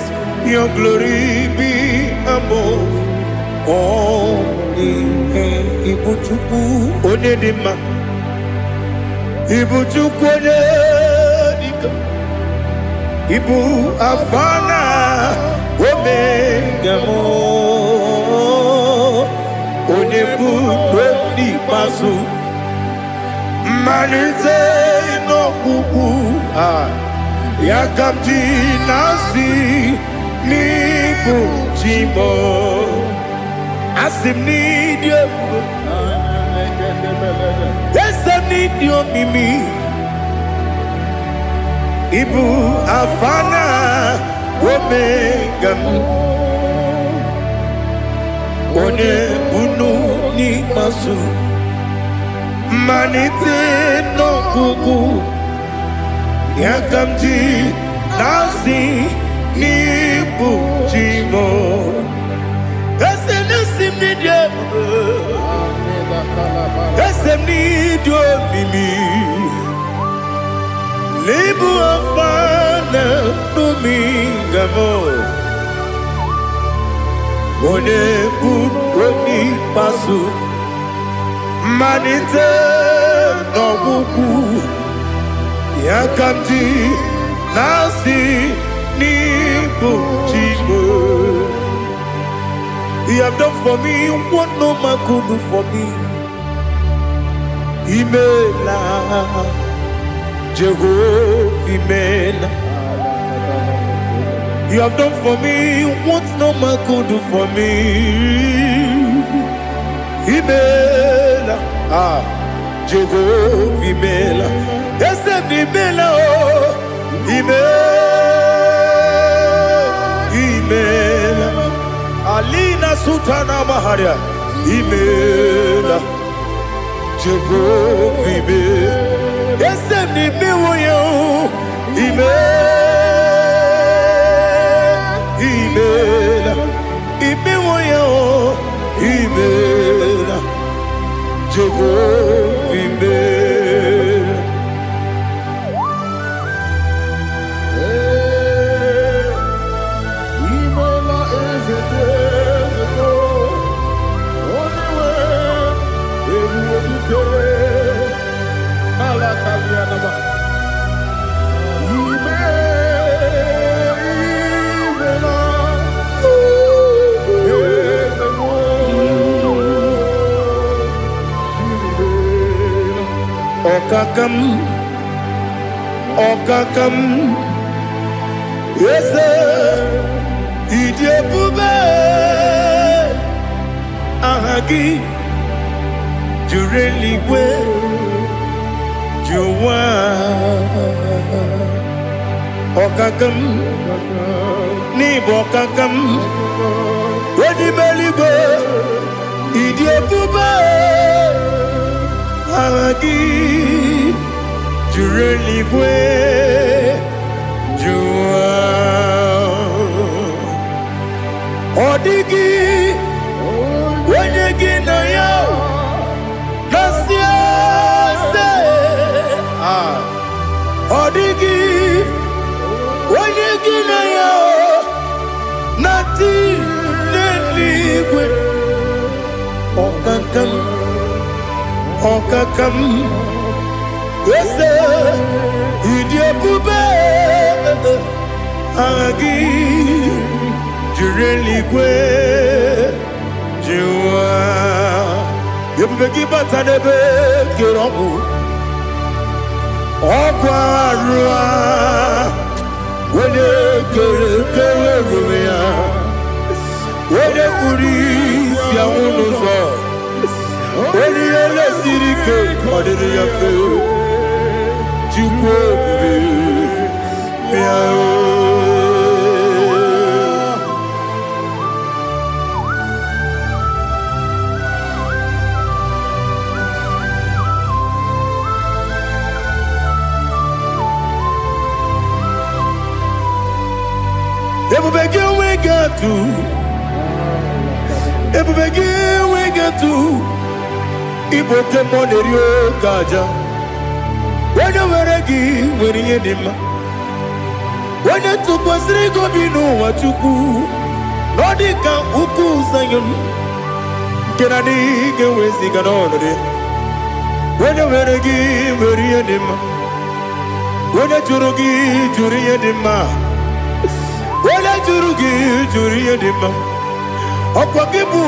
your glory be above all the earth. Ibuchuku onedima, Ibuchuku onedika, Ibu afana omega mo, onebu doni pasu, manite no kuku Yakamji nasi nibu jimo asim nidio esem nidio mimi ibu afana omega one bunu ni masu manite no kuku Yakamji nasi nibu jimo Esem nidio Esem nidio mimi Libu afana numingamo One buni pasu Manite no buku Yakamji nasi nibu jimo You have done for me what no man could do for me. Imela, Jehovah, Imela. You have done for me what no man could do for me. Imela, Jehovah, Imela. Yes, Imela, Imela. Alina Sutana Maharia Imela Jehovah Imela Esem ni miwoyo Imela Imiwoyo Imela Jehovah Imela Okakam, yes, Idiopube, Ahagi, Jureliwe, Juwa, Okakam, Nibokakam, Wedibeliwe, Idiopube, Ahagi. Jureligwe Jua Odigi Wenyegi na yo Nasia se Odigi Wenyegi na yo Nati Neligwe Okakam Okakam Yes, Idiopube Agi Jureligwe Jua Yepubeki Batanebe Kiromu Okwarua Wene Kere Rumia Wene Kuri Siamunuzo Wene Ele Sirike Kodini Yafe Ebubege we get to Iboke Monerio Kaja When you were when you did when you took was Rigo Bino, what you do, Nodika Uku Sayon, Kenadi, Gewesi Ganode. When you were when you did when you Jurugi, Juria Dima, when you Jurugi, Juria Dima, Opakibu,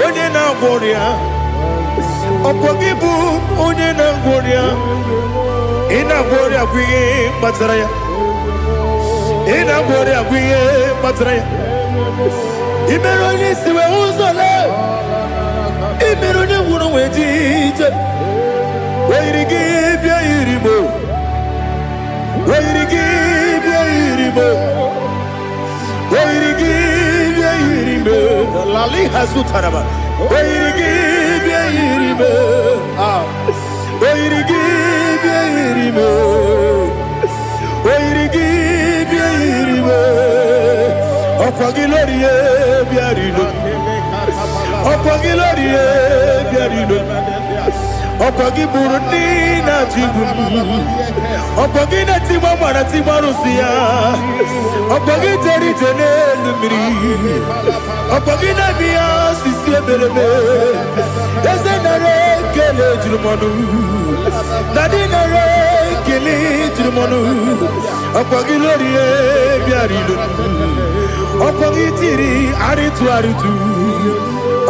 Odena Boria, Opakibu, Odena Boria. Ina Boria Queen Bataraya ina bore agwiye matre imeroni siwe uzole imeroni wunu wejije wairigi bia irimo wairigi bia irimo wairigi bia irimo lali hazutaraba wairigi bia irimo wairigi bia irimo wairigi bia irimo okwagilorie bia rino okwagilorie bia rino okwagi buruni na jibun okwagi na timama na timarusia okwagi jeri jene lumiri okwagi na biya sisi eberebe eze nare kele jirumonu nadi nare kele jirumonu okwagi lorie biarilo okwagi tiri aritu aritu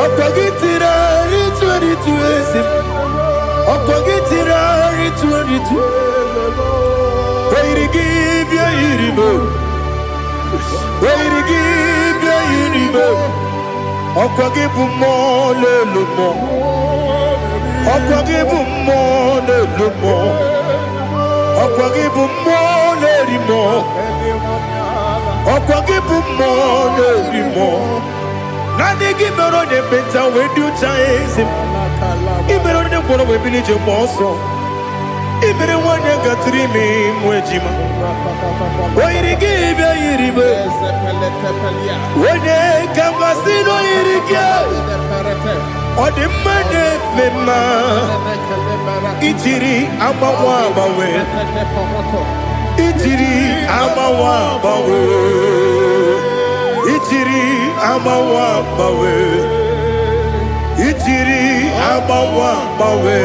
okwagi tira aritu aritu esim okwagitira ritu wairigi bia irimo wairigi bia irimo okwagibu mo lelumo okwagibu mo lelumo okwagibu mo lerimo okwagibu mo lerimo nadigi mero de beta wedu chaizim ibero ne boro we bilije moso ibere wanya gatrimi mwejima oirigi bia iribe wone kambasino irige odimane mema itiri amawa bawe itiri amawa bawe itiri amawa bawe itiri amawa bawe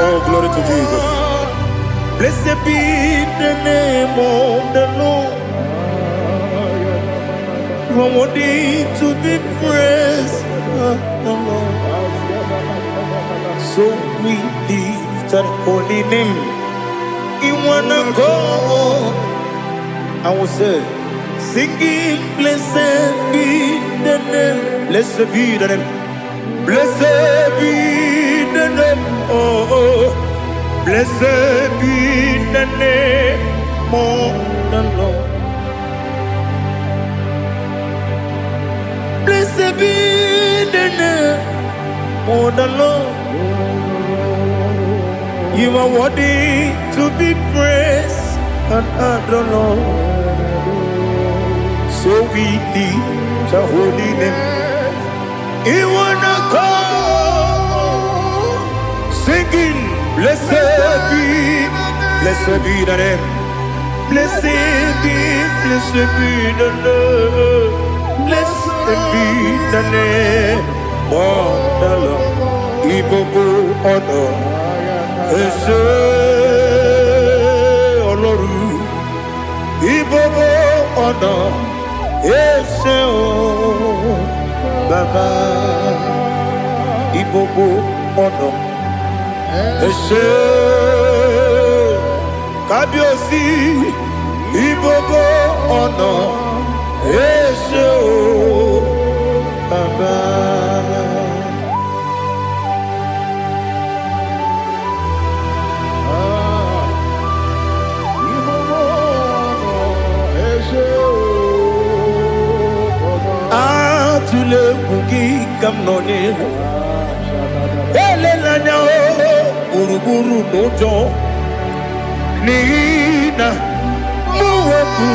Oh, glory to Jesus. Blessed be the name of the Lord. You are worthy to be praised, the Lord. So we lift our holy name. You wanna go? I will say, singing, blessed be the name. Blessed be the name. Blessed be the name. Oh, blessed be the name of the Lord. Blessed be the name of the Lord. You are worthy to be praised and adored, Lord. So we lift your holy name. You wanna call, singing, blessed be the name. Blessed be the Lord. Blessed be the name of the Lord. IGBO honor. Ese Oloru, IGBO honor, Ese O Baba, IGBO honor, Ese Kabiosi, IGBO honor, Ese O Baba. Tule kuki kamnoni ele lanya o uruburu nojo nina muweku